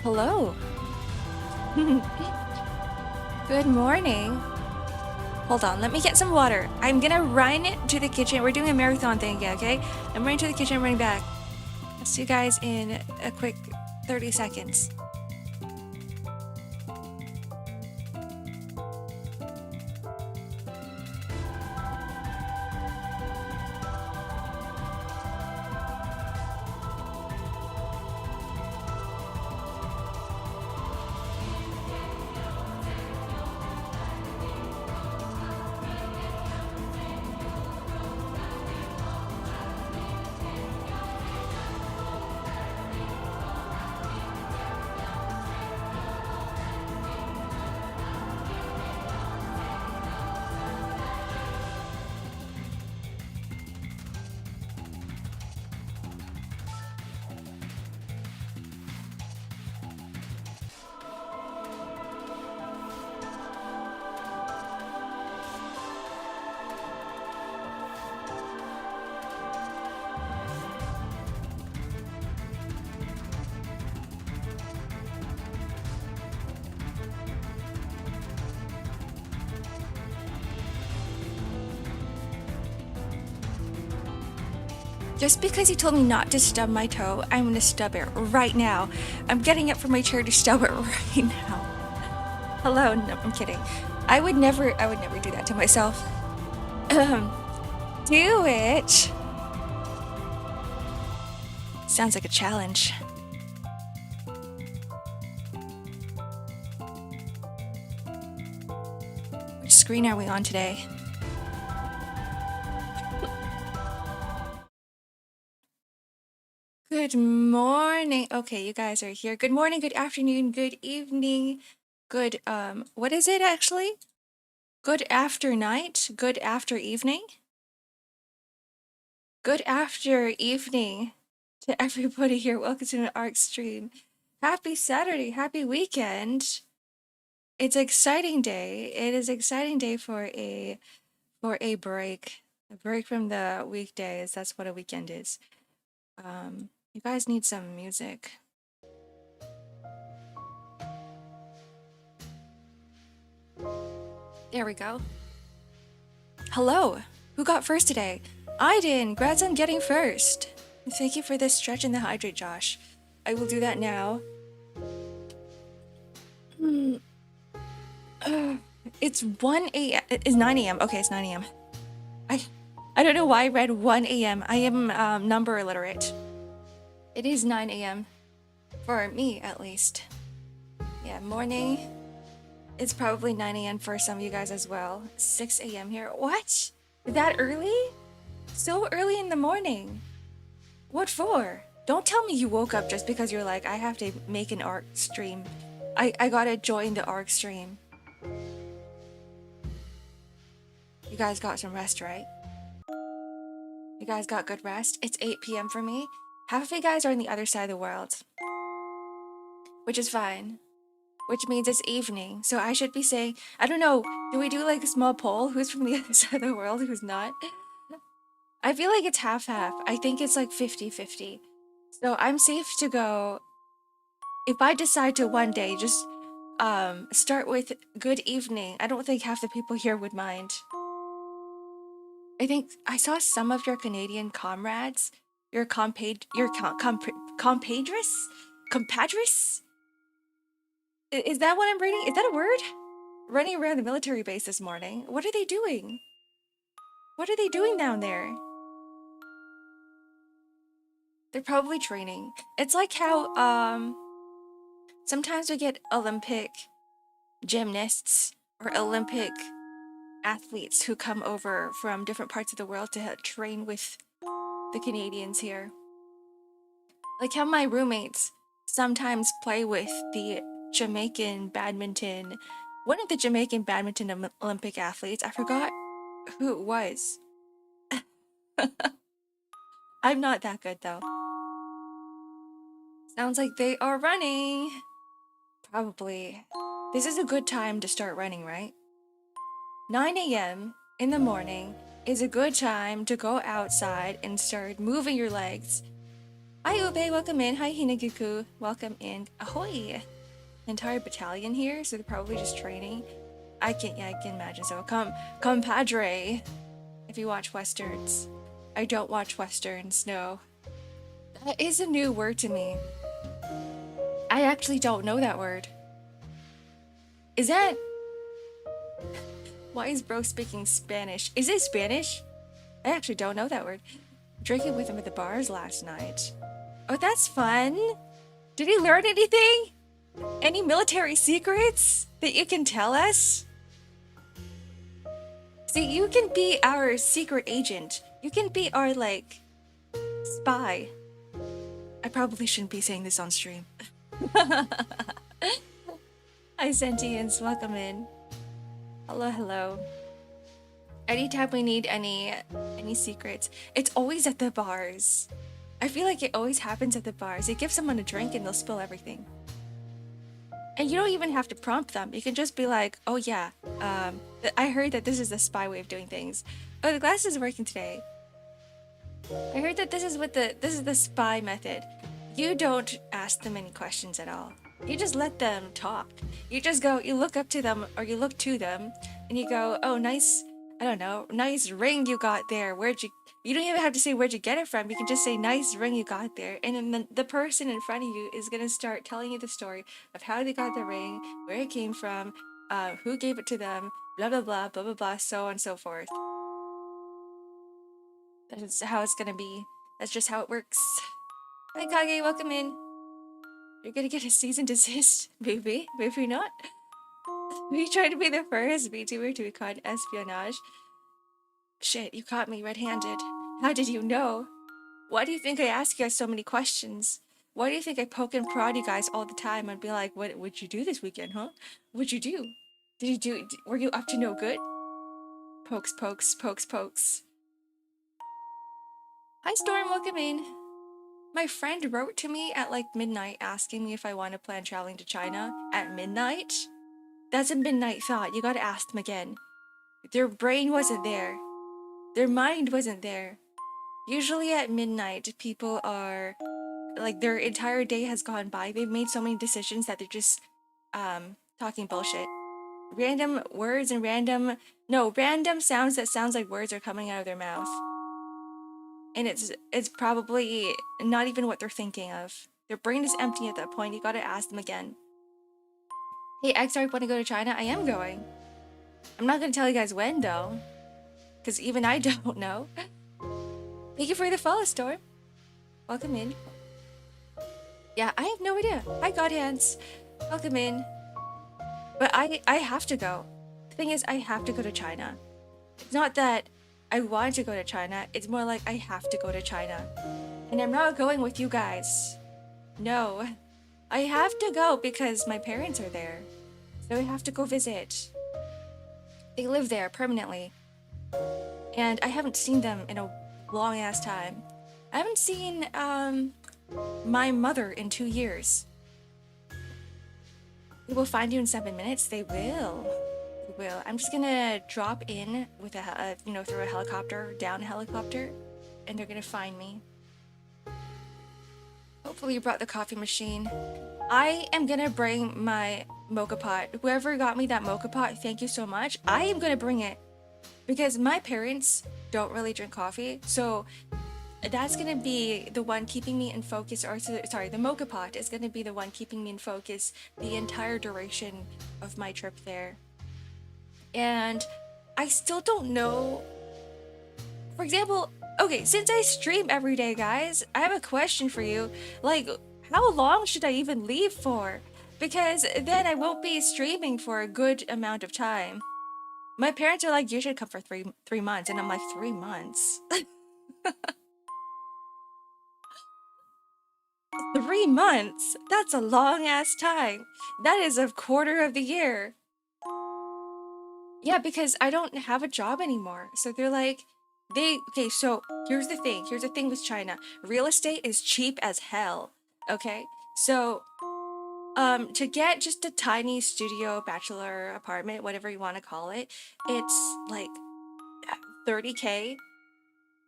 Hello. Good morning. Hold on, let me get some water. I'm gonna run to the kitchen. We're doing a marathon thing again, okay? I'm running to the kitchen, running back. I'll see you guys in a quick 30 seconds. Just because you told me not to stub my toe, I'm gonna stub it right now. I'm getting up from my chair to stub it right now. Hello, no, I'm kidding. I would never do that to myself. Do it. Sounds like a challenge. Which screen are we on today? Good morning. Okay, you guys are here. Good morning, good afternoon, good evening, good, what is it actually? Good after night, good after evening? Good after evening to everybody here. Welcome to an Ark stream. Happy Saturday, happy weekend. It's an exciting day. It is an exciting day for a break. A break from the weekdays. That's what a weekend is. You guys need some music. There we go. Hello. Who got first today? I did. Congrats on getting first. Thank you for this stretch and the hydrate, Josh. I will do that now. It's 1 a.m. It's 9 a.m. Okay, it's 9 a.m. I don't know why I read 1 a.m. I am number illiterate. It is 9 a.m. for me, at least. Yeah, morning. It's probably 9 a.m. for some of you guys as well. 6 a.m. here. What? That early? So early in the morning. What for? Don't tell me you woke up just because you're like, I have to make an Ark stream. I gotta join the Ark stream. You guys got some rest, right? You guys got good rest? It's 8 p.m. for me. Half of you guys are on the other side of the world. Which is fine. Which means it's evening. So I should be saying, I don't know, do we do like a small poll? Who's from the other side of the world, who's not? I feel like it's half-half. I think it's like 50-50. So I'm safe to go. If I decide to one day just start with good evening, I don't think half the people here would mind. I think I saw some of your Canadian comrades, your compadres? Is that what I'm reading? Is that a word? Running around the military base this morning. What are they doing? What are they doing down there? They're probably training. It's like how sometimes we get Olympic gymnasts or Olympic athletes who come over from different parts of the world to train with the Canadians here. Like how my roommates sometimes play with the Jamaican badminton, one of the Jamaican badminton Olympic athletes. I forgot who it was. I'm not that good though. Sounds like they are running. Probably. This is a good time to start running, right? 9 a.m. in the morning is a good time to go outside and start moving your legs. Hi Ube, welcome in. Hi Hinaguku, welcome in. Ahoy! Entire battalion here, so they're probably just training. I can imagine. So compadre. If you watch westerns, I don't watch westerns. No, that is a new word to me. I actually don't know that word. Is that? Why is bro speaking Spanish? Is it Spanish? I actually don't know that word. Drinking with him at the bars last night. Oh, that's fun. Did he learn anything? Any military secrets that you can tell us? See, you can be our secret agent. You can be our, like, spy. I probably shouldn't be saying this on stream. Hi, Sentience. Welcome in. Hello, hello. Anytime we need any secrets, it's always at the bars. I feel like it always happens at the bars. You give someone a drink and they'll spill everything. And you don't even have to prompt them. You can just be like, oh yeah, I heard that this is the spy way of doing things. Oh, the glass is working today. I heard that this is the spy method. You don't ask them any questions at all. You just let them talk. You just go, you look up to them or you look to them and you go, oh, nice, I don't know, nice ring you got there. You don't even have to say where'd you get it from. You can just say nice ring you got there. And then the person in front of you is going to start telling you the story of how they got the ring, where it came from, who gave it to them, blah, blah, blah, blah, blah, blah, so on and so forth. That's how it's going to be. That's just how it works. Hi, Kage, welcome in. You're going to get a cease and desist, maybe not. We tried to be the first VTuber to be caught espionage. Shit, you caught me red-handed. How did you know? Why do you think I ask you guys so many questions? Why do you think I poke and prod you guys all the time and be like, what would you do this weekend, huh? What'd you do? Were you up to no good? Pokes, pokes, pokes, pokes. Hi, Storm, welcome in. My friend wrote to me at like midnight asking me if I want to plan traveling to China at midnight. That's a midnight thought. You gotta ask them again. Their brain wasn't there. Their mind wasn't there. Usually at midnight, people are, like, their entire day has gone by. They've made so many decisions that they're just, talking bullshit. Random words and random sounds that sounds like words are coming out of their mouth. And it's probably not even what they're thinking of. Their brain is empty at that point. You gotta ask them again. Hey, X-Ark, want to go to China? I am going. I'm not gonna tell you guys when, though. Because even I don't know. Thank you for the follow, Storm. Welcome in. Yeah, I have no idea. Hi, Godhands. Welcome in. But I have to go. The thing is, I have to go to China. It's not that I want to go to China. It's more like I have to go to China. And I'm not going with you guys. No. I have to go because my parents are there. So I have to go visit. They live there permanently. And I haven't seen them in a long ass time. I haven't seen my mother in 2 years. They will find you in 7 minutes. They will. They will. I'm just gonna drop in with through a helicopter, down a helicopter, and they're gonna find me. Hopefully you brought the coffee machine. I am gonna bring my mocha pot. Whoever got me that mocha pot, thank you so much. I am gonna bring it because my parents don't really drink coffee, so that's gonna be the one keeping me in focus, or sorry, the mocha pot is gonna be the one keeping me in focus the entire duration of my trip there. And I still don't know. For example, okay, since I stream every day, guys, I have a question for you. Like, how long should I even leave for? Because then I won't be streaming for a good amount of time. My parents are like, you should come for three months, and I'm like, 3 months? 3 months? That's a long ass time. That is a quarter of the year. Yeah, because I don't have a job anymore. So they're like, okay, so here's the thing. Here's the thing with China. Real estate is cheap as hell. Okay? So, to get just a tiny studio, bachelor apartment, whatever you want to call it, it's like 30K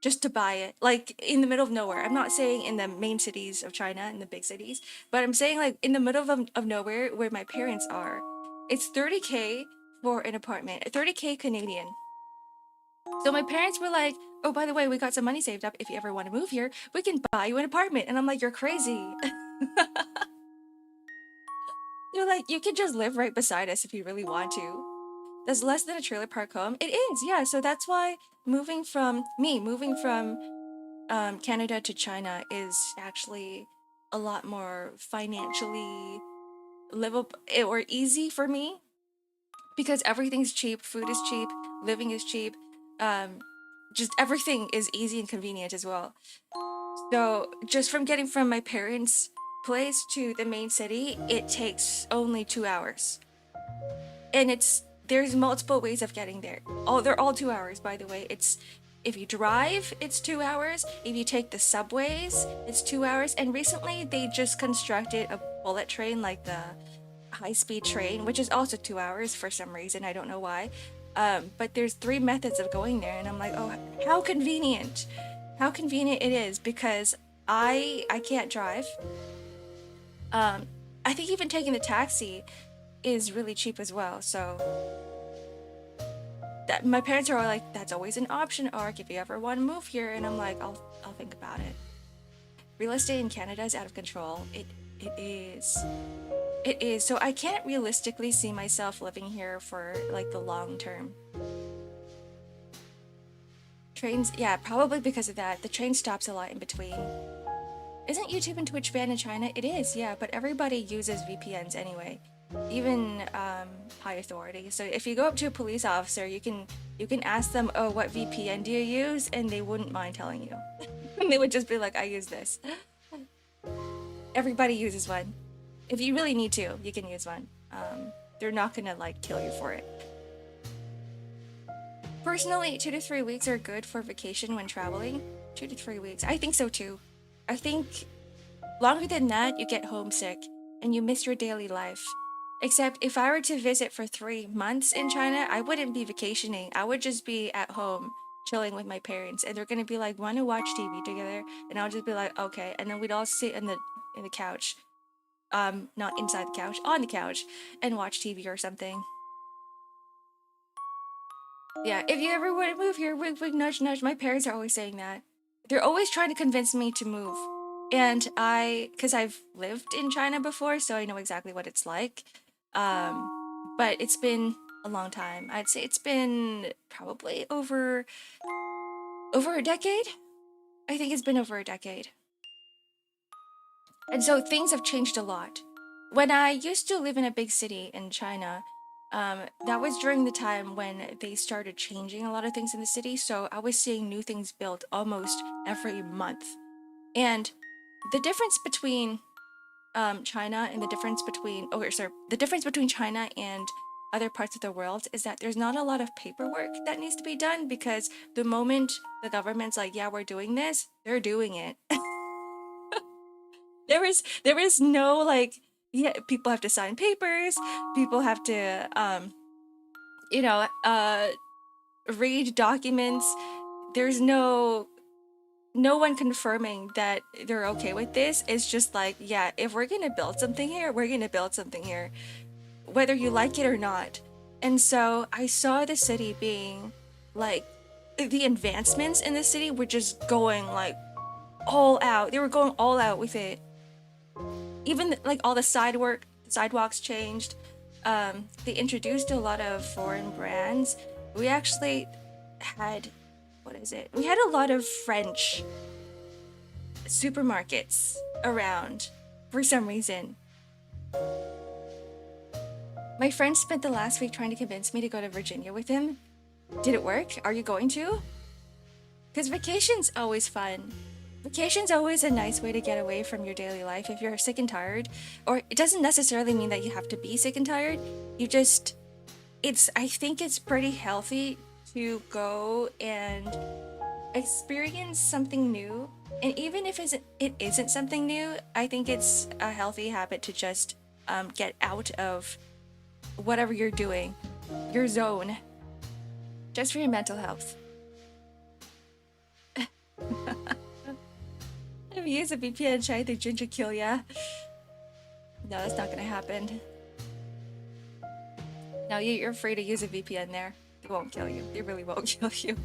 just to buy it, like in the middle of nowhere. I'm not saying in the main cities of China, in the big cities, but I'm saying like in the middle of nowhere where my parents are. It's 30K for an apartment, 30K Canadian. So my parents were like, oh, by the way, we got some money saved up. If you ever want to move here, we can buy you an apartment. And I'm like, you're crazy. They're like, you can just live right beside us if you really want to. That's less than a trailer park home. It is, yeah. So that's why moving from Canada to China is actually a lot more financially livable or easy for me because everything's cheap, food is cheap, living is cheap, um, just everything is easy and convenient as well. So just from getting from my parents' place to the main city, it takes only 2 hours, and there's multiple ways of getting there. They're all 2 hours, by the way. It's if you drive, it's 2 hours. If you take the subways, it's 2 hours. And recently, they just constructed a bullet train, like the high-speed train, which is also 2 hours for some reason. I don't know why. But there's three methods of going there, and I'm like, oh, how convenient! How convenient it is because I can't drive. I think even taking the taxi is really cheap as well. So that my parents are all like, that's always an option, Ark, if you ever want to move here. And I'm like, I'll think about it. Real estate in Canada is out of control. It is. It is. So I can't realistically see myself living here for like the long term. Trains, yeah, probably because of that. The train stops a lot in between. Isn't YouTube and Twitch banned in China? It is, yeah, but everybody uses VPNs anyway. Even high authority. So if you go up to a police officer, you can ask them, oh, what VPN do you use? And they wouldn't mind telling you. And they would just be like, I use this. Everybody uses one. If you really need to, you can use one. They're not gonna like kill you for it. Personally, 2 to 3 weeks are good for vacation when traveling. 2 to 3 weeks. I think so too. I think longer than that, you get homesick and you miss your daily life. Except if I were to visit for 3 months in China, I wouldn't be vacationing. I would just be at home chilling with my parents, and they're gonna be like, "Want to watch TV together?" And I'll just be like, "Okay." And then we'd all sit in the couch, not inside the couch, on the couch, and watch TV or something. Yeah, if you ever want to move here, wink, wink, nudge, nudge. My parents are always saying that. They're always trying to convince me to move. And because I've lived in China before, so I know exactly what it's like. But it's been a long time. I'd say it's been probably over a decade. I think it's been over a decade. And so things have changed a lot. When I used to live in a big city in China, that was during the time when they started changing a lot of things in the city. So I was seeing new things built almost every month. And the difference between China and the difference between China and other parts of the world is that there's not a lot of paperwork that needs to be done, because the moment the government's like, yeah, we're doing this, they're doing it. there is no like, yeah, people have to sign papers, people have to you know read documents. There's no one confirming that they're okay with this. It's just like, yeah, if we're gonna build something here, we're gonna build something here, whether you like it or not. And so I saw the city being like, the advancements in the city were just going like all out. They were going all out with it. Even like all the sidewalks changed. They introduced a lot of foreign brands. We actually had, we had a lot of French supermarkets around for some reason. My friend spent the last week trying to convince me to go to Virginia with him. Did it work? Are you going to? Because vacation's always fun. Vacation's always a nice way to get away from your daily life if you're sick and tired. Or it doesn't necessarily mean that you have to be sick and tired. I think it's pretty healthy to go and experience something new. And even if it isn't something new, I think it's a healthy habit to just get out of whatever you're doing, your zone, just for your mental health. If you use a VPN, try the ginger kill ya. No, that's not gonna happen. No, you're free to use a VPN there. They won't kill you. They really won't kill you.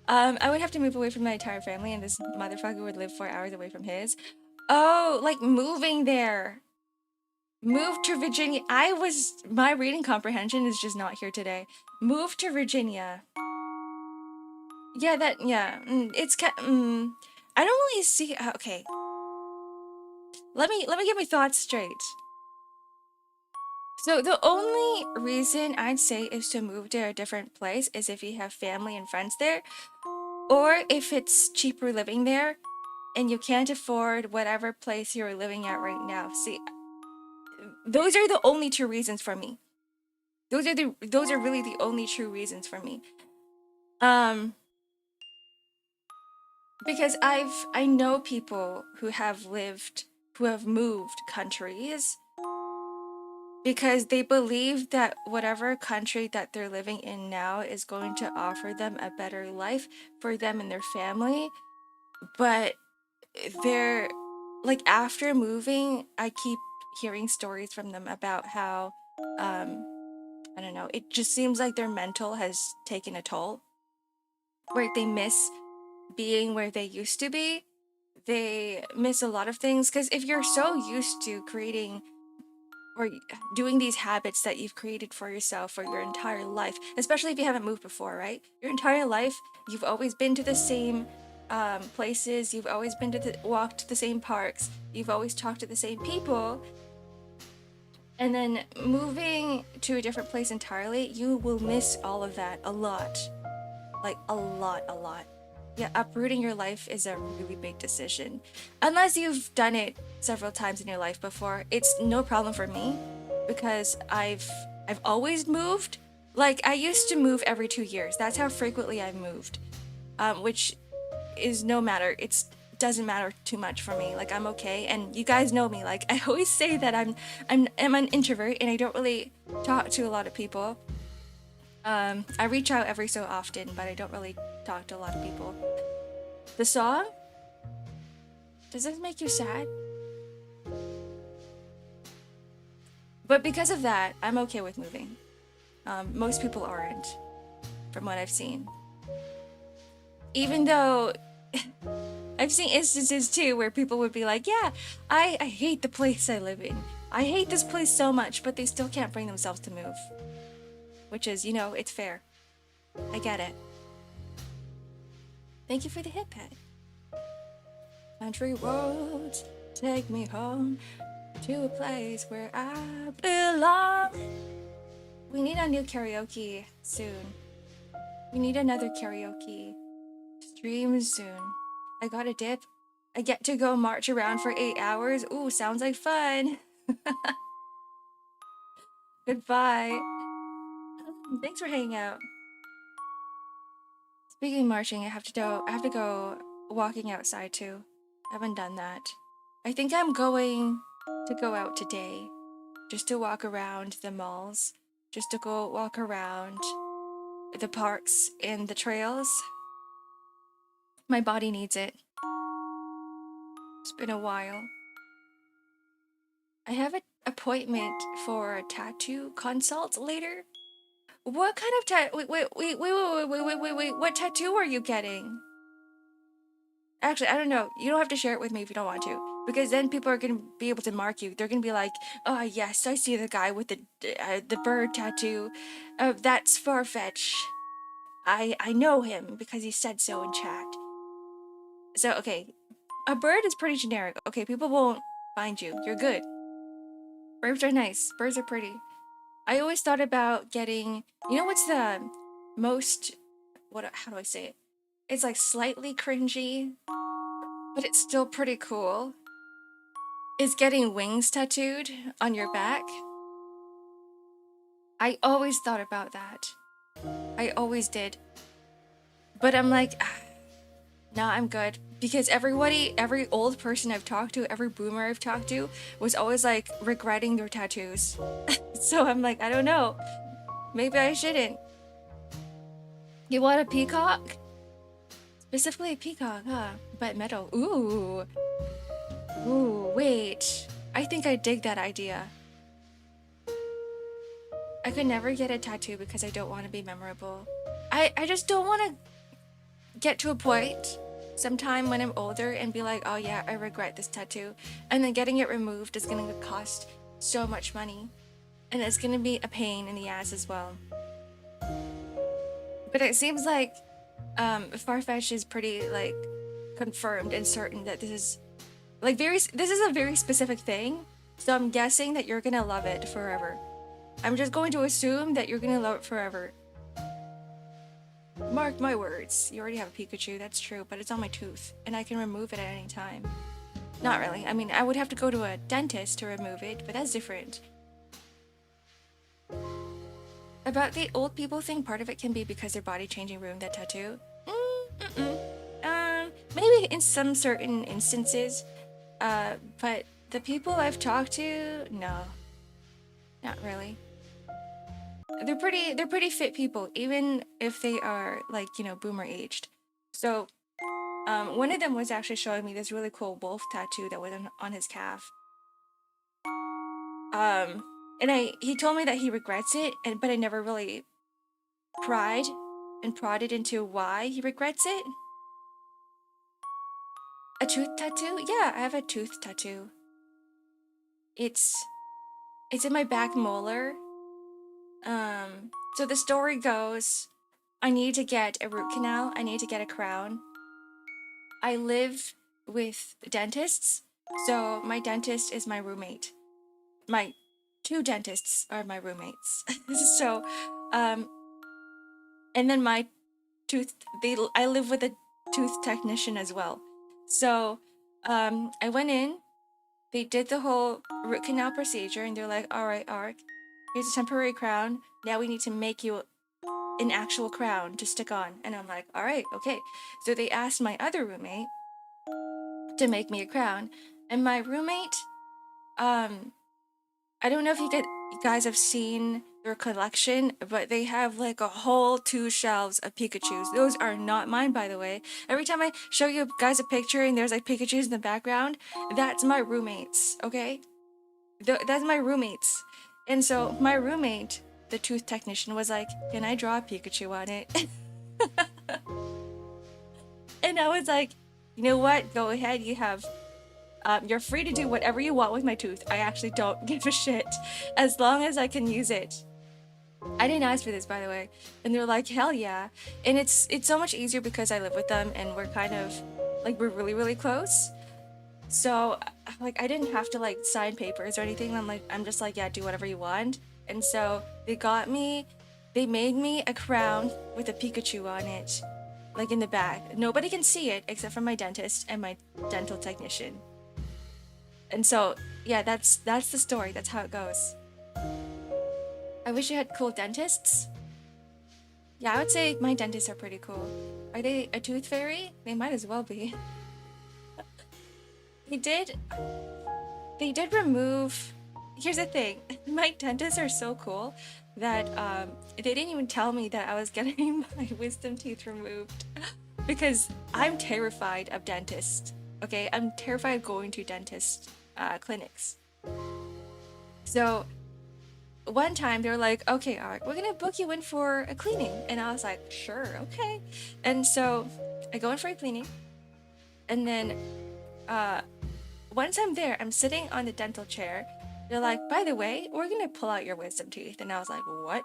I would have to move away from my entire family, and this motherfucker would live 4 hours away from his. Oh, like moving there. Move to Virginia. My reading comprehension is just not here today. Move to Virginia. Yeah, it's I don't really see, okay. Let me get my thoughts straight. So the only reason I'd say is to move to a different place is if you have family and friends there, or if it's cheaper living there and you can't afford whatever place you're living at right now. See, those are the only two reasons for me. Those are really the only true reasons for me. Because I know people who have moved countries because they believe that whatever country that they're living in now is going to offer them a better life for them and their family. But they're like, after moving, I keep hearing stories from them about how I don't know, it just seems like their mental has taken a toll, where they miss being where they used to be. They miss a lot of things, because if you're so used to creating or doing these habits that you've created for yourself for your entire life, especially if you haven't moved before, right? Your entire life, you've always been to the same places, you've always walked the same parks, you've always talked to the same people, and then moving to a different place entirely, you will miss all of that a lot. Like a lot. Yeah, uprooting your life is a really big decision. Unless you've done it several times in your life before, it's no problem for me because I've always moved. Like, I used to move every 2 years. That's how frequently I've moved. Which is no matter. It doesn't matter too much for me. Like, I'm okay. And you guys know me. Like, I always say that I'm an introvert and I don't really talk to a lot of people. I reach out every so often, but I don't really talk to a lot of people. The song? Does this make you sad? But because of that, I'm okay with moving. Most people aren't, from what I've seen. Even though I've seen instances too where people would be like, yeah, I hate the place I live in. I hate this place so much, but they still can't bring themselves to move. Which is, it's fair. I get it. Thank you for the hit pad. Country roads take me home to a place where I belong. We need a new karaoke soon. We need another karaoke stream soon. I got a dip. I get to go march around for 8 hours. Ooh, sounds like fun. Goodbye. Thanks for hanging out. Speaking of marching, I have to go walking outside too. I haven't done that. I think I'm going to go out today, just to walk around the malls, just to go walk around the parks and the trails. My body needs it. It's been a while. I have an appointment for a tattoo consult later. What kind of wait, what tattoo are you getting? Actually, I don't know. You don't have to share it with me if you don't want to, because then people are gonna be able to mark you. They're gonna be like, "Oh yes, I see the guy with the bird tattoo. That's Farfetch. I know him because he said so in chat." So okay, a bird is pretty generic. Okay, people won't find you. You're good. Birds are nice. Birds are pretty. I always thought about getting, what's the most, how do I say it? It's like slightly cringy, but it's still pretty cool. Is getting wings tattooed on your back. I always thought about that. I always did. But I'm like, nah, I'm good. Because every old person I've talked to, every boomer I've talked to, was always like regretting their tattoos. So I'm like, I don't know. Maybe I shouldn't. You want a peacock? Specifically a peacock, huh? But metal. Ooh. Ooh, wait. I think I dig that idea. I could never get a tattoo because I don't want to be memorable. I just don't want to get to a point sometime when I'm older and be like, oh yeah, I regret this tattoo. And then getting it removed is going to cost so much money. And it's going to be a pain in the ass as well. But it seems like Farfetch is pretty like confirmed and certain that this is like this is a very specific thing. So I'm guessing that you're gonna love it forever. I'm just going to assume that you're gonna love it forever. Mark my words. You already have a Pikachu, that's true, but it's on my tooth, and I can remove it at any time. Not really. I mean, I would have to go to a dentist to remove it, but that's different. About the old people thing, part of it can be because their body changing ruined that tattoo. Maybe in some certain instances, but the people I've talked to, no, not really. They're pretty fit people, even if they are like, you know, boomer aged. So, one of them was actually showing me this really cool wolf tattoo that was on his calf. And he told me that he regrets it, but I never really pried and prodded into why he regrets it. A tooth tattoo? Yeah, I have a tooth tattoo. It's in my back molar. So the story goes, I need to get a root canal. I need to get a crown. I live with dentists, so my dentist is my roommate. My two dentists are my roommates. So, and then my I live with a tooth technician as well. So, I went in, they did the whole root canal procedure, and they're like, all right, Ark, here's a temporary crown. Now we need to make you an actual crown to stick on. And I'm like, all right, okay. So they asked my other roommate to make me a crown. And my roommate, I don't know if you guys have seen their collection, but they have like a whole 2 shelves of Pikachus. Those are not mine, by the way. Every time I show you guys a picture and there's like Pikachus in the background, that's my roommates, okay? That's my roommates. And so my roommate, the tooth technician, was like, can I draw a Pikachu on it? And I was like, you know what? Go ahead, you're free to do whatever you want with my tooth. I actually don't give a shit as long as I can use it. I didn't ask for this, by the way. And they're like, hell yeah. And it's so much easier because I live with them and we're kind of like, we're really, really close. So like, I didn't have to like sign papers or anything. I'm just like, yeah, do whatever you want. And so they made me a crown with a Pikachu on it, like in the back. Nobody can see it except for my dentist and my dental technician. And so, yeah, that's the story. That's how it goes. I wish I had cool dentists. Yeah, I would say my dentists are pretty cool. Are they a tooth fairy? They might as well be. They did remove... Here's the thing. My dentists are so cool that they didn't even tell me that I was getting my wisdom teeth removed. Because I'm terrified of dentists. Okay, I'm terrified of going to dentist clinics. So one time they were like, okay, Ark, we're gonna book you in for a cleaning. And I was like, sure, okay. And so I go in for a cleaning. And then once I'm there, I'm sitting on the dental chair. They're like, by the way, we're gonna pull out your wisdom teeth. And I was like, what?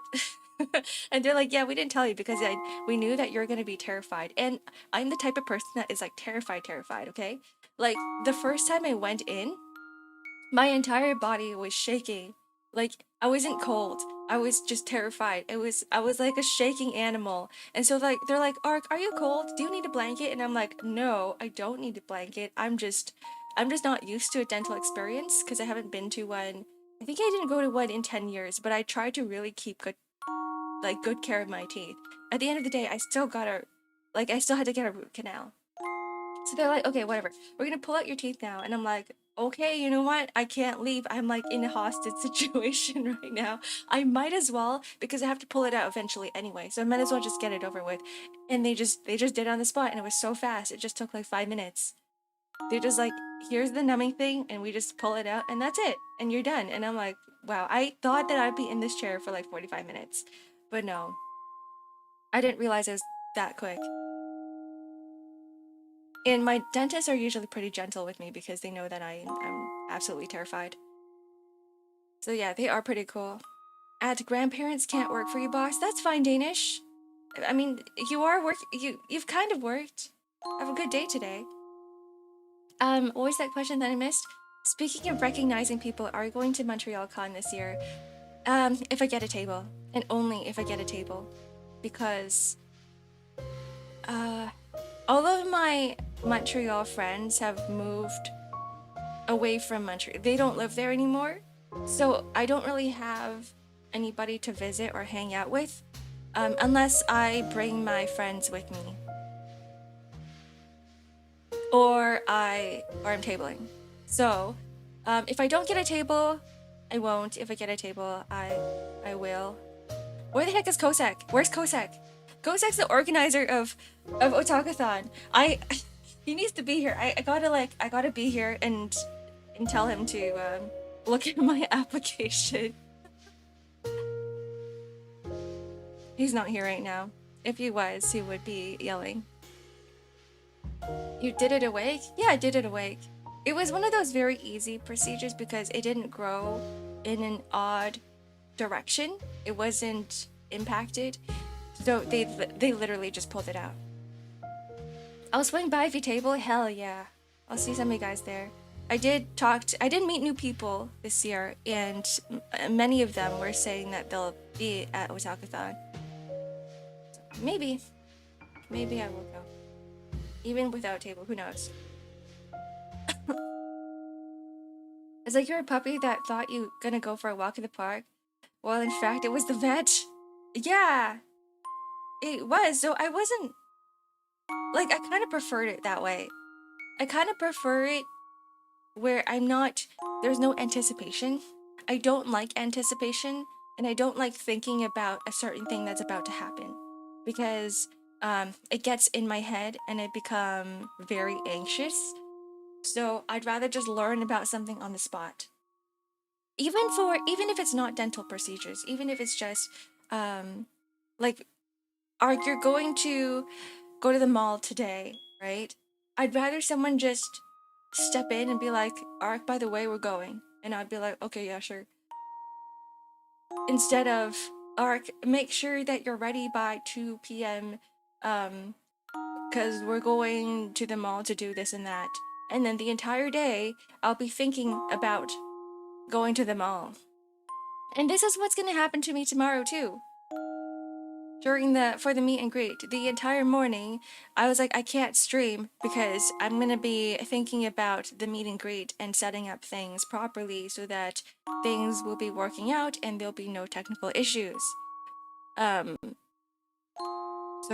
And they're like, yeah, we didn't tell you because we knew that you're gonna be terrified. And I'm the type of person that is like terrified, okay? Like the first time I went in, my entire body was shaking. Like I wasn't cold. I was just terrified. I was like a shaking animal. And so like they're like, Ark, are you cold? Do you need a blanket? And I'm like, no, I don't need a blanket. I'm just not used to a dental experience because I haven't been to one. I think I didn't go to one in 10 years, but I tried to really keep good care of my teeth. At the end of the day, I still had to get a root canal. So they're like, okay, whatever. We're gonna pull out your teeth now. And I'm like, okay, you know what? I can't leave. I'm like in a hostage situation right now. I might as well, because I have to pull it out eventually anyway. So I might as well just get it over with. And they just did it on the spot, and it was so fast. It just took like 5 minutes. They're just like, here's the numbing thing, and we just pull it out, and that's it. And you're done. And I'm like, wow, I thought that I'd be in this chair for like 45 minutes. But no. I didn't realize it was that quick. And my dentists are usually pretty gentle with me because they know that I'm absolutely terrified. So yeah, they are pretty cool. At grandparents can't work for you, boss. That's fine, Danish. I mean, you are work. You've kind of worked. Have a good day today. What was that question that I missed? Speaking of recognizing people, are you going to Montreal Con this year? If I get a table, and only if I get a table, because all of my Montreal friends have moved away from Montreal. They don't live there anymore, so I don't really have anybody to visit or hang out with, unless I bring my friends with me, or I'm tabling. So, if I don't get a table, I won't. If I get a table, I will. Where the heck is Kosek? Where's Kosek? Kosek's the organizer of Otakathon. He needs to be here. I gotta be here and tell him to look at my application. He's not here right now. If he was, he would be yelling. You did it awake? Yeah, I did it awake. It was one of those very easy procedures because it didn't grow in an odd direction. It wasn't impacted. So they literally just pulled it out. I'll swing by if you table. Hell yeah. I'll see some of you guys there. I did meet new people this year, and many of them were saying that they'll be at Otakathon. Maybe I will go. Even without table, who knows? It's like you're a puppy that thought you gonna go for a walk in the park. Well, in fact, it was the vet. Yeah, it was. So I wasn't, like, I kind of preferred it that way. I kind of prefer it where there's no anticipation. I don't like anticipation, and I don't like thinking about a certain thing that's about to happen, because it gets in my head and I become very anxious. So I'd rather just learn about something on the spot. Even if it's not dental procedures, even if it's just like, Ark, you're going to go to the mall today, right? I'd rather someone just step in and be like, Ark, by the way, we're going. And I'd be like, okay, yeah, sure. Instead of, Ark, make sure that you're ready by 2 p.m. Because we're going to the mall to do this and that. And then the entire day, I'll be thinking about going to the mall. And this is what's going to happen to me tomorrow, too. For the meet and greet, the entire morning, I was like, I can't stream because I'm gonna be thinking about the meet and greet and setting up things properly so that things will be working out and there'll be no technical issues. So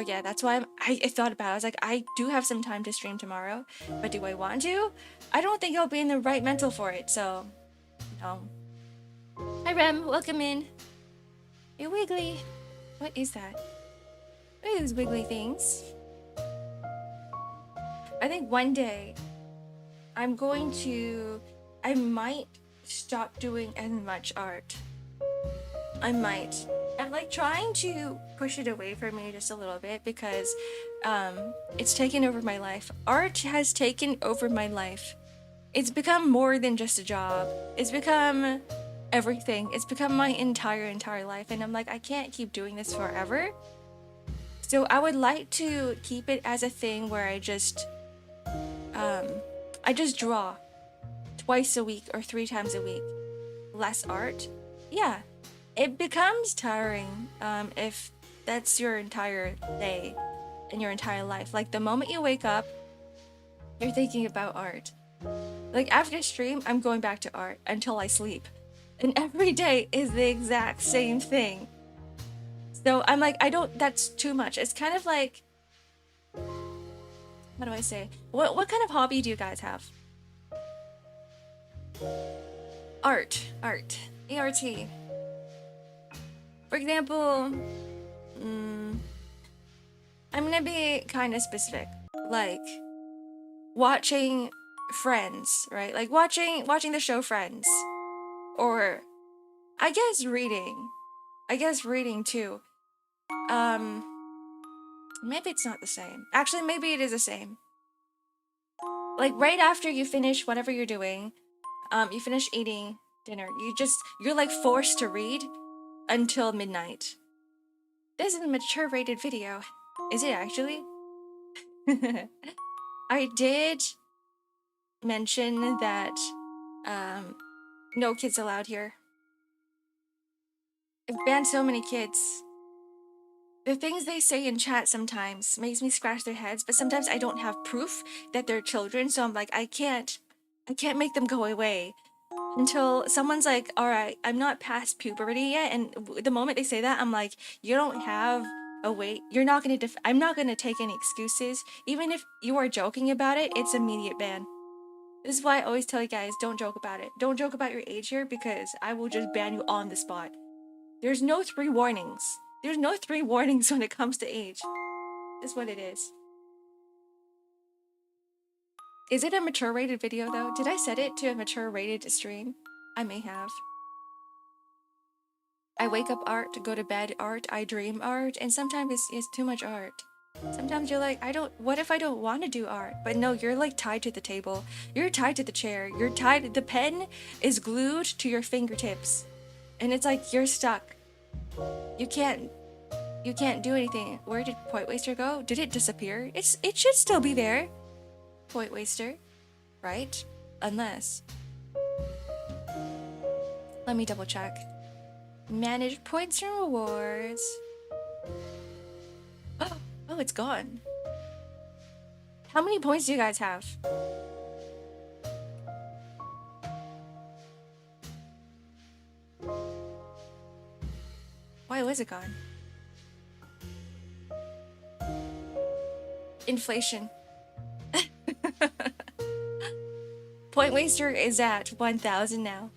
yeah, that's why I thought about it. I was like, I do have some time to stream tomorrow, but do I want to? I don't think I'll be in the right mental for it, so no. Hi Rem, welcome in. Hey Wiggly. What is that? What are those wiggly things? I think one day I might stop doing as much art. I might. I'm like trying to push it away from me just a little bit because it's taken over my life. Art has taken over my life. It's become more than just a job. It's become everything. It's become my entire life, and I'm like, I can't keep doing this forever. So I would like to keep it as a thing where I just draw twice a week or 3 times a week. Less art. Yeah. It becomes tiring if that's your entire day and your entire life. Like the moment you wake up, you're thinking about art. Like after stream, I'm going back to art until I sleep. And every day is the exact same thing. So I'm like, that's too much. It's kind of like, how do I say? What kind of hobby do you guys have? Art. A-R-T. For example, I'm gonna be kind of specific. Like, watching Friends, right? Like watching the show Friends. Or I guess reading. I guess reading too. Maybe it's not the same. Actually, maybe it is the same. Like right after you finish whatever you're doing, you finish eating dinner, you're like forced to read until midnight. This is a mature rated video. Is it actually? I did mention that no kids allowed here. I've banned so many kids. The things they say in chat sometimes makes me scratch their heads, but sometimes I don't have proof that they're children, so I'm like, I can't make them go away until someone's like, all right, I'm not past puberty yet. And the moment they say that, I'm like, you don't have a way. You're not gonna. I'm not gonna take any excuses. Even if you are joking about it, it's immediate ban. This is why I always tell you guys, don't joke about it. Don't joke about your age here because I will just ban you on the spot. There's no 3 warnings. There's no 3 warnings when it comes to age. That's what it is. Is it a mature rated video though? Did I set it to a mature rated stream? I may have. I wake up art, to go to bed art, I dream art, and sometimes it's too much art. Sometimes you're like, what if I don't want to do art? But no, you're like tied to the table. You're tied to the chair. You're tied, the pen is glued to your fingertips. And it's like, you're stuck. You can't do anything. Where did Point Waster go? Did it disappear? It should still be there. Point Waster, right? Unless. Let me double check. Manage points and rewards. Oh, it's gone. How many points do you guys have? Why was it gone? Inflation. Point Waster is at 1,000 now.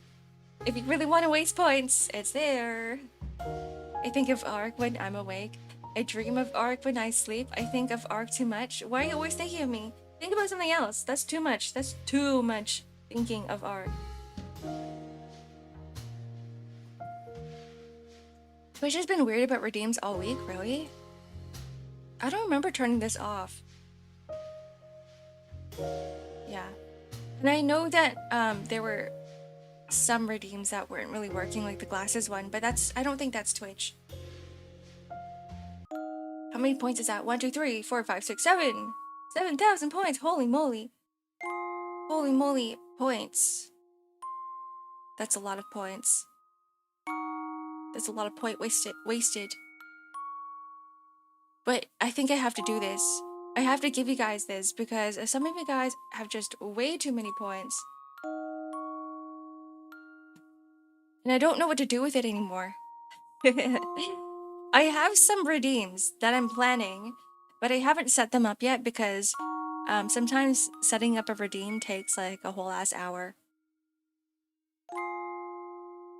If you really want to waste points, it's there. I think of Ark when I'm awake. I dream of Ark when I sleep. I think of Ark too much. Why are you always thinking of me? Think about something else. That's too much. That's too much thinking of Ark. Twitch has been weird about redeems all week, really? I don't remember turning this off. Yeah. And I know that there were some redeems that weren't really working, like the glasses one, but I don't think that's Twitch. How many points is that? 1, 2, 3, 4, 5, 6, 7. 7,000 points. Holy moly. Holy moly points. That's a lot of points. That's a lot of point wasted. But I think I have to do this. I have to give you guys this because some of you guys have just way too many points. And I don't know what to do with it anymore. I have some redeems that I'm planning, but I haven't set them up yet because sometimes setting up a redeem takes like a whole ass hour.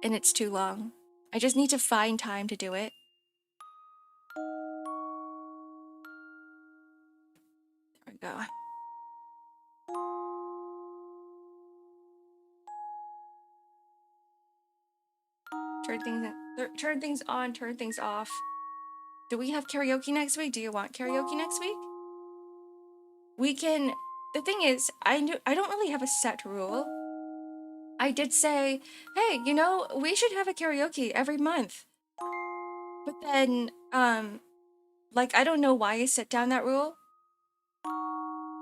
And it's too long. I just need to find time to do it. There we go. Turn things on, turn things off. Do we have karaoke next week? Do you want karaoke next week? We can. The thing is, I don't really have a set rule. I did say, hey, you know, we should have a karaoke every month. But then, like, I don't know why I set down that rule.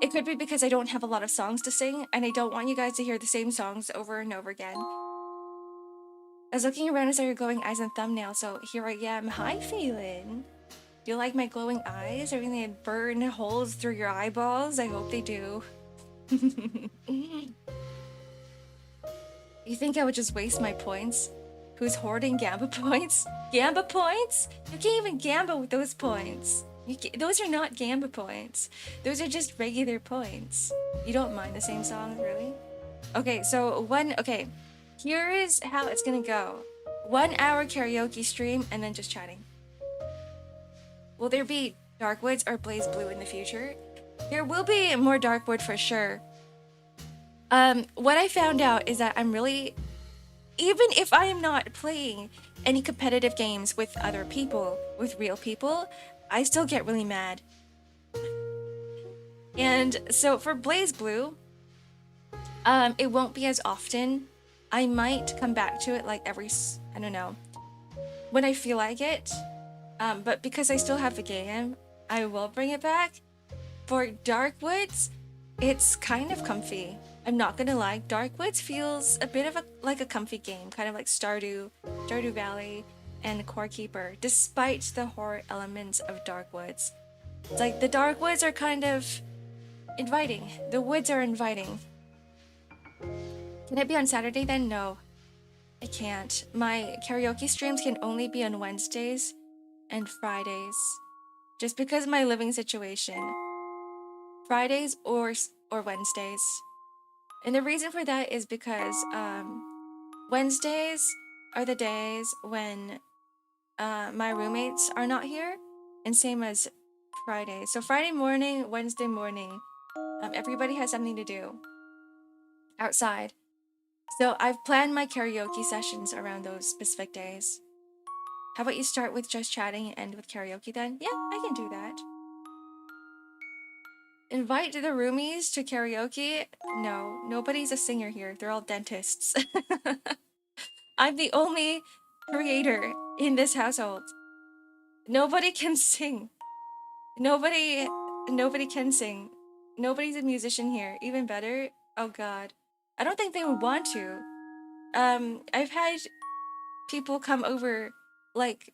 It could be because I don't have a lot of songs to sing, and I don't want you guys to hear the same songs over and over again. I was looking around and saw your glowing eyes and thumbnail, so here I am. Hi, Phelan. Do you like my glowing eyes? Are they burn holes through your eyeballs? I hope they do. You think I would just waste my points? Who's hoarding Gamba points? Gamba points? You can't even Gamba with those points. Those are not Gamba points. Those are just regular points. You don't mind the same songs, really? Okay, so okay. Here is how it's gonna go. 1 hour karaoke stream and then just chatting. Will there be Darkwoods or Blaze Blue in the future? There will be more Darkwood for sure. What I found out is that I'm really, even if I am not playing any competitive games with other people, with real people, I still get really mad. And so for Blaze Blue, it won't be as often. I might come back to it like I don't know, when I feel like it. But because I still have the game, I will bring it back. For Darkwoods, it's kind of comfy. I'm not gonna lie, Darkwoods feels a bit of like a comfy game, kind of like Stardew Valley, and Core Keeper, despite the horror elements of Darkwoods. It's like the Darkwoods are kind of inviting. The woods are inviting. Can it be on Saturday then? No, I can't. My karaoke streams can only be on Wednesdays and Fridays, just because of my living situation. Fridays or Wednesdays. And the reason for that is because Wednesdays are the days when my roommates are not here, and same as Friday. So Friday morning, Wednesday morning, everybody has something to do outside. So I've planned my karaoke sessions around those specific days. How about you start with just chatting and end with karaoke then? Yeah, I can do that. Invite the roomies to karaoke? No, nobody's a singer here. They're all dentists. I'm the only creator in this household. Nobody can sing. Nobody can sing. Nobody's a musician here. Even better, oh god. I don't think they would want to. I've had people come over, like,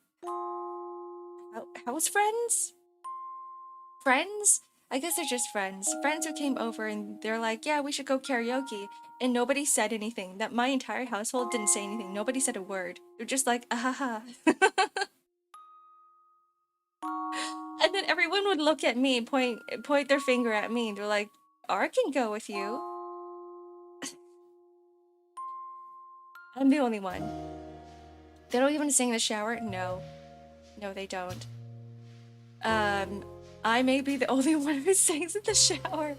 house friends? Friends? I guess they're just friends. Friends who came over and they're like, yeah, we should go karaoke. And nobody said anything. That my entire household didn't say anything. Nobody said a word. They're just like, ahaha. And then everyone would look at me, point their finger at me, and they're like, Ark can go with you. I'm the only one. They don't even sing in the shower? No. No, they don't. I may be the only one who sings in the shower.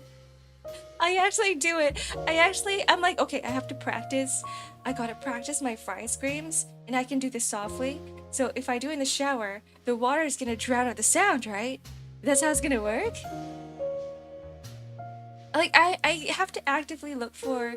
I actually do it. I'm like, okay, I have to practice. I gotta practice my fry screams, and I can do this softly. So if I do it in the shower, the water is gonna drown out the sound, right? That's how it's gonna work? Like, I have to actively look for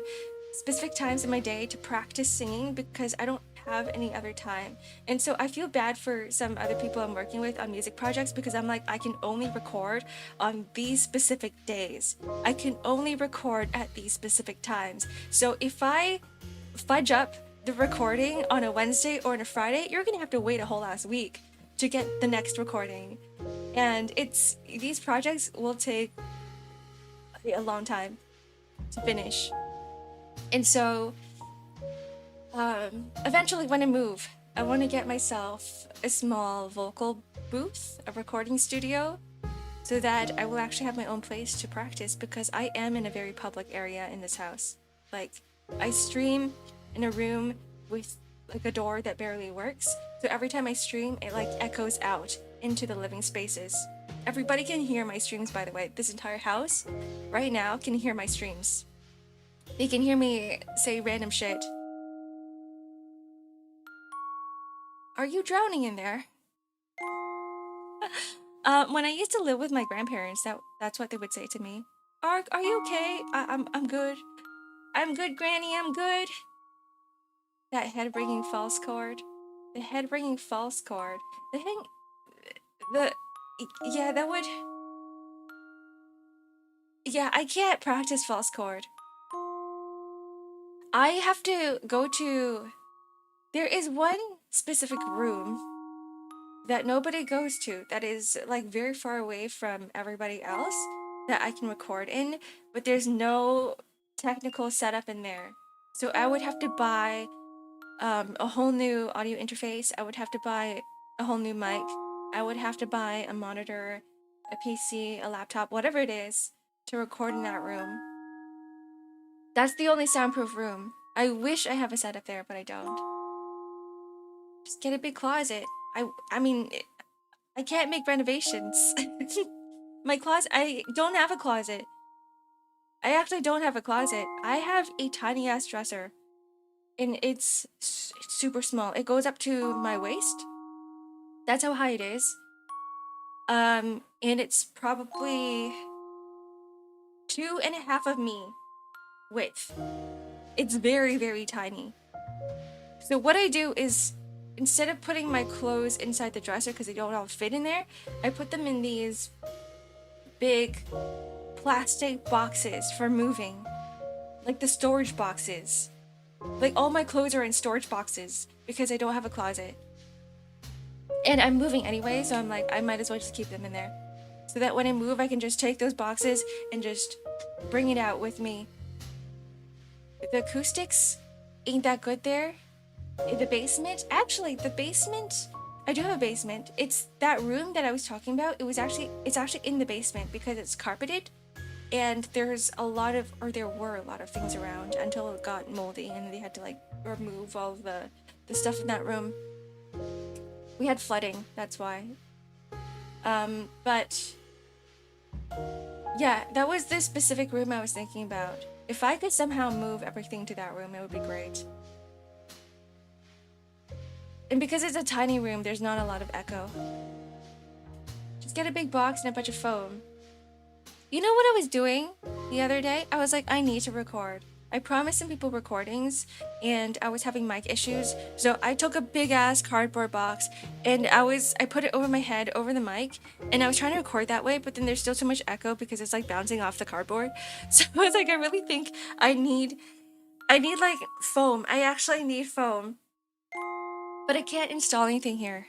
specific times in my day to practice singing because I don't have any other time. And so I feel bad for some other people I'm working with on music projects because I'm like, I can only record on these specific days. I can only record at these specific times. So if I fudge up the recording on a Wednesday or on a Friday, you're gonna have to wait a whole last week to get the next recording. And these projects will take a long time to finish. And so eventually when I move, I want to get myself a small vocal booth, a recording studio, so that I will actually have my own place to practice because I am in a very public area in this house. Like, I stream in a room with like a door that barely works, so every time I stream, it like echoes out into the living spaces. Everybody can hear my streams, by the way. This entire house right now can hear my streams. They can hear me say random shit. Are you drowning in there? When I used to live with my grandparents, that's what they would say to me. Ark, are you okay? I'm good. I'm good, Granny, I'm good. That head-bringing false chord. The head-bringing false chord. Yeah, that would... Yeah, I can't practice false chord. I have to go to... There is one specific room that nobody goes to that is like very far away from everybody else that I can record in, but there's no technical setup in there. So I would have to buy a whole new audio interface. I would have to buy a whole new mic. I would have to buy a monitor, a PC, a laptop, whatever it is, to record in that room. That's the only soundproof room. I wish I have a setup there, but I don't. Just get a big closet. I mean, I can't make renovations. My closet, I don't have a closet. I actually don't have a closet. I have a tiny ass dresser. And it's super small. It goes up to my waist. That's how high it is. And it's probably 2.5 of me width. It's very, very tiny. So what I do is, instead of putting my clothes inside the dresser because they don't all fit in there, I put them in these big plastic boxes for moving. Like the storage boxes. Like all my clothes are in storage boxes because I don't have a closet. And I'm moving anyway, so I'm like, I might as well just keep them in there. So that when I move, I can just take those boxes and just bring it out with me. The acoustics ain't that good there. In the basement, actually, the basement, I do have a basement. It's that room that I was talking about. It's actually in the basement because it's carpeted. And there's a lot of, or there were a lot of things around until it got moldy and they had to like remove all of the stuff in that room. We had flooding, that's why. But yeah, that was the specific room I was thinking about. If I could somehow move everything to that room, it would be great. And because it's a tiny room, there's not a lot of echo. Just get a big box and a bunch of foam. You know what I was doing the other day? I was like, I need to record. I promised some people recordings and I was having mic issues. So I took a big ass cardboard box and I put it over my head, over the mic, and I was trying to record that way, but then there's still too much echo because it's like bouncing off the cardboard. So I was like, I really think I need like foam. I actually need foam. But I can't install anything here.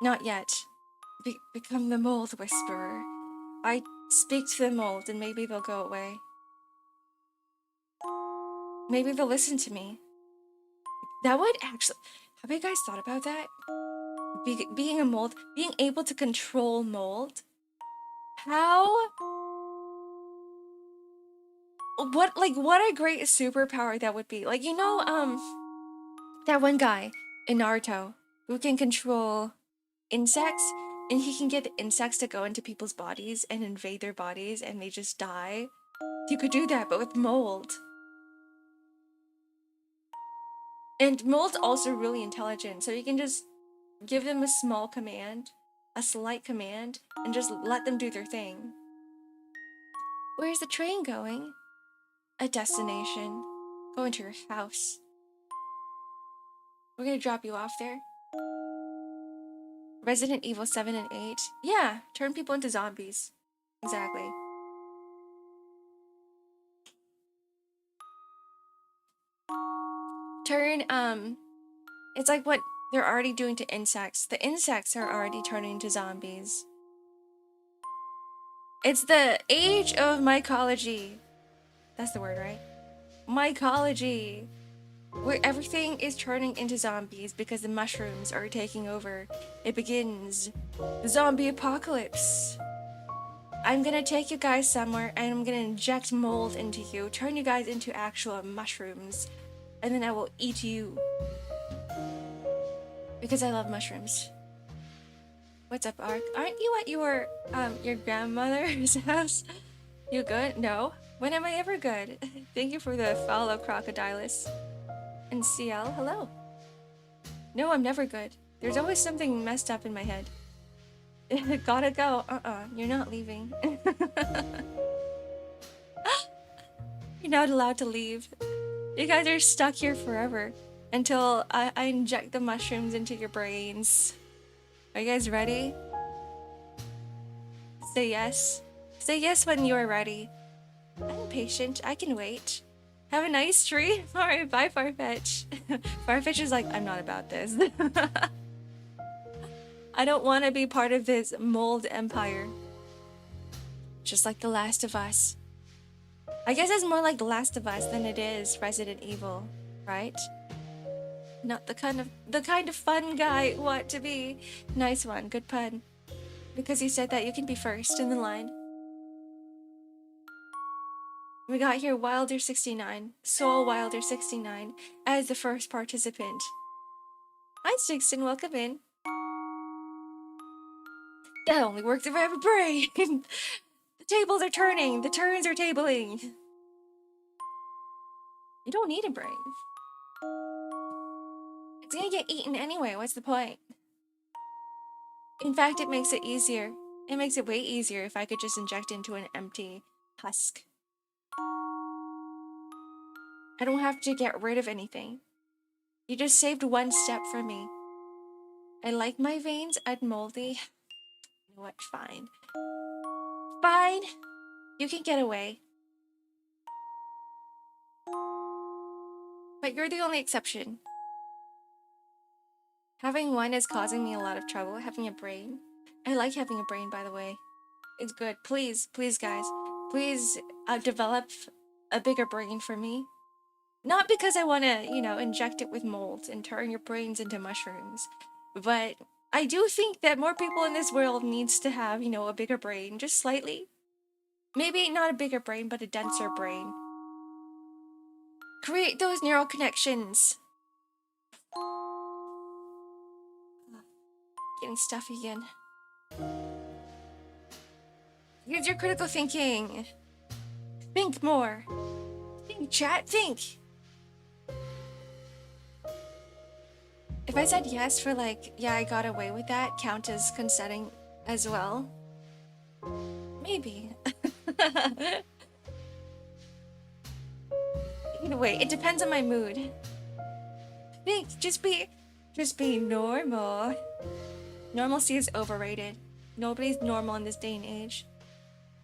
Not yet. Become the mold whisperer. I speak to the mold and maybe they'll go away. Maybe they'll listen to me. That would actually... Have you guys thought about that? Being a mold, being able to control mold. How... What a great superpower that would be. Like, you know, that one guy in Naruto who can control insects, and he can get the insects to go into people's bodies and invade their bodies and they just die. You could do that, but with mold. And mold's also really intelligent, so you can just give them a small command, a slight command, and just let them do their thing. Where's the train going? A destination. Going to your house. We're gonna drop you off there. Resident Evil 7 and 8. Yeah, turn people into zombies. Exactly. It's like what they're already doing to insects. The insects are already turning into zombies. It's the age of mycology. That's the word, right? Mycology. Where everything is turning into zombies because the mushrooms are taking over. It begins the zombie apocalypse. I'm gonna take you guys somewhere and I'm gonna inject mold into you, turn you guys into actual mushrooms, and then I will eat you. Because I love mushrooms. What's up, Ark? Aren't you at your grandmother's house? You good? No? When am I ever good? Thank you for the follow, Crocodilus. And CL, hello. No, I'm never good. There's always something messed up in my head. Gotta go. You're not leaving. You're not allowed to leave. You guys are stuck here forever. Until I inject the mushrooms into your brains. Are you guys ready? Say yes. Say yes when you are ready. I'm patient. I can wait. Have a nice stream. Alright, bye Farfetch. Farfetch is like, I'm not about this. I don't want to be part of this mold empire. Just like The Last of Us. I guess it's more like The Last of Us than it is Resident Evil, right? Not the kind of fun guy I want to be. Nice one, good pun. Because you said that you can be first in the line. We got here Wilder69, Soul Wilder69, as the first participant. Hi, Sixton, welcome in. That only works if I have a brain. The tables are turning, the turns are tabling. You don't need a brain. It's gonna get eaten anyway, what's the point? In fact, it makes it easier. It makes it way easier if I could just inject into an empty husk. I don't have to get rid of anything. You just saved one step for me. I like my veins unmoldy. You know what? Fine. Fine. You can get away. But you're the only exception. Having one is causing me a lot of trouble. Having a brain. I like having a brain, by the way. It's good. Please, please, guys. Please develop a bigger brain for me. Not because I want to, you know, inject it with mold and turn your brains into mushrooms. But I do think that more people in this world needs to have, you know, a bigger brain. Just slightly. Maybe not a bigger brain, but a denser brain. Create those neural connections. Getting stuffy again. Use your critical thinking. Think more. Think, chat, think. If I said yes for like, yeah, I got away with that, count as consenting as well? Maybe. Either way, it depends on my mood. Think, just be normal. Normalcy is overrated. Nobody's normal in this day and age.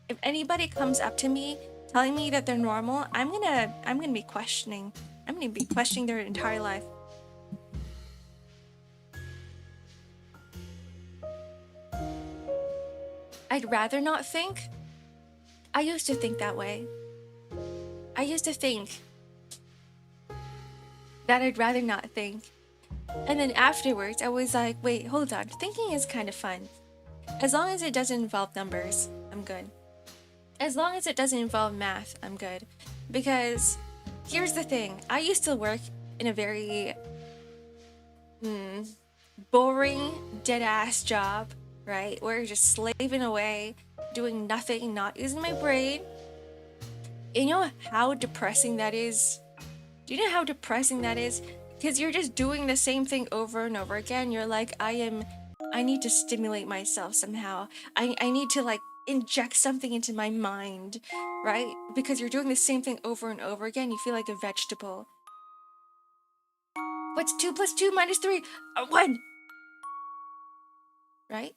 If anybody comes up to me telling me that they're normal, I'm gonna be questioning. I'm gonna be questioning their entire life. I'd rather not think. I used to think that way. I used to think that I'd rather not think. And then afterwards, I was like, wait, hold on. Thinking is kind of fun. As long as it doesn't involve numbers, I'm good. As long as it doesn't involve math, I'm good. Because here's the thing. I used to work in a very boring, dead-ass job, right? Where you're just slaving away, doing nothing, not using my brain. You know how depressing that is? Do you know how depressing that is? Because you're just doing the same thing over and over again. You're like, I need to stimulate myself somehow. I need to like inject something into my mind, right? Because you're doing the same thing over and over again. You feel like a vegetable. What's 2 plus 2 minus 3? 1! Right?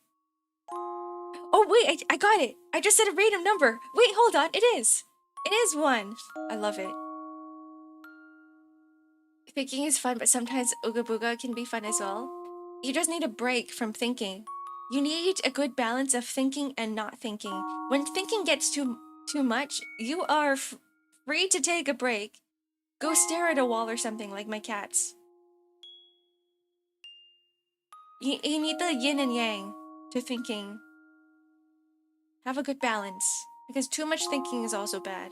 Oh wait, I got it. I just said a random number. Wait, hold on. It is 1. I love it. Thinking is fun, but sometimes Ooga Booga can be fun as well. You just need a break from thinking. You need a good balance of thinking and not thinking. When thinking gets too much, you are free to take a break. Go stare at a wall or something, like my cats. You need the yin and yang to thinking. Have a good balance, because too much thinking is also bad.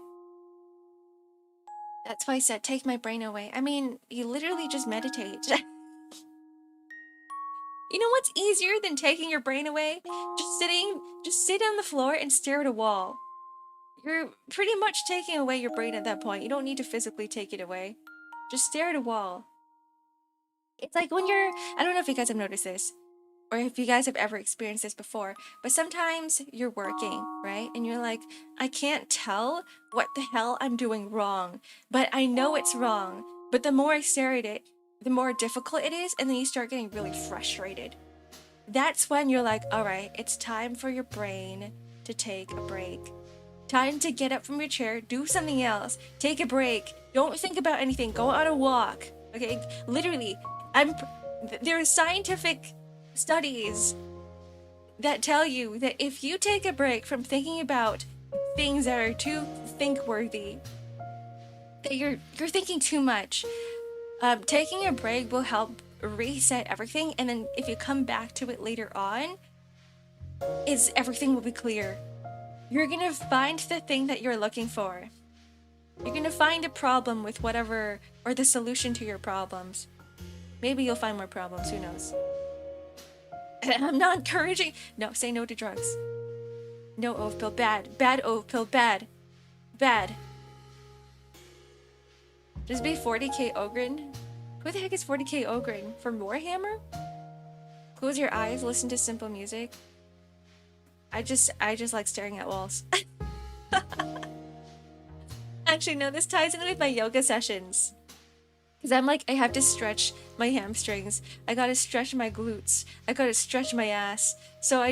That's why I said take my brain away. I mean, you literally just meditate. You know what's easier than taking your brain away? Just sit on the floor and stare at a wall. You're pretty much taking away your brain at that point. You don't need to physically take it away. Just stare at a wall. It's like when I don't know if you guys have noticed this, or if you guys have ever experienced this before, but sometimes you're working, right? And you're like, I can't tell what the hell I'm doing wrong, but I know it's wrong. But the more I stare at it, the more difficult it is, and then you start getting really frustrated. That's when you're like, all right, it's time for your brain to take a break. Time to get up from your chair, do something else, take a break. Don't think about anything, go on a walk. Okay, literally, there are scientific studies that tell you that if you take a break from thinking about things that are too think-worthy, that you're thinking too much, taking a break will help reset everything, and then if you come back to it later on, everything will be clear. You're gonna find the thing that you're looking for. You're gonna find a problem with whatever, or the solution to your problems. Maybe you'll find more problems, who knows? I'm not encouraging. No, say no to drugs. No oath pill, bad. Bad oath pill, bad. Bad. Just be 40k Ogren? Who the heck is 40k Ogren? From Warhammer? Close your eyes, listen to simple music. I just like staring at walls. Actually, no, this ties in with my yoga sessions. Because I'm like, I have to stretch my hamstrings. I gotta stretch my glutes. I gotta stretch my ass. So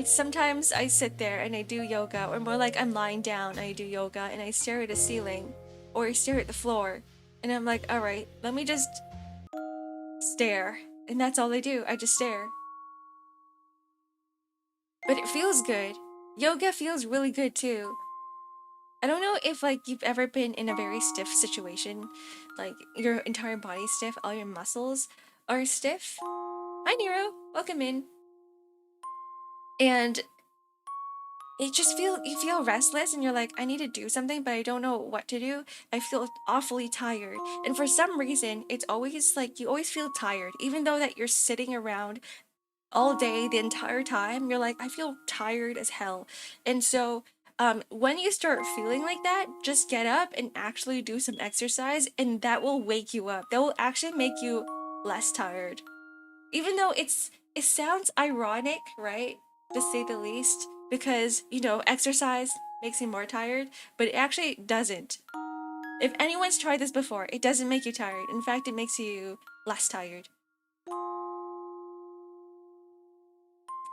sometimes I sit there and I do yoga, or more like I'm lying down and I do yoga and I stare at a ceiling or I stare at the floor. And I'm like, alright, let me just stare. And that's all I do. I just stare. But it feels good. Yoga feels really good too. I don't know if like you've ever been in a very stiff situation, like your entire body's stiff, all your muscles are stiff. Hi Nero, welcome in. And you feel restless and you're like, I need to do something, but I don't know what to do. I feel awfully tired. And for some reason, it's always like you always feel tired, even though that you're sitting around all day the entire time. You're like, I feel tired as hell. And so when you start feeling like that, just get up and actually do some exercise, and that will wake you up. That will actually make you less tired. Even though it sounds ironic, right? To say the least, because, you know, exercise makes you more tired, but it actually doesn't. If anyone's tried this before, it doesn't make you tired. In fact, it makes you less tired.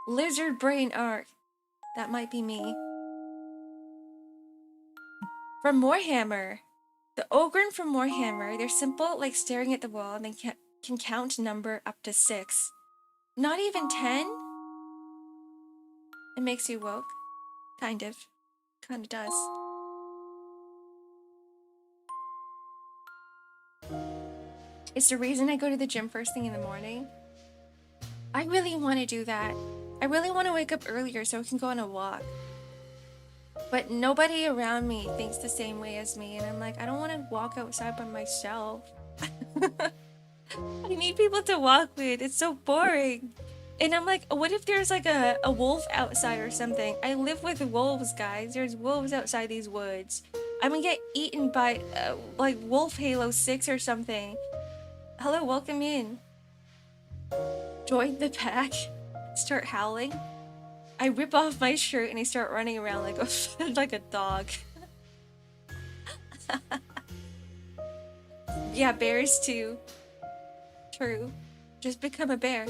Lizard brain Ark. That might be me. From Warhammer. The Ogren from Warhammer, they're simple, like staring at the wall, and they can count number up to 6. Not even 10? It makes you woke. Kind of. Kinda does. It's the reason I go to the gym first thing in the morning. I really want to do that. I really want to wake up earlier so I can go on a walk. But nobody around me thinks the same way as me, and I'm like, I don't want to walk outside by myself. I need people to walk with. It's so boring. And I'm like, what if there's like a wolf outside or something? I live with wolves, guys. There's wolves outside these woods. I'm gonna get eaten by like Wolf Halo 6 or something. Hello, welcome in. Join the pack. Start howling. I rip off my shirt and I start running around like like a dog. Yeah, bears too. True. Just become a bear.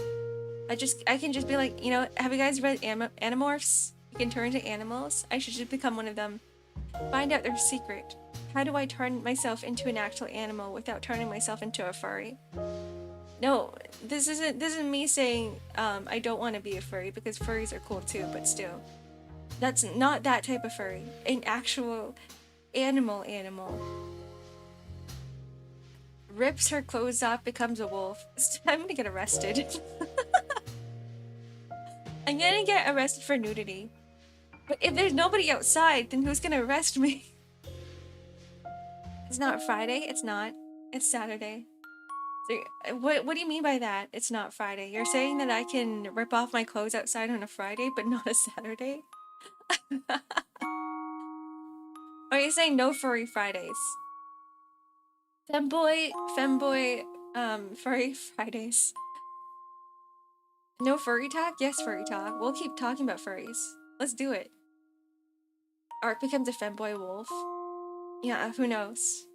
I can just be like, you know, have you guys read Animorphs? You can turn into animals. I should just become one of them. Find out their secret. How do I turn myself into an actual animal without turning myself into a furry? No, this isn't me saying I don't want to be a furry, because furries are cool too, but still. That's not that type of furry. An actual animal. Rips her clothes off, becomes a wolf. I'm gonna get arrested. I'm gonna get arrested for nudity. But if there's nobody outside, then who's gonna arrest me? It's not Friday. It's not. It's Saturday. So, what do you mean by that? It's not Friday. You're saying that I can rip off my clothes outside on a Friday, but not a Saturday? Or are you saying no furry Fridays? Femboy, furry Fridays. No furry talk? Yes, furry talk. We'll keep talking about furries. Let's do it. Ark becomes a femboy wolf. Yeah, who knows?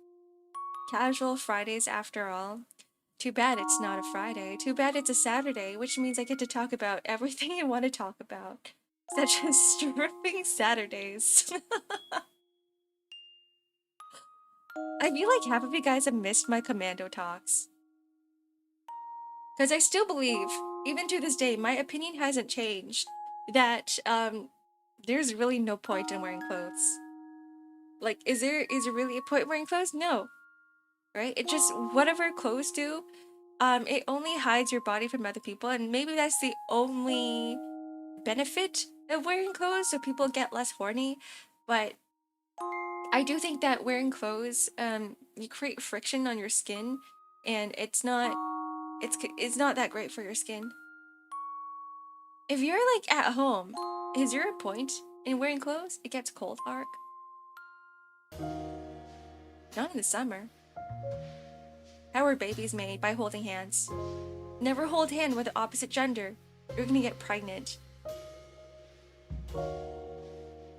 Casual Fridays after all. Too bad it's not a Friday. Too bad it's a Saturday, which means I get to talk about everything I want to talk about. Such as stripping Saturdays. I feel like half of you guys have missed my commando talks. Because I still believe, even to this day, my opinion hasn't changed, that there's really no point in wearing clothes. Like, is there really a point in wearing clothes? No. Right? It just, whatever clothes do, it only hides your body from other people, and maybe that's the only benefit of wearing clothes, so people get less horny. But I do think that wearing clothes, you create friction on your skin, and it's not that great for your skin. If you're like at home, is there a point in wearing clothes? It gets cold, Ark. Not in the summer. How are babies made? By holding hands. Never hold hand with the opposite gender. You're gonna get pregnant.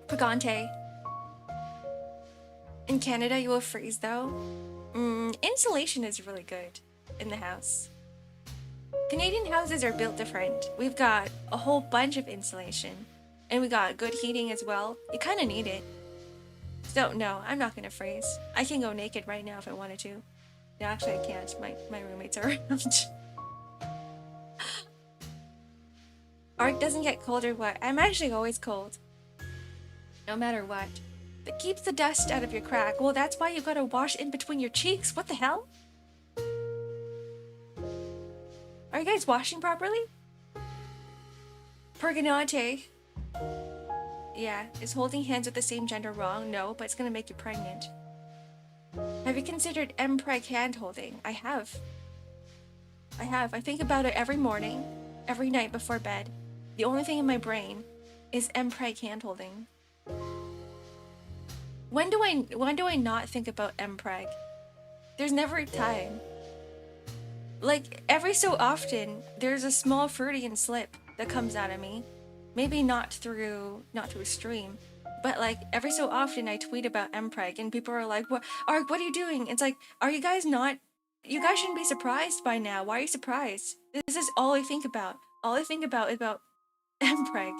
Pagante. In Canada, you will freeze though. Insulation is really good in the house. Canadian houses are built different. We've got a whole bunch of insulation. And we got good heating as well. You kind of need it. So, no, I'm not gonna freeze. I can go naked right now if I wanted to. No, actually I can't. My roommates are around. Ark doesn't get cold or what? I'm actually always cold. No matter what. That keeps the dust out of your crack. Well, that's why you gotta wash in between your cheeks. What the hell? Are you guys washing properly? Pergonate. Yeah, is holding hands with the same gender wrong? No, but it's gonna make you pregnant. Have you considered mpreg hand holding? I have. I think about it every morning, every night before bed. The only thing in my brain is mpreg hand holding. When do I not think about mpreg? There's never a time. Like, every so often, there's a small Freudian slip that comes out of me. Maybe not through stream, but like every so often I tweet about mpreg and people are like, "What, Ark? What are you doing?" It's like, are you guys not? You guys shouldn't be surprised by now. Why are you surprised? This is all I think about. All I think about is about mpreg.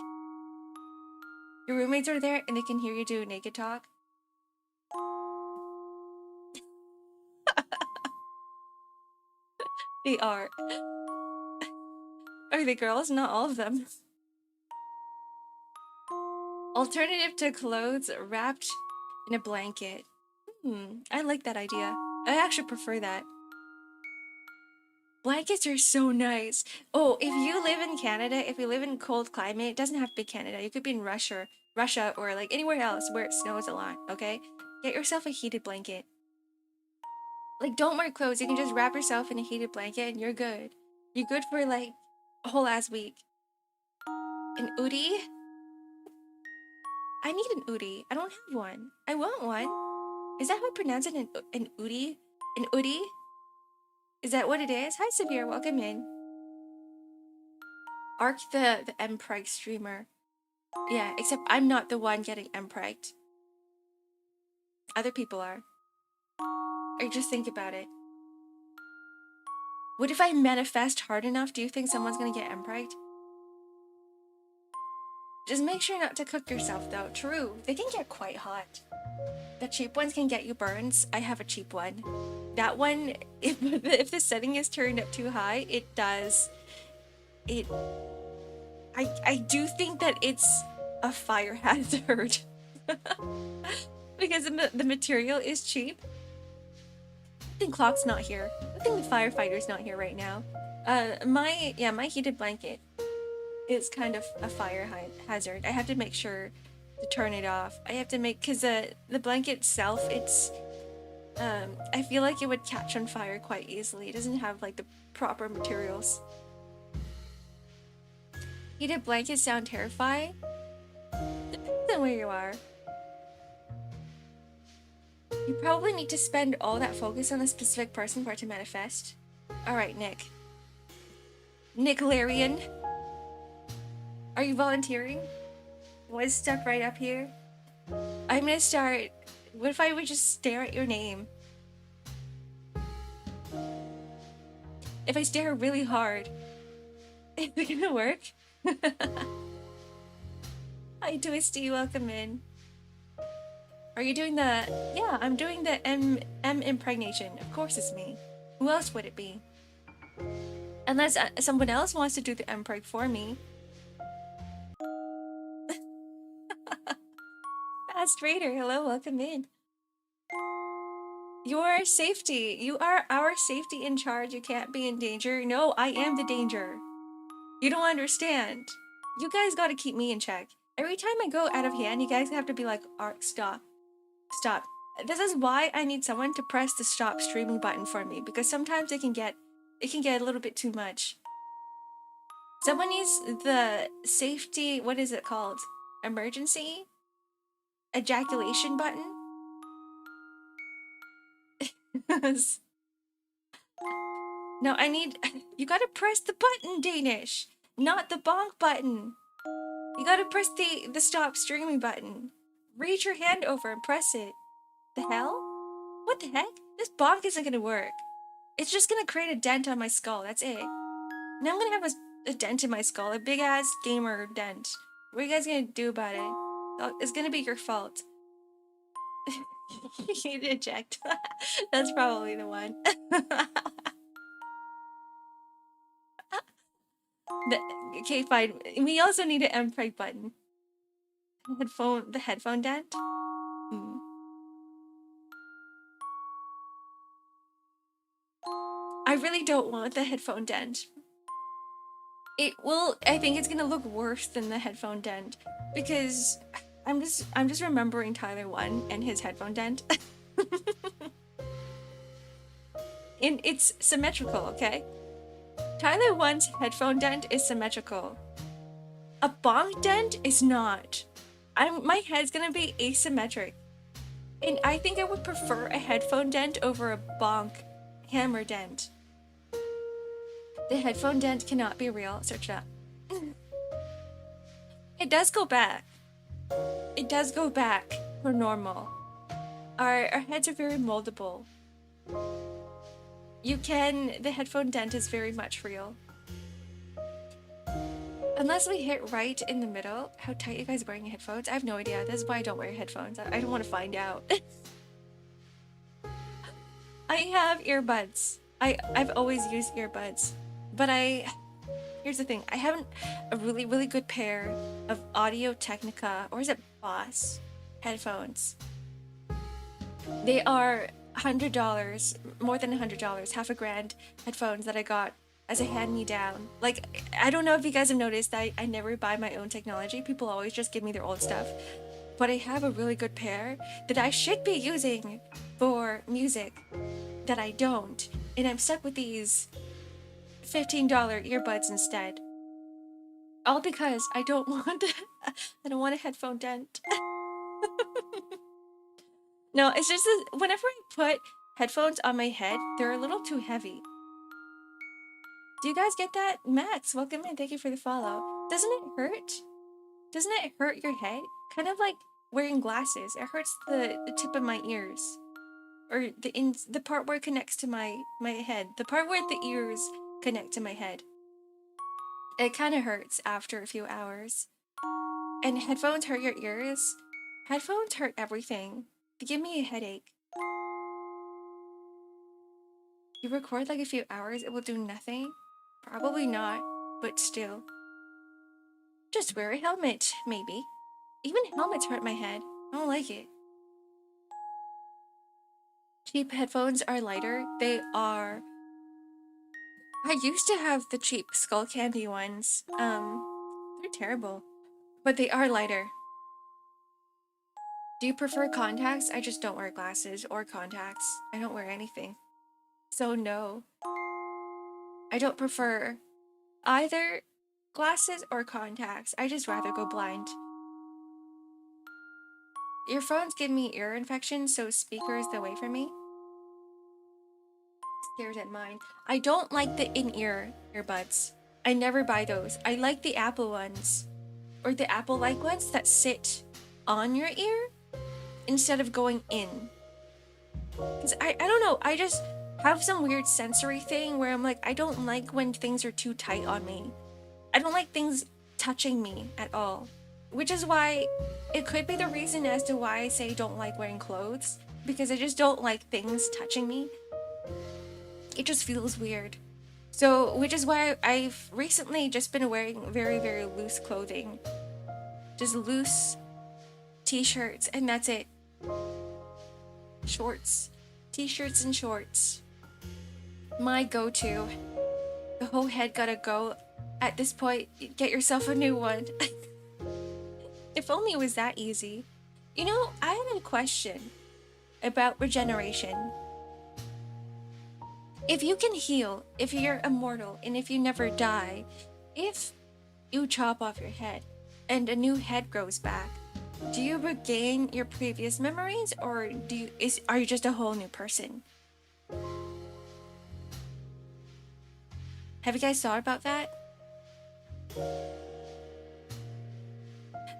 Your roommates are there and they can hear you do naked talk. They are. Are they girls? Not all of them. Alternative to clothes wrapped in a blanket. I like that idea. I actually prefer that. Blankets are so nice. Oh, if you live in Canada, if you live in cold climate, it doesn't have to be Canada. You could be in Russia, or like anywhere else where it snows a lot, okay? Get yourself a heated blanket. Like, don't wear clothes. You can just wrap yourself in a heated blanket and you're good. You're good for like a whole ass week. An Udi? I need an Udi. I don't have one. I want one. Is that how I pronounce it? An Udi? An Udi? Is that what it is? Hi, Severe. Welcome in. Ark the mpreg streamer. Yeah, except I'm not the one getting mpregged. Other people are. Or just think about it. What if I manifest hard enough? Do you think someone's gonna get mpregged? Just make sure not to cook yourself though. True, they can get quite hot. The cheap ones can get you burns. I have a cheap one. That one, if the setting is turned up too high, it does. I do think that it's a fire hazard. Because the material is cheap. I think Clock's not here. I think the firefighter's not here right now. My heated blanket is kind of a fire hazard. I have to make sure to turn it off. I have to make, cause the blanket itself, it's I feel like it would catch on fire quite easily. It doesn't have like the proper materials. Heated blankets sound terrifying. Depends on where you are. You probably need to spend all that focus on a specific person for it to manifest. Alright, Nick. Nicklarian. Are you volunteering? Want to step right up here? I'm gonna start. What if I would just stare at your name? If I stare really hard, is it gonna work? Hi, Twisty, welcome in. Are you doing the... Yeah, I'm doing the M impregnation. Of course it's me. Who else would it be? Unless someone else wants to do the mpreg for me. Fast Raider, hello, welcome in. Your safety. You are our safety in charge. You can't be in danger. No, I am the danger. You don't understand. You guys gotta keep me in check. Every time I go out of hand, you guys have to be like, Ark, stop. Stop. This is why I need someone to press the stop streaming button for me, because sometimes it can get a little bit too much. Someone needs the safety, what is it called? Emergency ejaculation button? No, I need, you gotta press the button, Danish, not the bonk button. You gotta press the stop streaming button. Reach your hand over and press it. The hell? What the heck? This bonk isn't gonna work. It's just gonna create a dent on my skull, that's it. Now I'm gonna have a dent in my skull, a big ass gamer dent. What are you guys gonna do about it? Oh, it's gonna be your fault. You need to eject. That's probably the one. Okay, fine. We also need an MPEG button. The headphone dent? I really don't want the headphone dent. I think it's gonna look worse than the headphone dent, because I'm just remembering Tyler 1 and his headphone dent. And it's symmetrical, okay? Tyler 1's headphone dent is symmetrical. A bonk dent is not. My head's gonna be asymmetric. And I think I would prefer a headphone dent over a bonk hammer dent. The headphone dent cannot be real. Search it up. It does go back. It does go back for normal. Our heads are very moldable. The headphone dent is very much real. Unless we hit right in the middle. How tight you guys wearing your headphones? I have no idea. That's why I don't wear headphones. I don't want to find out. I have earbuds. I've always used earbuds. But here's the thing. I have a really, really good pair of Audio Technica, or is it Boss, headphones. They are $100, more than $100, half $1,000 headphones that I got as a hand-me-down. Like, I don't know if you guys have noticed that I never buy my own technology. People always just give me their old stuff. But I have a really good pair that I should be using for music that I don't. And I'm stuck with these $15 earbuds instead. All because I don't want a headphone dent. No, it's just whenever I put headphones on my head, they're a little too heavy. Do you guys get that? Max, welcome in. Thank you for the follow. Doesn't it hurt? Doesn't it hurt your head? Kind of like wearing glasses. It hurts the tip of my ears. Or the part where it connects to my head. The part where the ears connect to my head. It kind of hurts after a few hours. And headphones hurt your ears. Headphones hurt everything. They give me a headache. You record like a few hours, it will do nothing? Probably not, but still. Just wear a helmet, maybe. Even helmets hurt my head. I don't like it. Cheap headphones are lighter. They are... I used to have the cheap Skull Candy ones. They're terrible. But they are lighter. Do you prefer contacts? I just don't wear glasses or contacts. I don't wear anything. So no. I don't prefer either glasses or contacts. I just rather go blind. Earphones give me ear infections, so speakers away from me. Scares at mine. I don't like the in-ear earbuds. I never buy those. I like the Apple ones. Or the Apple-like ones that sit on your ear instead of going in. Because I don't know, I just have some weird sensory thing where I'm like, I don't like when things are too tight on me. I don't like things touching me at all. Which is why it could be the reason as to why I say don't like wearing clothes. Because I just don't like things touching me. It just feels weird. So, which is why I've recently just been wearing very, very loose clothing. Just loose t-shirts, and that's it. Shorts. T-shirts and shorts. My go-to. The whole head gotta go. At this point, get yourself a new one. If only it was that easy. You know, I had a question about regeneration. If you can heal, if you're immortal, and if you never die, if you chop off your head and a new head grows back, do you regain your previous memories, or are you just a whole new person? Have you guys thought about that?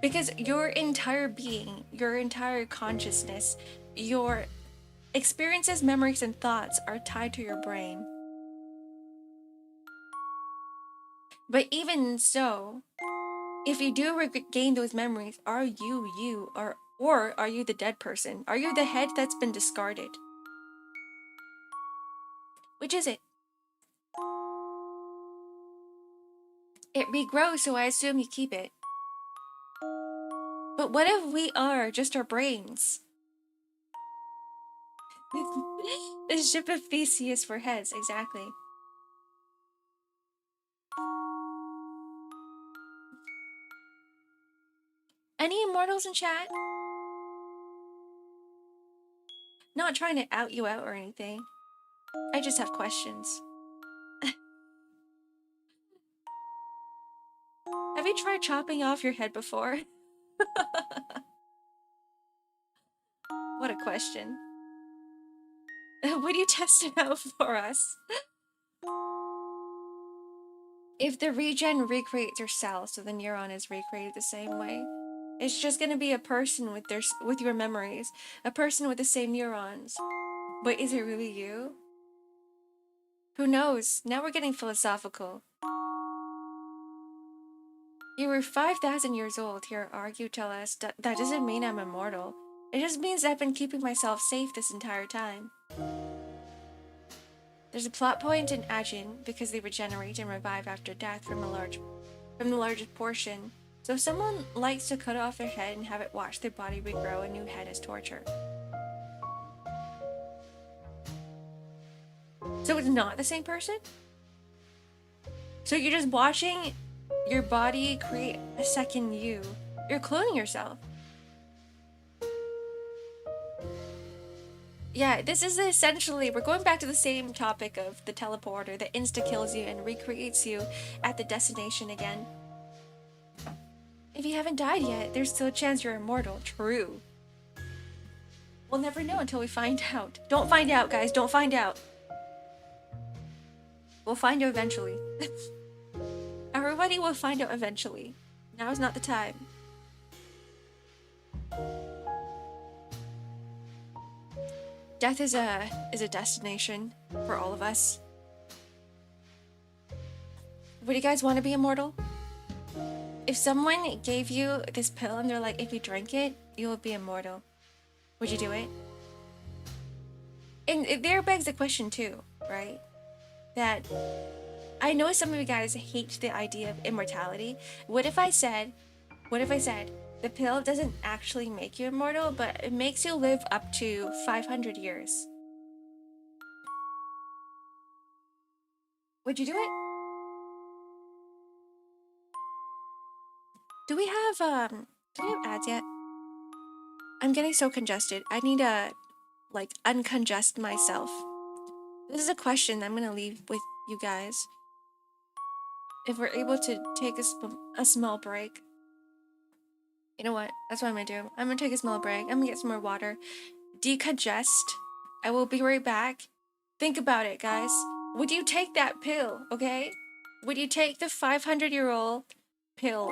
Because your entire being, your entire consciousness, your experiences, memories, and thoughts are tied to your brain. But even so, if you do regain those memories, are you, or are you the dead person? Are you the head that's been discarded? Which is it? It regrows, so I assume you keep it. But what if we are just our brains? The ship of Theseus for heads, exactly. Any immortals in chat? Not trying to out you out or anything. I just have questions. Have you tried chopping off your head before? What a question. Would you test it out for us? If the regen recreates your cell, so the neuron is recreated the same way, it's just gonna be a person with your memories, a person with the same neurons. But is it really you? Who knows? Now we're getting philosophical. You were 5,000 years old. Here, Ark, you tell us that doesn't mean I'm immortal. It just means I've been keeping myself safe this entire time. There's a plot point in Ajin because they regenerate and revive after death from the largest portion. So if someone likes to cut off their head and have it watch their body regrow a new head as torture. So it's not the same person? So you're just watching your body create a second you. You're cloning yourself. Yeah, this is essentially, we're going back to the same topic of the teleporter that insta-kills you and recreates you at the destination again. If you haven't died yet, there's still a chance you're immortal. True. We'll never know until we find out. Don't find out, guys. Don't find out. We'll find out eventually. Everybody will find out eventually. Now is not the time. Death is a destination for all of us. Would you guys want to be immortal? If someone gave you this pill and they're like, if you drink it, you will be immortal, would you do it? And there begs the question too, right? That I know some of you guys hate the idea of immortality. What if I said the pill doesn't actually make you immortal, but it makes you live up to 500 years? Would you do it? Do we have ads yet? I'm getting so congested. I need to uncongest myself. This is a question I'm gonna leave with you guys. If we're able to take a small break. You know what? That's what I'm gonna do. I'm gonna take a small break. I'm gonna get some more water. Decongest. I will be right back. Think about it, guys. Would you take that pill, okay? Would you take the 500-year-old pill?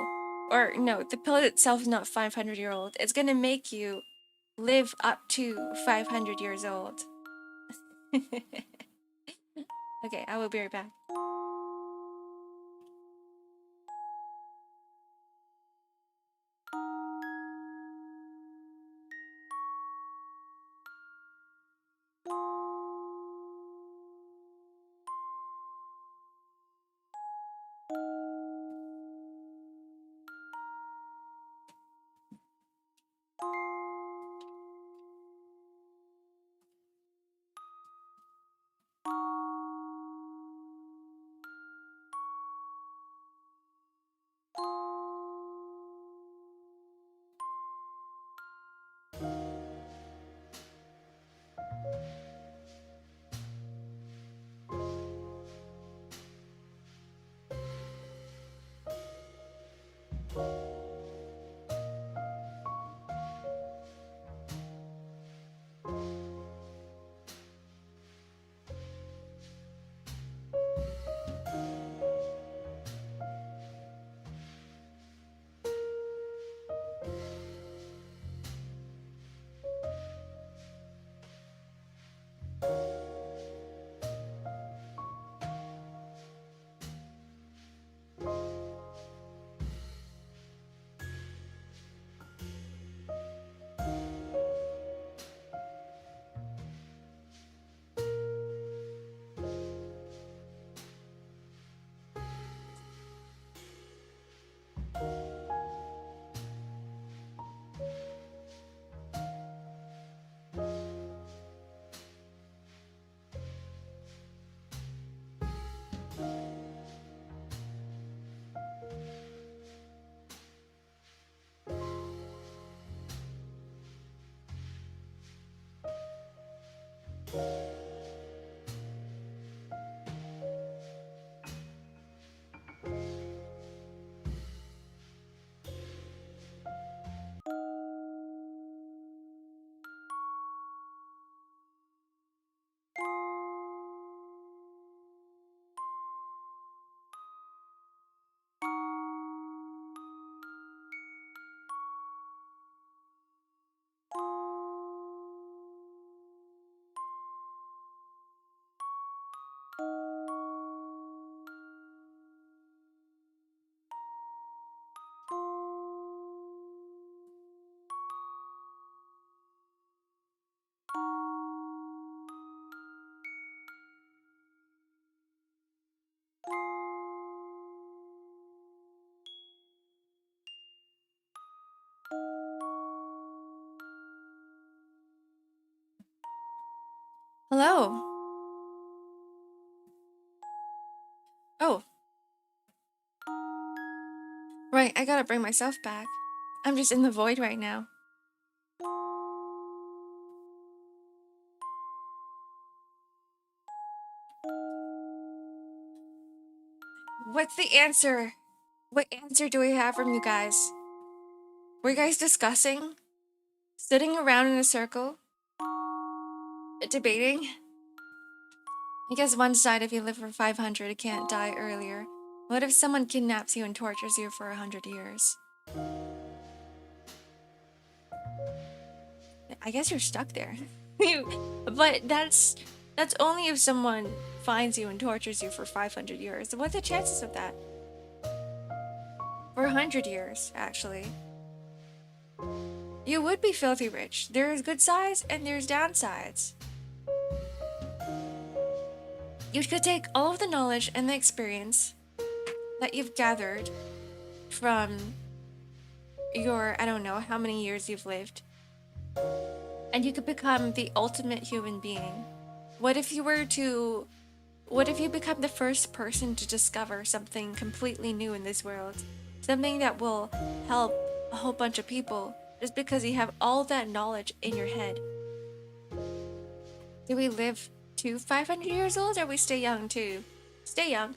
Or no, the pill itself is not 500-year-old. It's gonna make you live up to 500 years old. Okay, I will be right back. Hello. Oh, right, I gotta bring myself back. I'm just in the void right now. What's the answer? What answer do we have from you guys? Were you guys discussing? Sitting around in a circle? Debating? I guess one side, if you live for 500, it can't die earlier. What if someone kidnaps you and tortures you for 100 years? I guess you're stuck there. But that's only if someone finds you and tortures you for 500 years. What's the chances of that? For 100 years, actually. You would be filthy rich. There's good sides and there's downsides. You could take all of the knowledge and the experience that you've gathered from your, I don't know, how many years you've lived, and you could become the ultimate human being. What if you become the first person to discover something completely new in this world? Something that will help a whole bunch of people just because you have all that knowledge in your head. Do we live to 500 years old, or we stay young too? Stay young.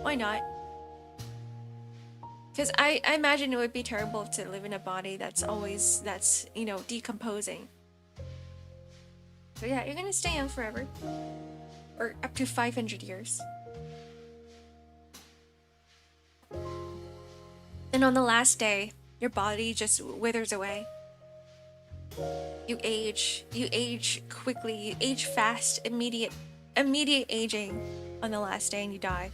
Why not? Because I imagine it would be terrible to live in a body that's decomposing. So yeah, you're gonna stay young forever. Or up to 500 years. Then on the last day, your body just withers away. You age quickly, you age fast, immediate aging on the last day, and you die.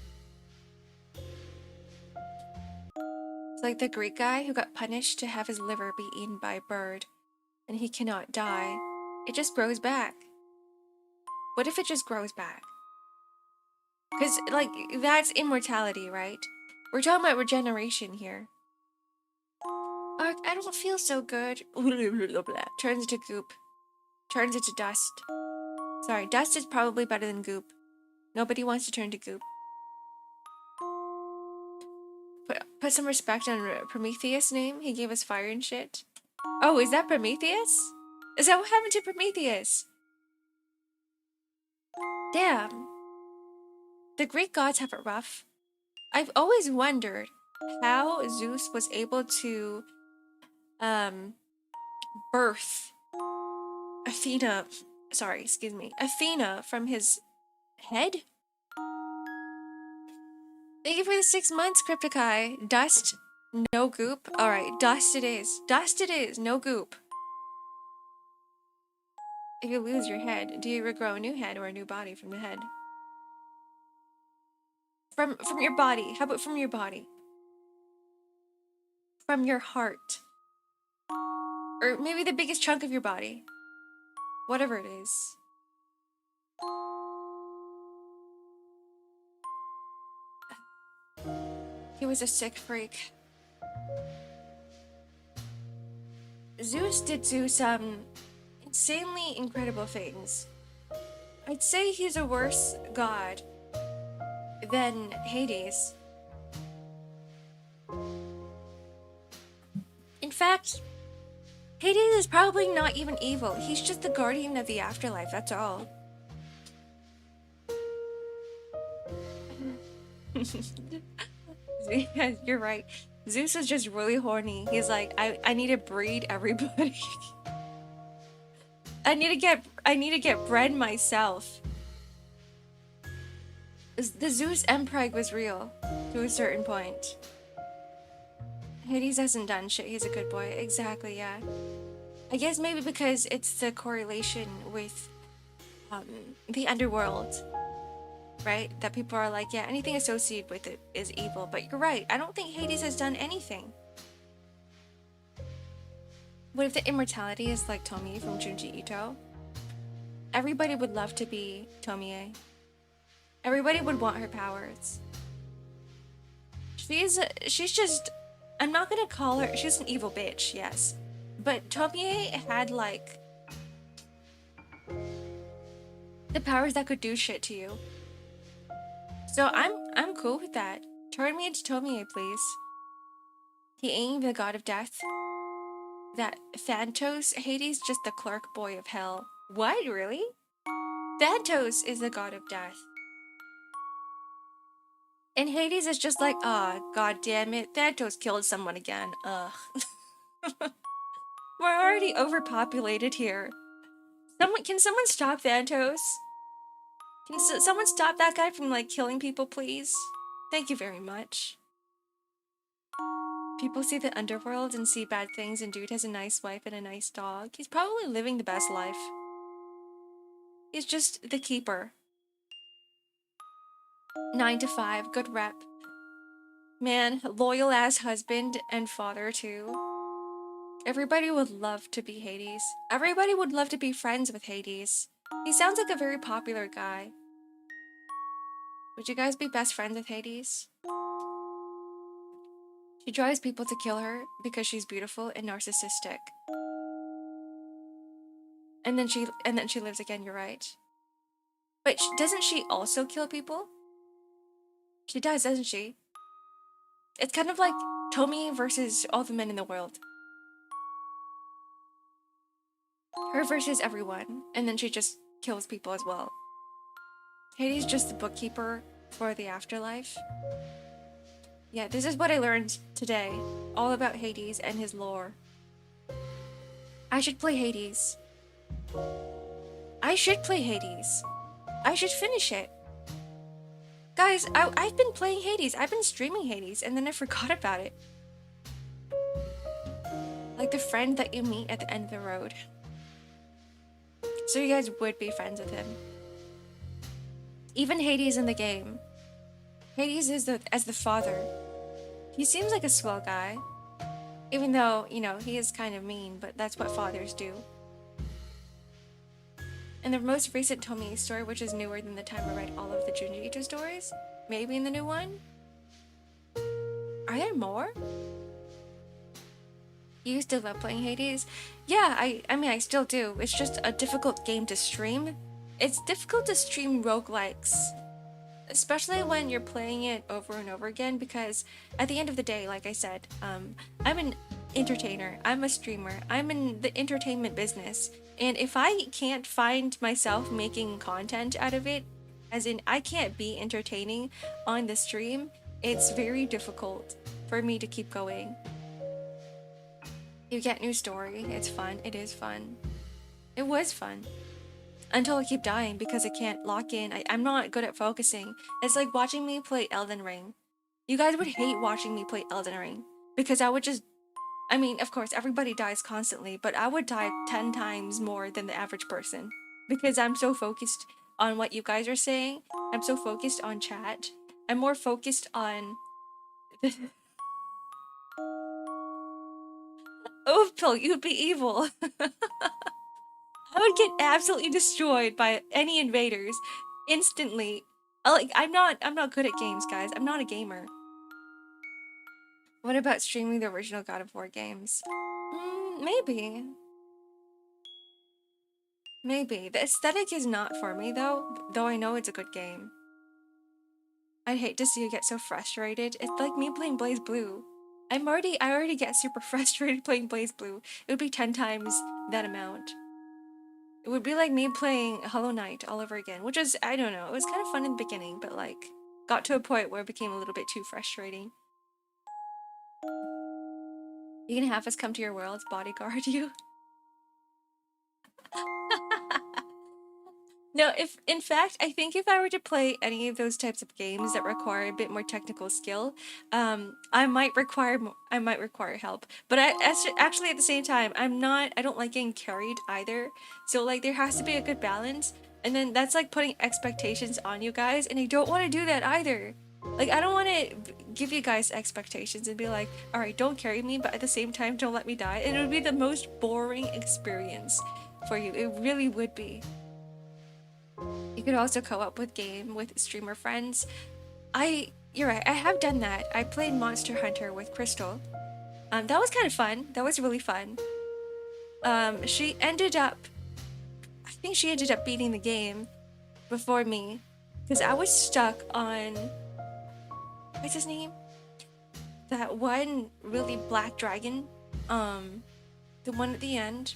It's like the Greek guy who got punished to have his liver be eaten by a bird, and he cannot die. It just grows back. What if it just grows back? Because, like, that's immortality, right? We're talking about regeneration here. Ark, I don't feel so good. Turns into goop. Turns into dust. Sorry, dust is probably better than goop. Nobody wants to turn to goop. Put some respect on Prometheus' name. He gave us fire and shit. Oh, is that Prometheus? Is that what happened to Prometheus? Damn. The Greek gods have it rough. I've always wondered how Zeus was able to birth Athena from his head? Thank you for the 6 months, Cryptokai. Dust, no goop. Alright, dust it is. Dust it is, no goop. If you lose your head, do you regrow a new head or a new body from the head? From your body. How about from your body? From your heart. Or maybe the biggest chunk of your body. Whatever it is. He was a sick freak. Zeus did do some insanely incredible things. I'd say he's a worse god than Hades. In fact, Hades is probably not even evil. He's just the guardian of the afterlife, that's all. Yeah, you're right. Zeus is just really horny. He's like, I need to breed everybody. I need to get bred myself. The Zeus Empreg was real to a certain point. Hades hasn't done shit. He's a good boy. Exactly, yeah. I guess maybe because it's the correlation with the underworld, right? That people are like, yeah, anything associated with it is evil. But you're right. I don't think Hades has done anything. What if the immortality is like Tomie from Junji Ito? Everybody would love to be Tomie. Everybody would want her powers. She's just, I'm not gonna call her, she's an evil bitch, yes. But Tomie had like, The powers that could do shit to you. So I'm cool with that. Turn me into Tomie, please. He ain't the god of death. That Thantos, Hades, just the clerk boy of hell. What, really? Thantos is the god of death. And Hades is just like, god damn it, Thantos killed someone again. Ugh. We're already overpopulated here. Can someone stop Thantos? Can someone stop that guy from, like, killing people, please? Thank you very much. People see the underworld and see bad things, and dude has a nice wife and a nice dog. He's probably living the best life. He's just the keeper. 9 to 5, good rep. Man, loyal ass husband and father too. Everybody would love to be Hades. Everybody would love to be friends with Hades. He sounds like a very popular guy. Would you guys be best friends with Hades? She drives people to kill her because she's beautiful and narcissistic. And then she lives again, you're right. But doesn't she also kill people? She does, doesn't she? It's kind of like Tomie versus all the men in the world. Her versus everyone, and then she just kills people as well. Hades just the bookkeeper for the afterlife. Yeah, this is what I learned today, all about Hades and his lore. I should play Hades. I should play Hades. I should finish it. Guys, I've been playing Hades. I've been streaming Hades, and then I forgot about it. Like the friend that you meet at the end of the road. So you guys would be friends with him. Even Hades in the game. Hades is as the father. He seems like a swell guy. Even though, you know, he is kind of mean, but that's what fathers do. In the most recent Tomie story, which is newer than the time I read all of the Junji Ito stories, maybe in the new one? Are there more? You used to love playing Hades? Yeah, I mean, I still do. It's just a difficult game to stream. It's difficult to stream roguelikes. Especially when you're playing it over and over again, because at the end of the day, like I said, I'm an entertainer, I'm a streamer, I'm in the entertainment business, and if I can't find myself making content out of it, as in I can't be entertaining on the stream, it's very difficult for me to keep going. You get new story, it's fun, it is fun. It was fun. Until I keep dying because I can't lock in. I'm not good at focusing. It's like watching me play Elden Ring. You guys would hate watching me play Elden Ring. Because I would just... I mean, of course, everybody dies constantly, but I would die 10 times more than the average person. Because I'm so focused on what you guys are saying. I'm so focused on chat. I'm more focused on... Oh, Pill, you'd be evil. I would get absolutely destroyed by any invaders instantly. Like, I'm not good at games, guys. I'm not a gamer. What about streaming the original God of War games? Maybe. Maybe. The aesthetic is not for me, though I know it's a good game. I'd hate to see you get so frustrated. It's like me playing Blaze Blue. I already get super frustrated playing Blaze Blue. It would be 10 times that amount. It would be like me playing Hollow Knight all over again, which is, I don't know, it was kind of fun in the beginning, but like, got to a point where it became a little bit too frustrating. You can have us come to your world, bodyguard you? No, in fact, I think if I were to play any of those types of games that require a bit more technical skill, I might require help. But actually at the same time, I don't like getting carried either. So like there has to be a good balance, and then that's like putting expectations on you guys, and I don't want to do that either. Like I don't want to give you guys expectations and be like, all right, don't carry me, but at the same time, don't let me die. And it would be the most boring experience for you. It really would be. You could also co-op with game with streamer friends. You're right, I have done that. I played Monster Hunter with Crystal. That was kind of fun. That was really fun. I think she ended up beating the game, before me. Because I was stuck on, what's his name? That one really black dragon. The one at the end.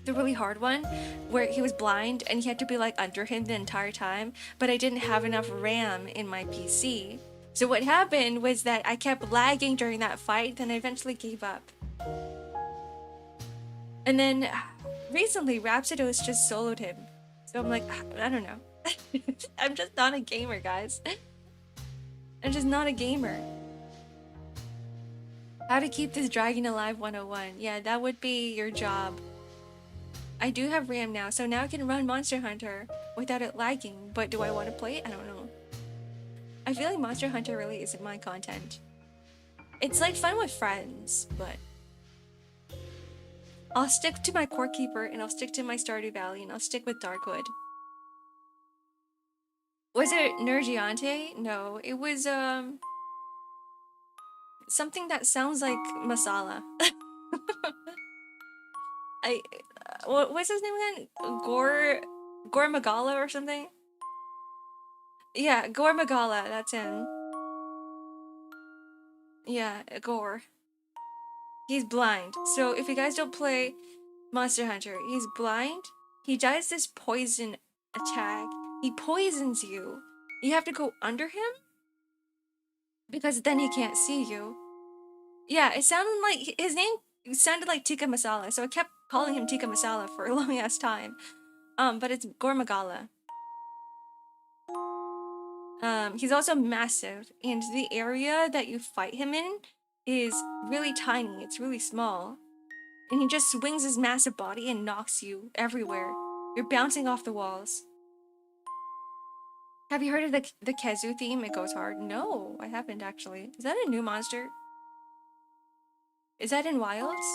The really hard one, where he was blind and he had to be like under him the entire time, but I didn't have enough RAM in my PC. So what happened was that I kept lagging during that fight, then I eventually gave up. And then recently Rhapsodos just soloed him. So I'm like, I don't know. I'm just not a gamer, guys. I'm just not a gamer. How to keep this dragon alive 101. Yeah, that would be your job. I do have RAM now, so now I can run Monster Hunter without it lagging, but do I want to play it? I don't know. I feel like Monster Hunter really isn't my content. It's like fun with friends, but I'll stick to my Core Keeper and I'll stick to my Stardew Valley and I'll stick with Darkwood. Was it Nergiante? No, it was something that sounds like masala. What's his name again? Gore Magala or something? Yeah, Gore Magala, that's him. Yeah, Gore. He's blind. So if you guys don't play Monster Hunter, he's blind. He does this poison attack. He poisons you. You have to go under him because then he can't see you. Yeah, it sounded like his name sounded like Tikka Masala, so I kept calling him Tikka Masala for a long ass time. But it's Gore Magala. He's also massive, and the area that you fight him in is really tiny. It's really small. And he just swings his massive body and knocks you everywhere. You're bouncing off the walls. Have you heard of the Kezu theme? It goes hard. No, I haven't actually. Is that a new monster? Is that in Wilds?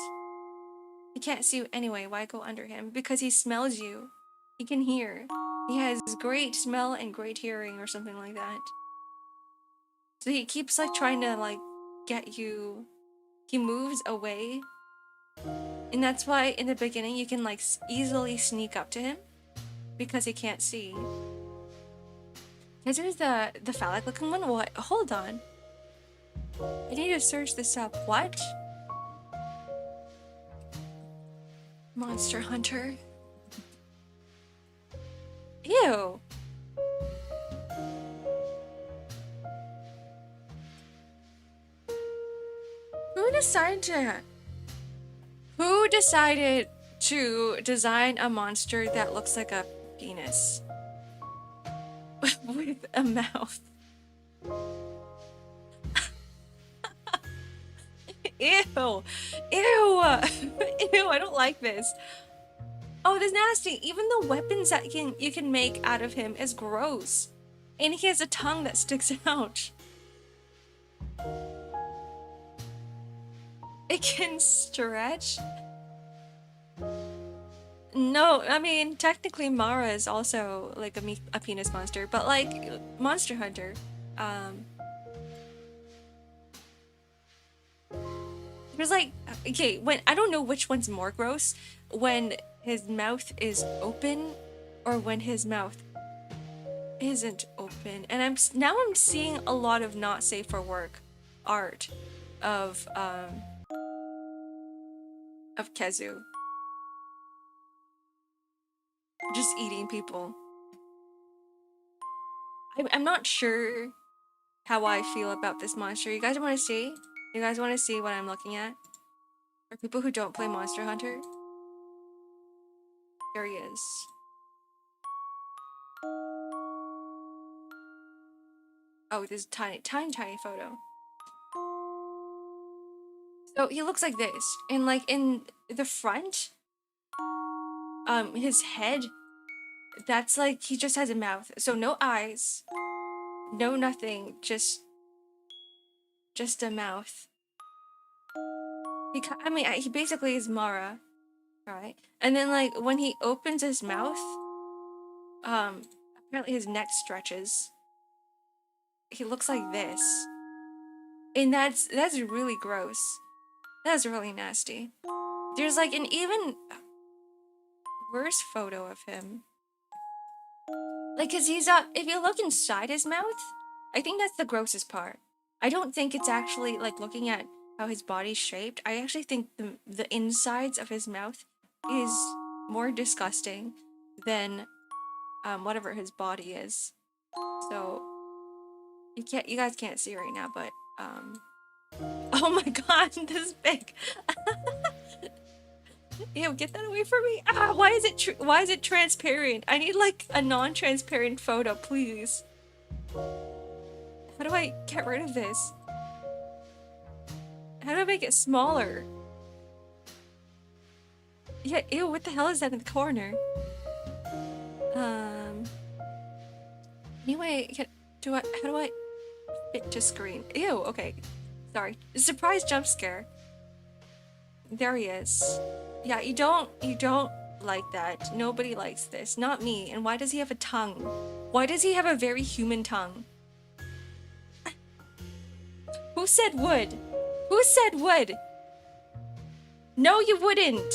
He can't see you anyway. Why go under him? Because he smells you. He can hear. He has great smell and great hearing or something like that. So he keeps like trying to like get you. He moves away. And that's why in the beginning you can like easily sneak up to him because he can't see. Is it the phallic looking one? What? Hold on. I need to search this up. What? Monster Hunter. Ew. Who decided to design a monster that looks like a penis? With a mouth. Ew. Ew. Ew, I don't like this. Oh, that's nasty. Even the weapons that you can make out of him is gross. And he has a tongue that sticks out. It can stretch? No, I mean, technically Mara is also like a penis monster, but like Monster Hunter, there's like, okay, when I don't know which one's more gross, when his mouth is open or when his mouth isn't open. And I'm seeing a lot of not safe for work art of Kezu just eating people. I'm not sure how I feel about this monster. You guys want to see? You guys want to see what I'm looking at? For people who don't play Monster Hunter, here he is. Oh, this tiny photo. So he looks like this, and like in the front, his head, that's like he just has a mouth, so no eyes, no nothing, just a mouth. He basically is Mara, right? And then like when he opens his mouth, apparently his neck stretches. He looks like this, and that's really gross. That's really nasty. There's like an even worse photo of him. Like, cause he's up. If you look inside his mouth, I think that's the grossest part. I don't think it's actually like looking at how his body's shaped. I actually think the insides of his mouth is more disgusting than whatever his body is. So you guys can't see right now, but oh my god, this is big. Ew, get that away from me. Ah, why is it transparent? I need like a non-transparent photo, please. How do I get rid of this? How do I make it smaller? Yeah, ew, what the hell is that in the corner? Anyway, how do I fit to screen? Ew, okay. Sorry. Surprise jump scare. There he is. Yeah, you don't like that. Nobody likes this. Not me. And why does he have a tongue? Why does he have a very human tongue? Who said would? Who said would? No, you wouldn't.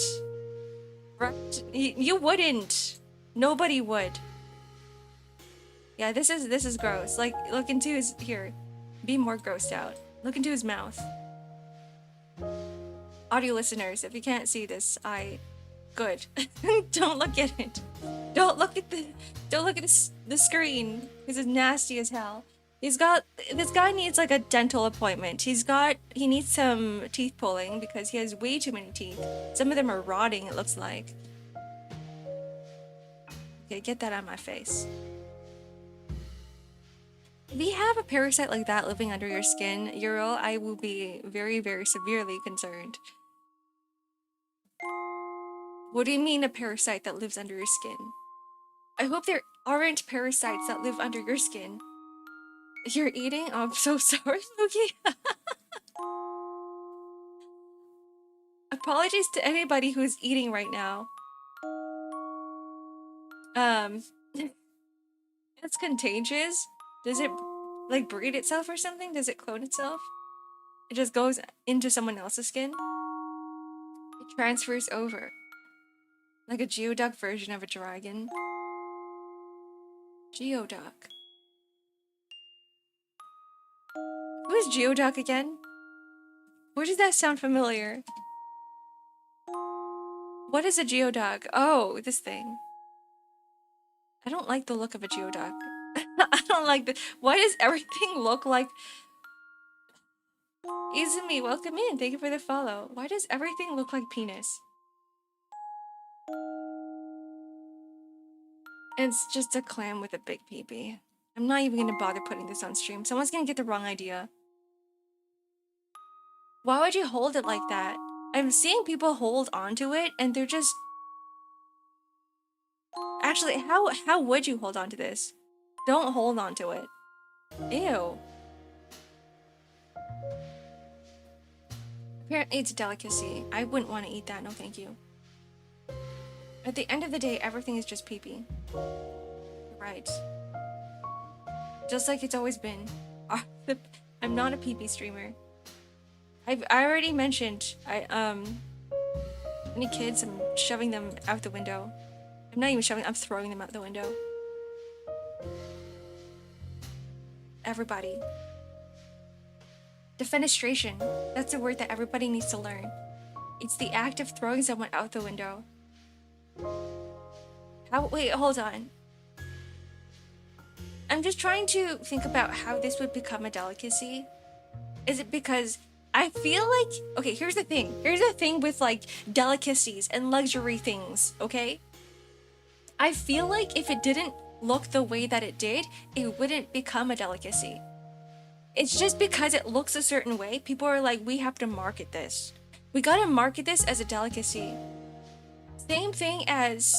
Right? You wouldn't. Nobody would. Yeah, this is gross. Like, look into his here. Be more grossed out. Look into his mouth. Audio listeners, if you can't see this, good. Don't look at it. Don't look at the screen. This is nasty as hell. This guy needs like a dental appointment. He needs some teeth pulling because he has way too many teeth. Some of them are rotting, it looks like. Okay, get that out of my face. If you have a parasite like that living under your skin, Euro, I will be very, very severely concerned. What do you mean a parasite that lives under your skin? I hope there aren't parasites that live under your skin. You're eating? Oh, I'm so sorry, Smokey. Apologies to anybody who's eating right now. It's contagious. Does it like breed itself or something? Does it clone itself? It just goes into someone else's skin? It transfers over. Like a Geoduck version of a dragon. Geoduck. Who is Geoduck again? Where does that sound familiar? What is a Geoduck? Oh, this thing. I don't like the look of a Geoduck. I don't like the— why does everything look like— Izumi, welcome in. Thank you for the follow. Why does everything look like penis? It's just a clam with a big peepee. I'm not even gonna bother putting this on stream. Someone's gonna get the wrong idea. Why would you hold it like that? I'm seeing people hold onto it and they're just— Actually, how would you hold onto this? Don't hold onto it. Ew. Apparently it's a delicacy. I wouldn't want to eat that, no thank you. At the end of the day, everything is just pee-pee. Right. Just like it's always been. I'm not a pee-pee streamer. I already mentioned, any kids, I'm shoving them out the window. I'm not even shoving, I'm throwing them out the window. Everybody. Defenestration. That's a word that everybody needs to learn. It's the act of throwing someone out the window. Wait, hold on. I'm just trying to think about how this would become a delicacy. Is it because I feel like— okay, here's the thing. Here's the thing with like delicacies and luxury things, okay? I feel like if it didn't look the way that it did, it wouldn't become a delicacy. It's just because it looks a certain way, people are like, we have to market this. We gotta market this as a delicacy. Same thing as—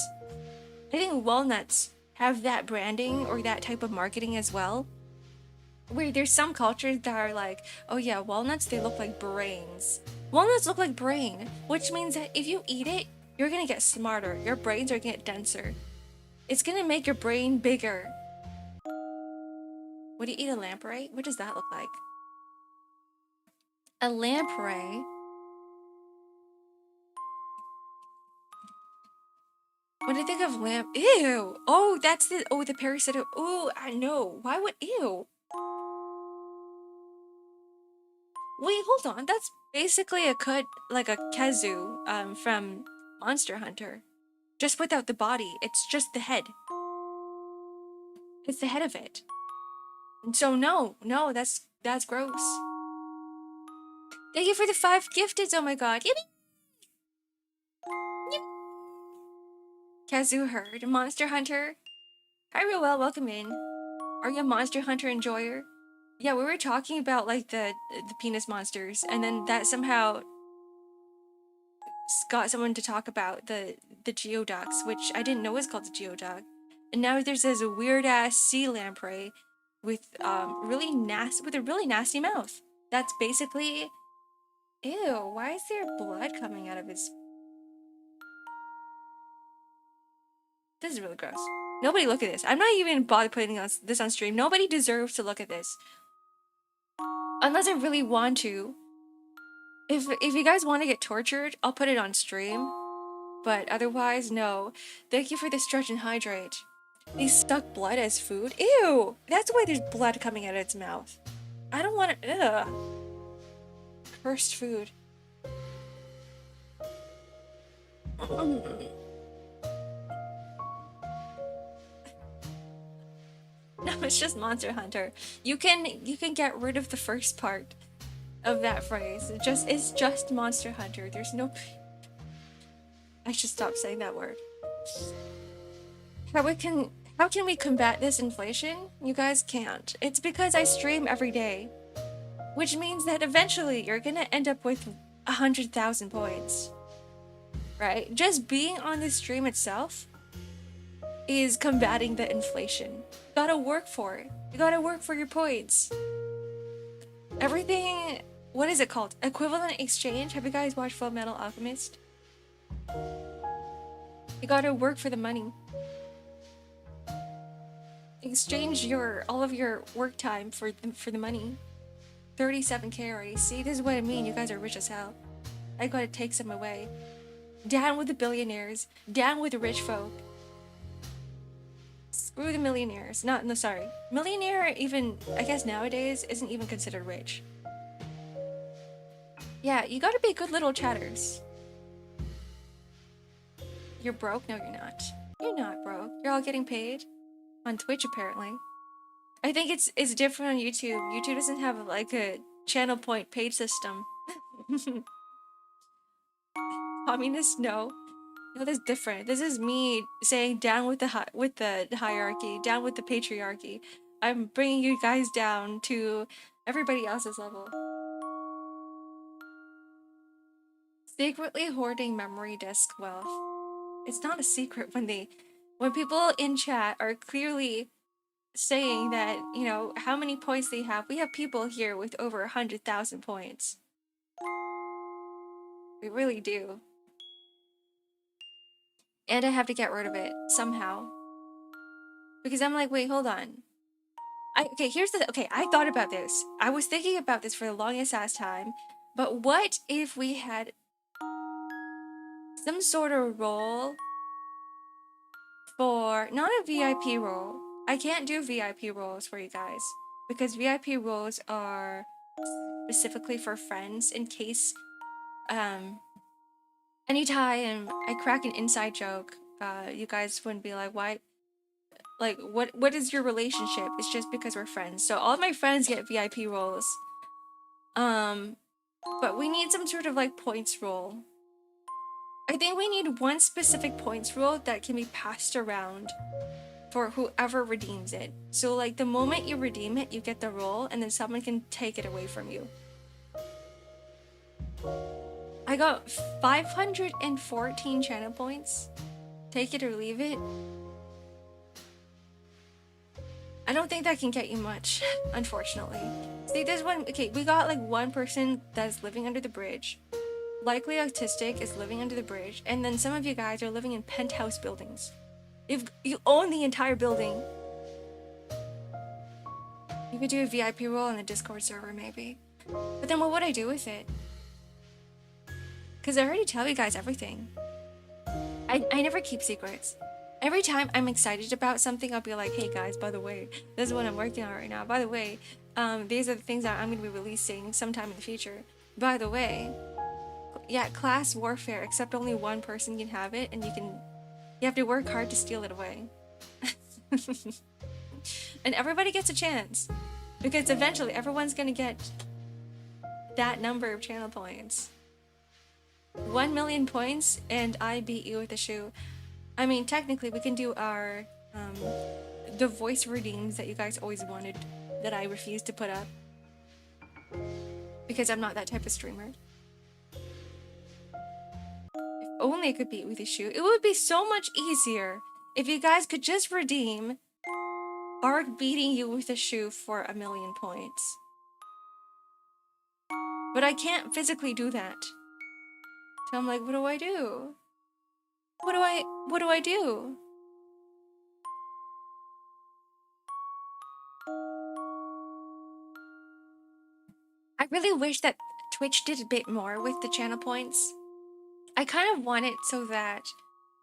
I think walnuts have that branding or that type of marketing as well. Where there's some cultures that are like, oh yeah, walnuts, they look like brains. Walnuts look like brain, which means that if you eat it, you're gonna get smarter. Your brains are gonna get denser. It's gonna make your brain bigger. Would you eat a lamprey? What does that look like? A lamprey? When I think of lamp, ew. Oh, that's the parasitic. Oh, I know. Why would ew? Wait, hold on. That's basically like a kazoo, from Monster Hunter. Just without the body. It's just the head. It's the head of it. And so no, that's gross. Thank you for the 5 gifteds. Oh my god. Yippee! Yip. Kazoo Herd, Monster Hunter. Hi, real well. Welcome in. Are you a Monster Hunter enjoyer? Yeah, we were talking about like the penis monsters, and then that somehow got someone to talk about the geoducks, which I didn't know was called the geoduck. And now there's this weird ass sea lamprey with with a really nasty mouth. That's basically ew. Why is there blood coming out of his? This is really gross. Nobody look at this. I'm not even bothered putting this on stream. Nobody deserves to look at this. Unless I really want to. If you guys want to get tortured, I'll put it on stream. But otherwise, no. Thank you for the stretch and hydrate. They suck blood as food? Ew! That's why there's blood coming out of its mouth. I don't want to. Ugh. Cursed food. No, it's just Monster Hunter. You can get rid of the first part of that phrase. It's just Monster Hunter. There's no. I should stop saying that word. How can we combat this inflation? You guys can't. It's because I stream every day, which means that eventually you're gonna end up with 100,000 points, right? Just being on the stream itself is combating the inflation. You gotta work for it. You gotta work for your points. Everything. What is it called? Equivalent exchange. Have you guys watched Full Metal Alchemist? You gotta work for the money. Exchange all of your work time for the money. 37k already. See, this is what I mean. You guys are rich as hell. I gotta take some away. Down with the billionaires. Down with the rich folk. Screw the millionaires. No, sorry. Millionaire, even I guess nowadays, isn't even considered rich. Yeah, you gotta be good little chatters. You're broke? No, you're not. You're not broke. You're all getting paid. On Twitch, apparently. I think it's different on YouTube. YouTube doesn't have like a channel point paid system. Communist? No. No, that's different. This is me saying down with the hierarchy, down with the patriarchy. I'm bringing you guys down to everybody else's level. Secretly hoarding memory disk wealth. It's not a secret when people in chat are clearly saying that, you know, how many points they have. We have people here with over 100,000 points. We really do. And I have to get rid of it somehow. Because I'm like, wait, hold on. I thought about this. I was thinking about this for the longest ass time. But what if we had some sort of role for, not a VIP role. I can't do VIP roles for you guys because VIP roles are specifically for friends in case anytime I crack an inside joke, you guys wouldn't be like, why, like what is your relationship? It's just because we're friends. So all of my friends get VIP roles. But we need some sort of like points role. I think we need one specific points rule that can be passed around for whoever redeems it. So like the moment you redeem it, you get the role and then someone can take it away from you. I got 514 channel points. Take it or leave it. I don't think that can get you much, unfortunately. See, there's one, okay, we got like one person that's living under the bridge. Likely autistic, is living under the bridge, and then some of you guys are living in penthouse buildings. You own the entire building. You could do a VIP role on the Discord server, maybe. But then what would I do with it? Because I already tell you guys everything. I I never keep secrets. Every time I'm excited about something, I'll be like, hey guys, by the way, this is what I'm working on right now. By the way, these are the things that I'm going to be releasing sometime in the future. By the way, yeah, class warfare, except only one person can have it, and you have to work hard to steal it away. And everybody gets a chance, because eventually everyone's going to get that number of channel points. 1 million points, and I beat you with a shoe. I mean, technically, we can do our, the voice redeems that you guys always wanted, that I refused to put up. Because I'm not that type of streamer. If only I could beat with a shoe. It would be so much easier if you guys could just redeem Ark beating you with a shoe for 1 million points. But I can't physically do that. So I'm like, what do I do? What do I do? I really wish that Twitch did a bit more with the channel points. I kind of want it so that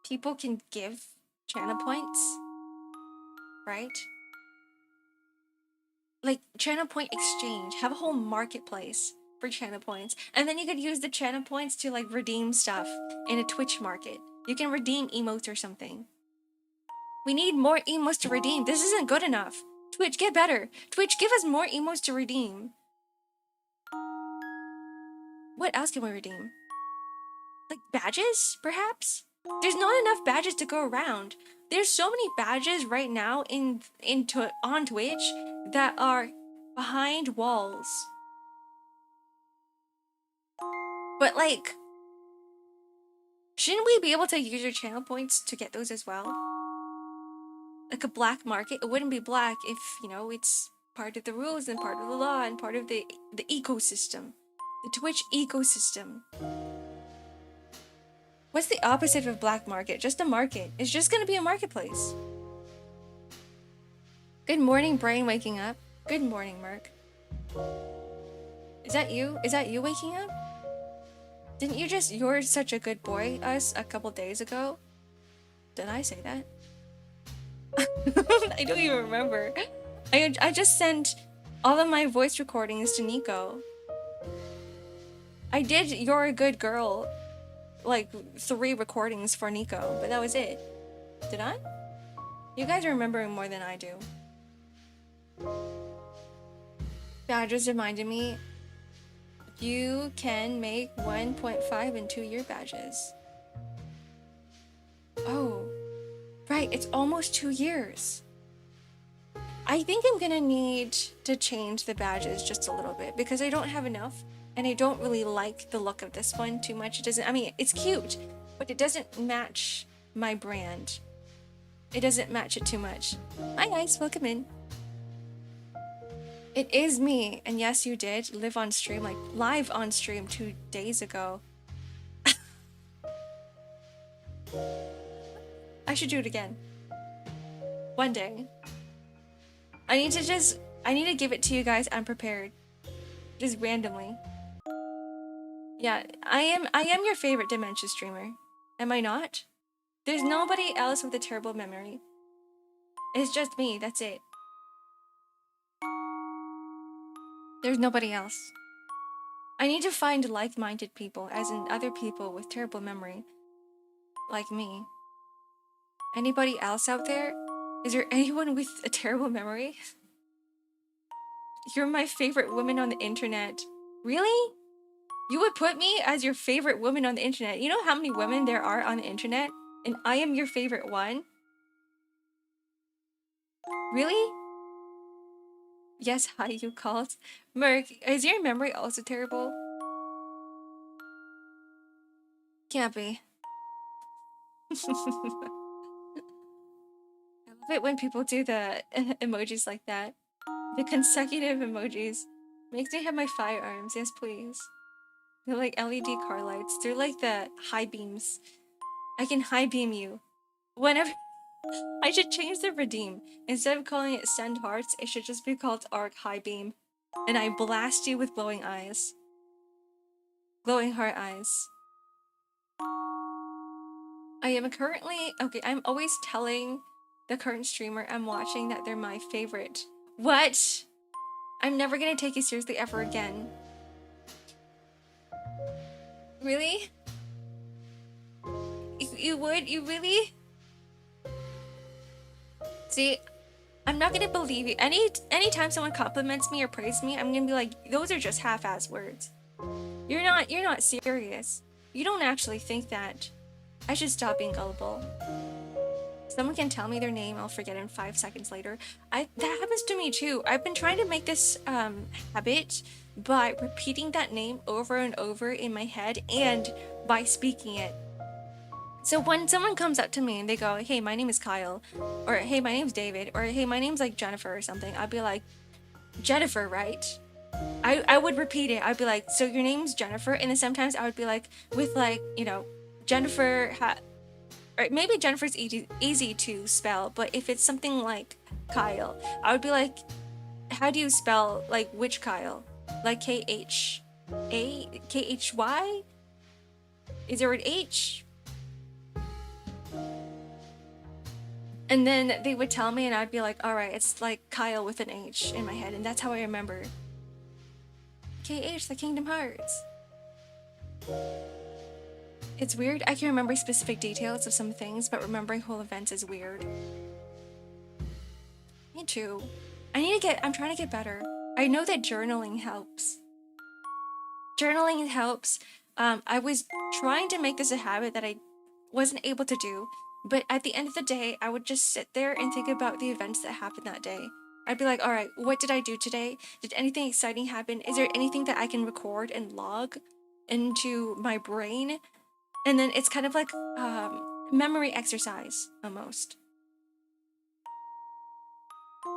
people can give channel points, right? Like channel point exchange, have a whole marketplace for channel points, and then you could use the channel points to like redeem stuff in a Twitch market. You can redeem emotes or something. We need more emotes to redeem. This isn't good enough. Twitch, get better. Twitch, give us more emotes to redeem. What else can we redeem? Like badges, perhaps? There's not enough badges to go around. There's so many badges right now on Twitch that are behind walls. But like, shouldn't we be able to use your channel points to get those as well? Like a black market? It wouldn't be black if, you know, it's part of the rules and part of the law and part of the ecosystem. The Twitch ecosystem. What's the opposite of black market? Just a market. It's just gonna be a marketplace. Good morning, brain waking up. Good morning, Merc. Is that you? Is that you waking up? Didn't you just, you're such a good boy, us a couple days ago? Did I say that? I don't even remember. I just sent all of my voice recordings to Nico. I did You're a Good Girl, like 3 recordings for Nico, but that was it. Did I? You guys are remembering more than I do. Badges reminded me, you can make 1.5 and 2-year badges. Oh, right, it's almost 2 years. I think I'm gonna need to change the badges just a little bit because I don't have enough. And I don't really like the look of this one too much. It doesn't, I mean, it's cute, but it doesn't match my brand. It doesn't match it too much. Hi guys, welcome in. It is me, and yes, you did live on stream, like live on stream 2 days ago. I should do it again. One day. I need to give it to you guys unprepared. Just randomly. Yeah, I am your favorite dementia streamer. Am I not? There's nobody else with a terrible memory. It's just me, that's it. There's nobody else. I need to find like-minded people, as in other people with terrible memory. Like me. Anybody else out there? Is there anyone with a terrible memory? You're my favorite woman on the internet. Really? You would put me as your favorite woman on the internet. You know how many women there are on the internet? And I am your favorite one? Really? Yes, hi, you called. Merc, is your memory also terrible? Can't be. I love it when people do the emojis like that. The consecutive emojis. Makes me have my firearms. Yes, please. They're like LED car lights. They're like the high beams. I can high beam you. Whenever... I should change the redeem. Instead of calling it send hearts, it should just be called Ark High Beam. And I blast you with glowing eyes. Glowing heart eyes. I am currently, okay, I'm always telling the current streamer I'm watching that they're my favorite. What? I'm never gonna take you seriously ever again. Really? You would? You really? See, I'm not gonna believe you. Anytime someone compliments me or praises me, I'm gonna be like, those are just half-ass words. You're not serious. You don't actually think that. I should stop being gullible. Someone can tell me their name, I'll forget it in 5 seconds later. That happens to me too. I've been trying to make this habit by repeating that name over and over in my head and by speaking it. So when someone comes up to me and they go, hey, my name is Kyle, or hey, my name's David, or hey, my name's like Jennifer or something, I'd be like, Jennifer, right? I would repeat it. I'd be like, so your name's Jennifer? And then sometimes I would be like, with like, you know, Jennifer, or maybe Jennifer's easy to spell, but if it's something like Kyle, I would be like, how do you spell, like, which Kyle? Like K-H-A? K-H-Y? Is there an H? And then they would tell me and I'd be like, all right, it's like Kyle with an H in my head, and that's how I remember. KH, the Kingdom Hearts. It's weird. I can remember specific details of some things, but remembering whole events is weird. Me too. I'm trying to get better. I know that journaling helps. Journaling helps. I was trying to make this a habit that I wasn't able to do, but at the end of the day, I would just sit there and think about the events that happened that day. I'd be like, all right, what did I do today? Did anything exciting happen? Is there anything that I can record and log into my brain? And then it's kind of like memory exercise, almost.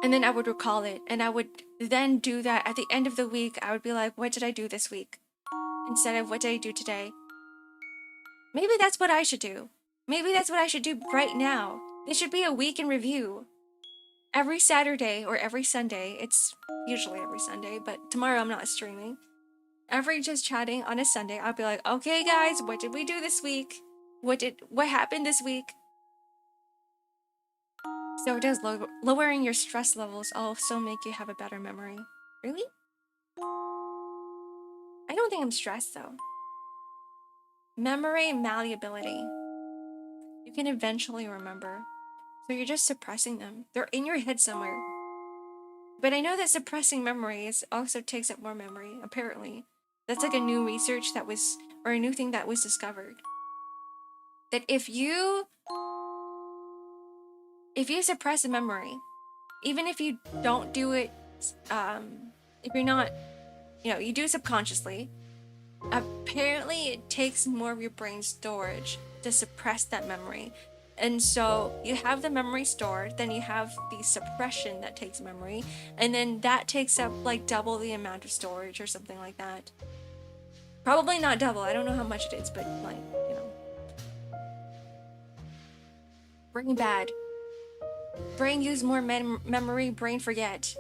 And then I would recall it, and I would then do that at the end of the week. I would be like, what did I do this week? Instead of what did I do today? Maybe that's what I should do. Maybe that's what I should do right now. This should be a week in review. Every Saturday or every Sunday, it's usually every Sunday, but tomorrow I'm not streaming. Every just chatting on a Sunday, I'll be like, okay guys, what did we do this week? What happened this week? So does lowering your stress levels also make you have a better memory? Really? I don't think I'm stressed though. Memory malleability. You can eventually remember. So you're just suppressing them. They're in your head somewhere. But I know that suppressing memories also takes up more memory, apparently. That's like a new research or a new thing that was discovered. That if you suppress a memory, even if you don't do it, if you're not, you do it subconsciously, apparently it takes more of your brain storage to suppress that memory. And so you have the memory stored, then you have the suppression that takes memory, and then that takes up like double the amount of storage or something like that. Probably not double, I don't know how much it is, but like, Brain bad. Brain use more memory, brain forget.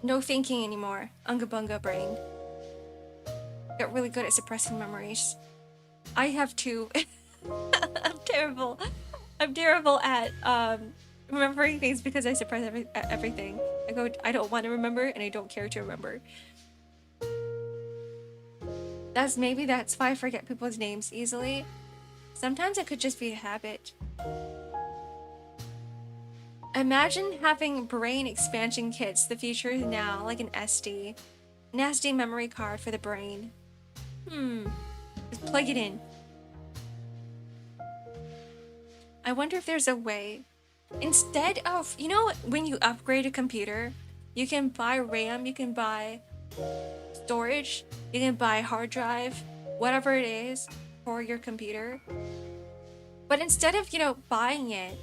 No thinking anymore. Unga bunga brain. Got really good at suppressing memories. I have two. I'm terrible. I'm terrible at remembering things because I suppress everything. I don't want to remember and I don't care to remember. That's why I forget people's names easily. Sometimes it could just be a habit. Imagine having brain expansion kits. The future is now, like an SD. An SD memory card for the brain. Just plug it in. I wonder if there's a way. Instead of, when you upgrade a computer, you can buy RAM, you can buy storage, you can buy hard drive, whatever it is for your computer. But instead of, buying it,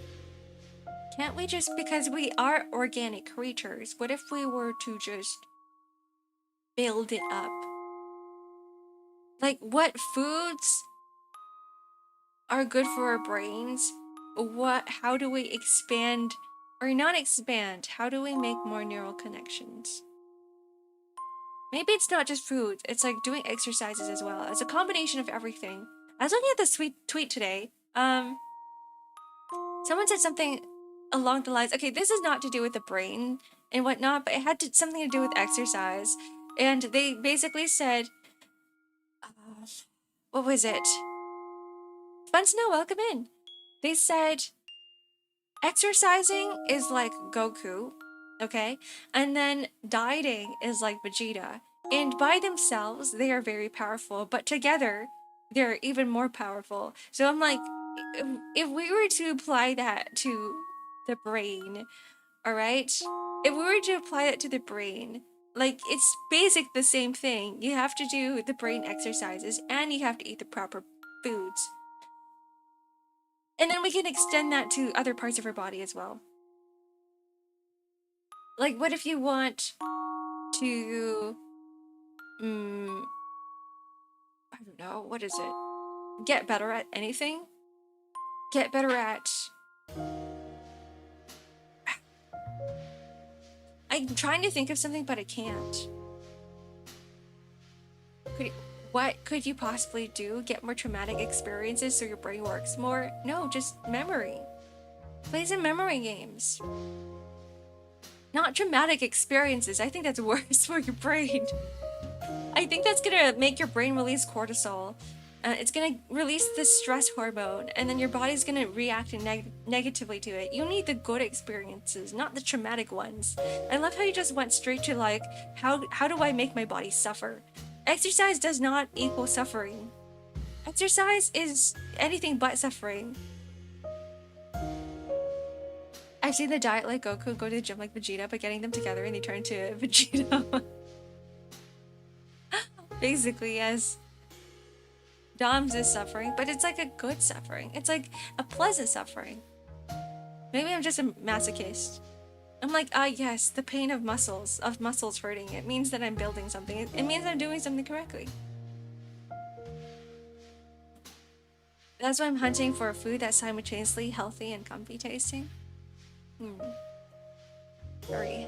can't we just, because we are organic creatures, what if we were to just build it up? Like, what foods are good for our brains? How do we expand, or not expand, how do we make more neural connections? Maybe it's not just food, it's like doing exercises as well. It's a combination of everything. I was looking at this tweet today, Um, Someone said something along the lines, okay, this is not to do with the brain and whatnot, but it had something to do with exercise. And they basically said, what was it? Fun Snow, welcome in. They said, exercising is like Goku, okay? And then dieting is like Vegeta. And by themselves, they are very powerful, but together, they're even more powerful. So I'm like, if we were to apply that to the brain, all right? If we were to apply that to the brain, like it's basic the same thing. You have to do the brain exercises and you have to eat the proper foods. And then we can extend that to other parts of our body as well. Like, what if you want to, I don't know, what is it? Get better at anything? Get better at... I'm trying to think of something, but I can't. What could you possibly do? Get more traumatic experiences so your brain works more? No, just memory. Play some memory games. Not traumatic experiences. I think that's worse for your brain. I think that's gonna make your brain release cortisol. It's gonna release the stress hormone, and then your body's gonna react negatively to it. You need the good experiences, not the traumatic ones. I love how you just went straight to like, how do I make my body suffer? Exercise does not equal suffering. Exercise is anything but suffering. I've seen the diet like Goku go to the gym like Vegeta, but getting them together and they turn into Vegeta. Basically, yes. Doms is suffering, but it's like a good suffering. It's like a pleasant suffering. Maybe I'm just a masochist. I'm like, yes, the pain of muscles hurting. It means that I'm building something. It means I'm doing something correctly. That's why I'm hunting for a food that's simultaneously healthy and comfy tasting. Curry.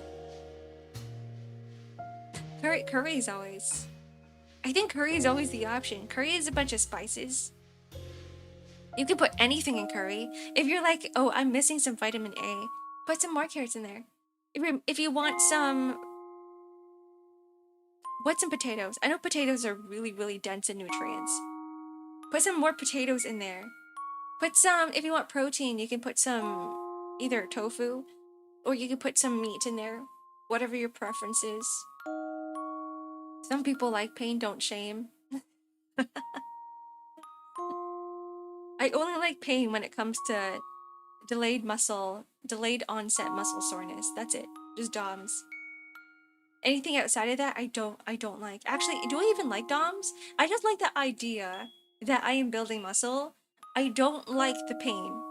Curry is always... I think curry is always the option. Curry is a bunch of spices. You can put anything in curry. If you're like, oh, I'm missing some vitamin A, put some more carrots in there. If you want some... What's some potatoes? I know potatoes are really, really dense in nutrients. Put some more potatoes in there. Put some, if you want protein, you can put some either tofu or you can put some meat in there. Whatever your preference is. Some people like pain, don't shame. I only like pain when it comes to delayed onset muscle soreness. That's it. Just DOMs. Anything outside of that, I don't like. Actually, do I even like DOMs? I just like the idea that I am building muscle. I don't like the pain.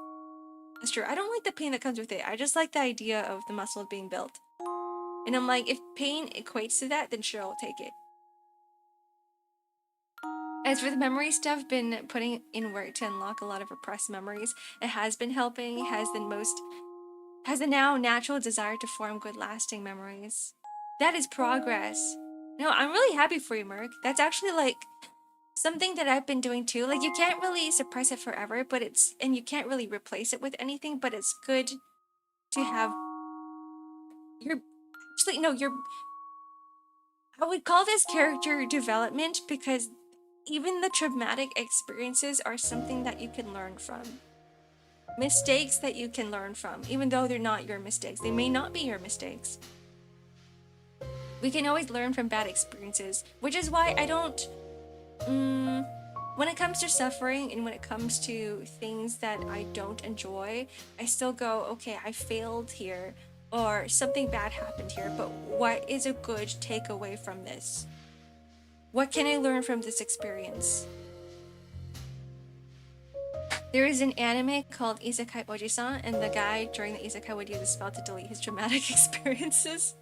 That's true. I don't like the pain that comes with it. I just like the idea of the muscle being built. And I'm like, if pain equates to that, then sure, I'll take it. As for the memory stuff, been putting in work to unlock a lot of repressed memories. It has been helping, has the now natural desire to form good lasting memories. That is progress. No, I'm really happy for you, Merc. That's actually like something that I've been doing too. Like you can't really suppress it forever, but and you can't really replace it with anything, but it's good to have I would call this character development because even the traumatic experiences are something that you can learn from. Mistakes that you can learn from, even though they're not your mistakes. They may not be your mistakes. We can always learn from bad experiences, which is why I don't... when it comes to suffering and when it comes to things that I don't enjoy, I still go, okay, I failed here, or something bad happened here, but what is a good takeaway from this? What can I learn from this experience? There is an anime called Isekai Oji-san, and the guy during the isekai would use a spell to delete his traumatic experiences.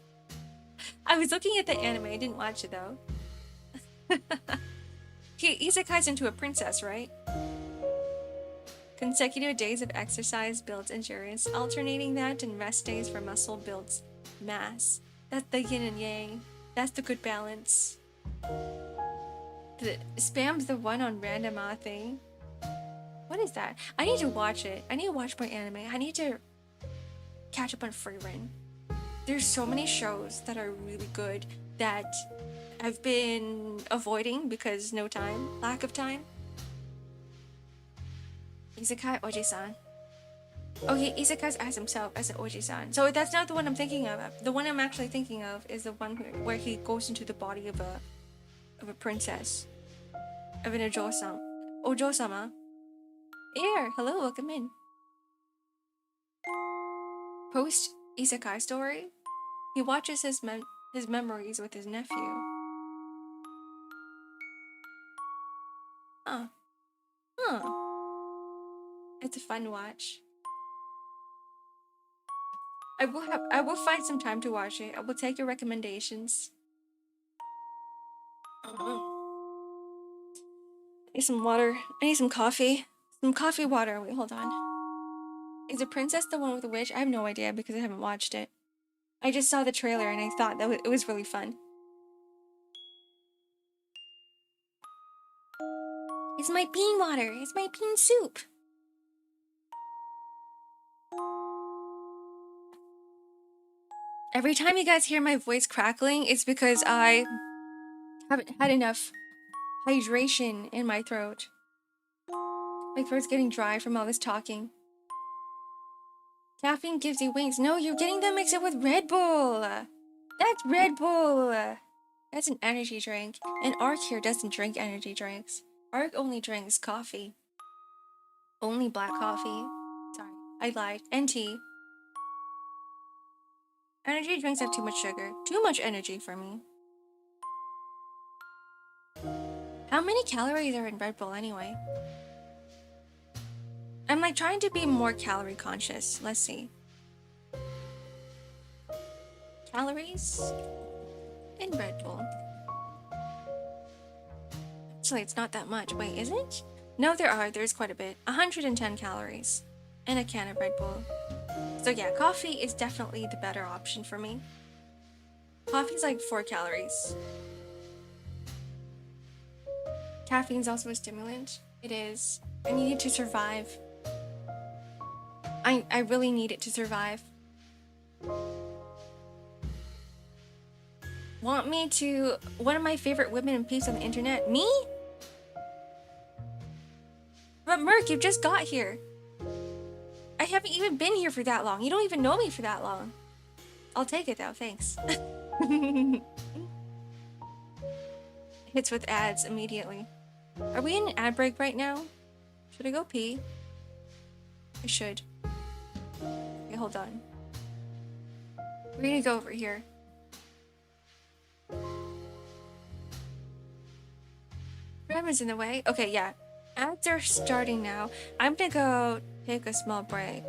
I was looking at the anime, I didn't watch it though. He isekais into a princess, right? Consecutive days of exercise builds endurance. Alternating that and rest days for muscle builds mass. That's the yin and yang. That's the good balance. Spam's the one on random thing. What is that? I need to watch it. I need to watch more anime. I need to catch up on Frieren. There's so many shows that are really good that I've been avoiding because no time, lack of time. Isekai Oji-san. Okay, Isekai as himself as an Oji-san. So that's not the one I'm thinking of. The one I'm actually thinking of is the one where he goes into the body of a princess, of an Ojo-sama. Here, hello, welcome in. Post Isekai story. He watches his memories with his nephew. Huh. It's a fun watch. I will find some time to watch it. I will take your recommendations. I need some water. I need some coffee. Some coffee water. Wait, hold on. Is the princess the one with the witch? I have no idea because I haven't watched it. I just saw the trailer and I thought that it was really fun. It's my bean water. It's my bean soup. Every time you guys hear my voice crackling, it's because I haven't had enough hydration in my throat. My throat's getting dry from all this talking. Caffeine gives you wings. No, you're getting them mixed up with Red Bull. That's Red Bull. That's an energy drink. And Ark here doesn't drink energy drinks. Ark only drinks coffee. Only black coffee. Sorry, I lied. And tea. Energy drinks have too much sugar. Too much energy for me. How many calories are in Red Bull anyway? I'm like trying to be more calorie conscious. Let's see. Calories in Red Bull. Actually, it's not that much. Wait, is it? No, there's quite a bit. 110 calories in a can of Red Bull. So yeah, coffee is definitely the better option for me. Coffee's like 4 calories. Caffeine's also a stimulant. It is. I need it to survive. I really need it to survive. Want me to... One of my favorite women and peeps on the internet? Me? But Merc, you just got here. I haven't even been here for that long. You don't even know me for that long. I'll take it though, thanks. Hits with ads immediately. Are we in an ad break right now? Should I go pee? I should. Okay, hold on. We're gonna go over here. Ramen's in the way. Okay, yeah. Ads are starting now. I'm gonna go take a small break.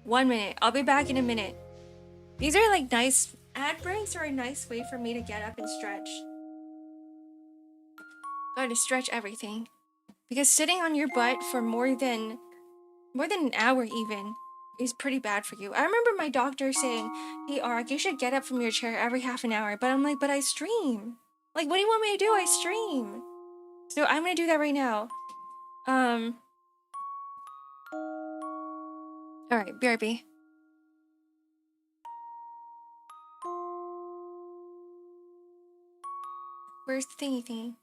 1 minute. I'll be back in a minute. These are like nice... Ad breaks are a nice way for me to get up and stretch. Gotta stretch everything. Because sitting on your butt for more than an hour even is pretty bad for you. I remember my doctor saying, hey Ark, you should get up from your chair every half an hour. But I'm like, but I stream. Like, what do you want me to do? I stream. So I'm gonna do that right now. Alright, BRB. Where's the thingy thingy?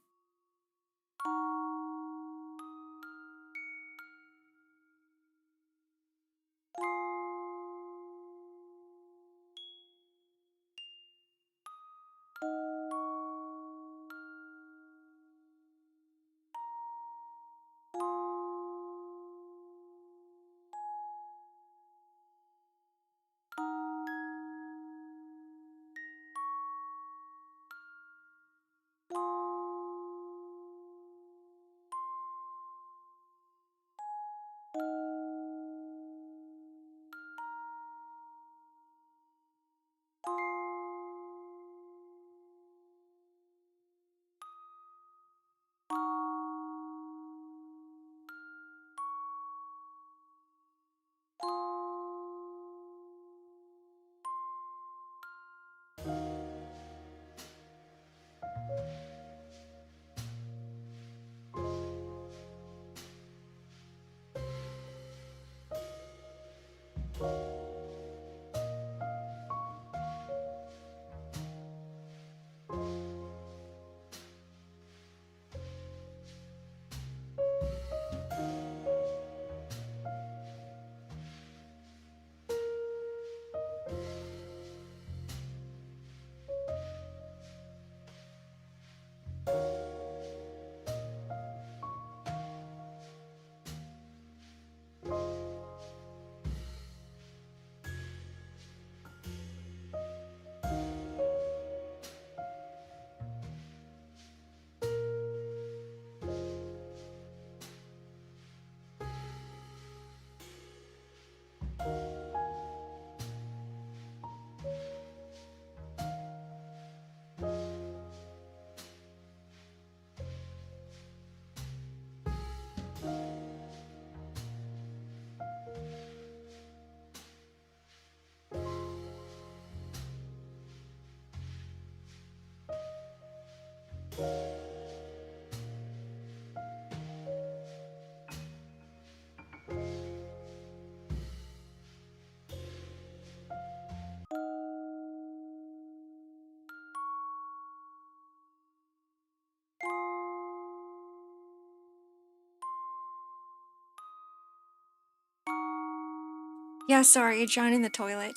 Yeah, sorry, I drowned in the toilet.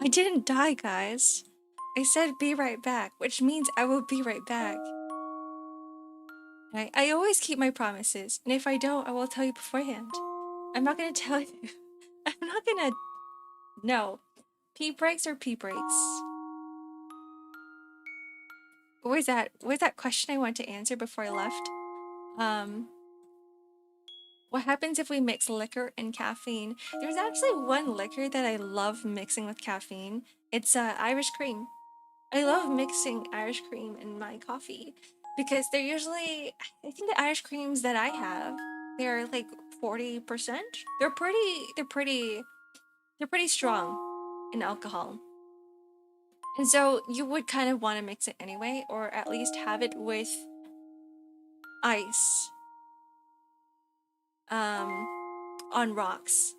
I didn't die, guys. I said be right back, which means I will be right back. I always keep my promises, and if I don't, I will tell you beforehand. I'm not gonna tell you. I'm not gonna... No. Pee breaks or pee breaks? What was that? What was that question I wanted to answer before I left? What happens if we mix liquor and caffeine? There's actually one liquor that I love mixing with caffeine. It's Irish cream. I love mixing Irish cream in my coffee because they're usually, I think the Irish creams that I have, they're like 40%. They're pretty strong in alcohol. And so you would kind of want to mix it anyway, or at least have it with ice on rocks.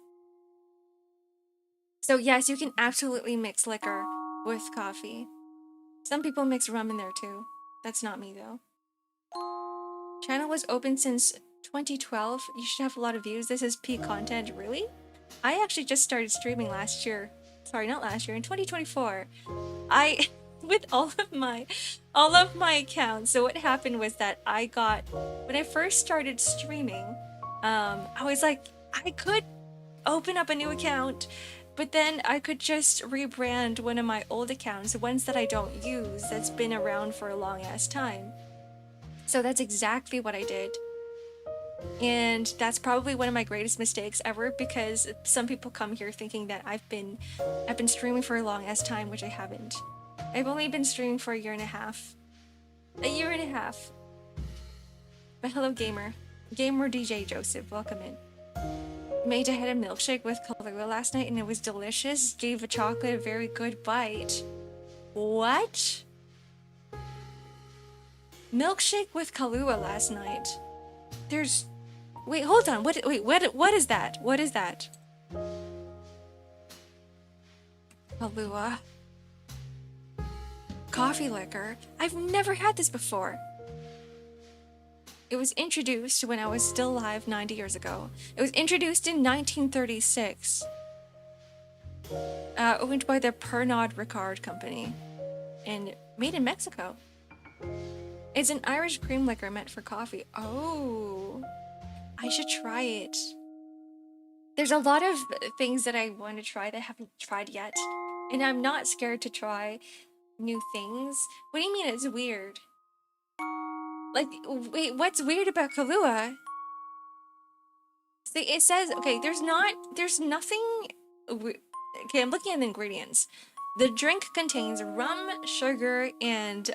So yes, you can absolutely mix liquor with coffee. Some people mix rum in there too. That's not me though. Channel was open since 2012. You should have a lot of views. This is peak content. Really? I actually just started streaming last year. Sorry, not last year. In 2024. With all of my accounts. So what happened was that when I first started streaming, I was like, I could open up a new account, but then I could just rebrand one of my old accounts, ones that I don't use, that's been around for a long ass time. So that's exactly what I did. And that's probably one of my greatest mistakes ever, because some people come here thinking that I've been streaming for a long ass time, which I haven't. I've only been streaming for a year and a half. A year and a half. But hello, gamer. Gamer DJ Joseph, welcome in. Made a head of milkshake with Kahlua last night and it was delicious. Gave a chocolate a very good bite. What? Milkshake with Kahlua last night. Wait, hold on. What is that? What is that? Kahlua. Coffee liquor. I've never had this before. It was introduced when I was still alive 90 years ago. It was introduced in 1936. Owned by the Pernod Ricard Company. And made in Mexico. It's an Irish cream liquor meant for coffee. Oh, I should try it. There's a lot of things that I want to try that I haven't tried yet. And I'm not scared to try new things. What do you mean it's weird? Like, wait, what's weird about Kahlua? See, it says, okay, there's nothing... Okay, I'm looking at the ingredients. The drink contains rum, sugar, and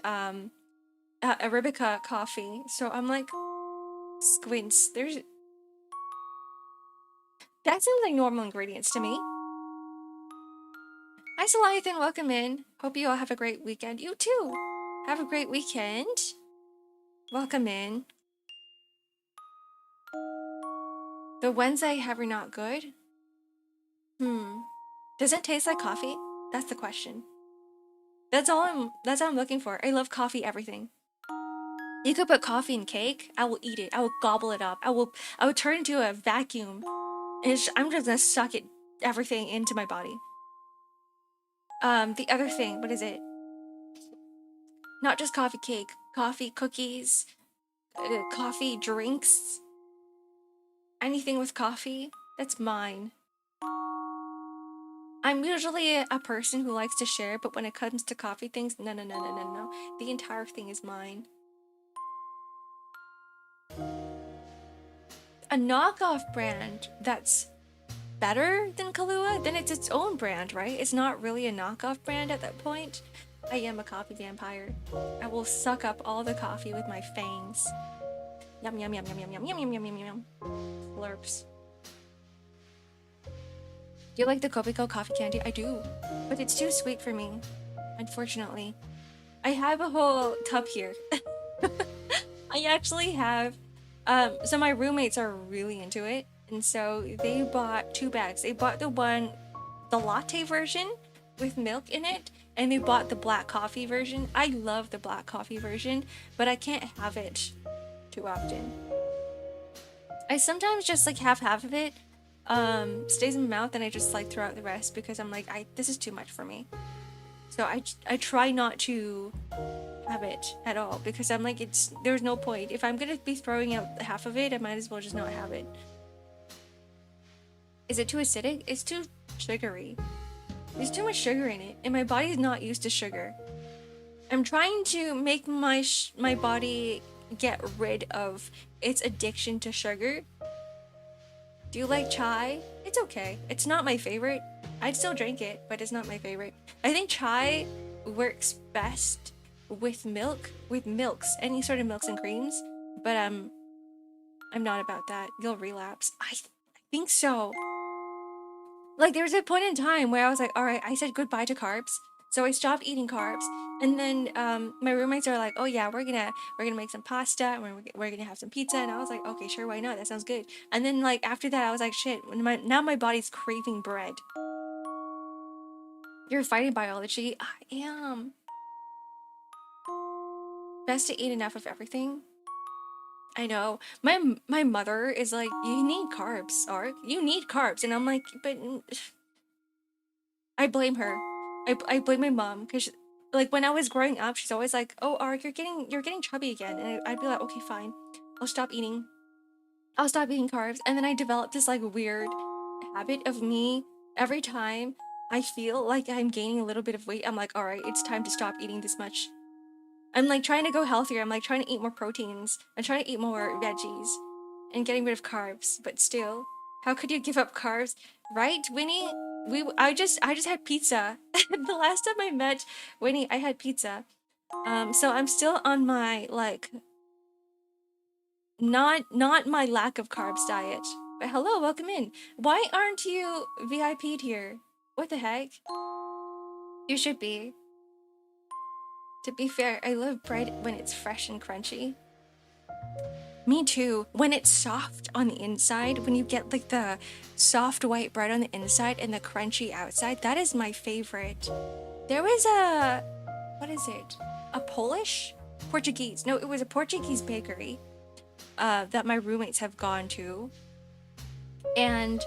Arabica coffee. So I'm like, squints. That seems like normal ingredients to me. Hi, Saliathan, welcome in. Hope you all have a great weekend. You too. Have a great weekend. Welcome in. The ones I have are not good. Does it taste like coffee? That's the question. That's all I'm looking for. I love coffee everything. You could put coffee in cake, I will eat it. I will gobble it up. I will turn into a vacuum. And I'm just gonna suck everything into my body. The other thing, what is it? Not just coffee cake, coffee cookies, coffee drinks. Anything with coffee, that's mine. I'm usually a person who likes to share, but when it comes to coffee things, no. The entire thing is mine. A knockoff brand that's better than Kahlua, then it's its own brand, right? It's not really a knockoff brand at that point. I am a coffee vampire. I will suck up all the coffee with my fangs. Yum yum yum yum yum yum yum yum yum yum yum. Slurps. Do you like the Kopiko coffee candy? I do, but it's too sweet for me. unfortunately. I have a whole tub here. I actually have, so my roommates are really into it, and so they bought 2 bags. They bought the latte version with milk in it, and they bought the black coffee version. I love the black coffee version, but I can't have it too often. I sometimes just like have half of it, stays in my mouth, and I just like throw out the rest because I'm like, this is too much for me. So I try not to have it at all because I'm like, there's no point. If I'm gonna be throwing out half of it, I might as well just not have it. Is it too acidic? It's too sugary. There's too much sugar in it, and my body is not used to sugar. I'm trying to make my body get rid of its addiction to sugar. Do you like chai? It's okay. It's not my favorite. I'd still drink it, but it's not my favorite. I think chai works best with milks, any sort of milks and creams, but I'm not about that. You'll relapse. I think so. Like, there was a point in time where I was like, all right, I said goodbye to carbs. So I stopped eating carbs. And then my roommates are like, oh yeah, we're gonna make some pasta and we're gonna have some pizza. And I was like, okay, sure, why not? That sounds good. And then like after that, I was like, shit, now my body's craving bread. You're fighting biology? I am. Best to eat enough of everything. I know. My mother is like, you need carbs, Ark. You need carbs. And I'm like, but I blame her. I blame my mom because like when I was growing up, she's always like, "Oh, Ark, you're getting chubby again," and I'd be like, "Okay, fine, I'll stop eating. I'll stop eating carbs." And then I developed this like weird habit of me every time I feel like I'm gaining a little bit of weight, I'm like, "All right, it's time to stop eating this much." I'm like trying to go healthier. I'm like trying to eat more proteins. I'm trying to eat more veggies and getting rid of carbs. But still, how could you give up carbs, right, Winnie? I just had pizza. The last time I met Winnie, I had pizza. So I'm still on my like not my lack of carbs diet. But hello, welcome in. Why aren't you VIP'd here? What the heck? You should be. To be fair, I love bread when it's fresh and crunchy. Me too. When it's soft on the inside, when you get like the soft white bread on the inside and the crunchy outside, that is my favorite. There was what is it? A Portuguese. No, it was a Portuguese bakery that my roommates have gone to. And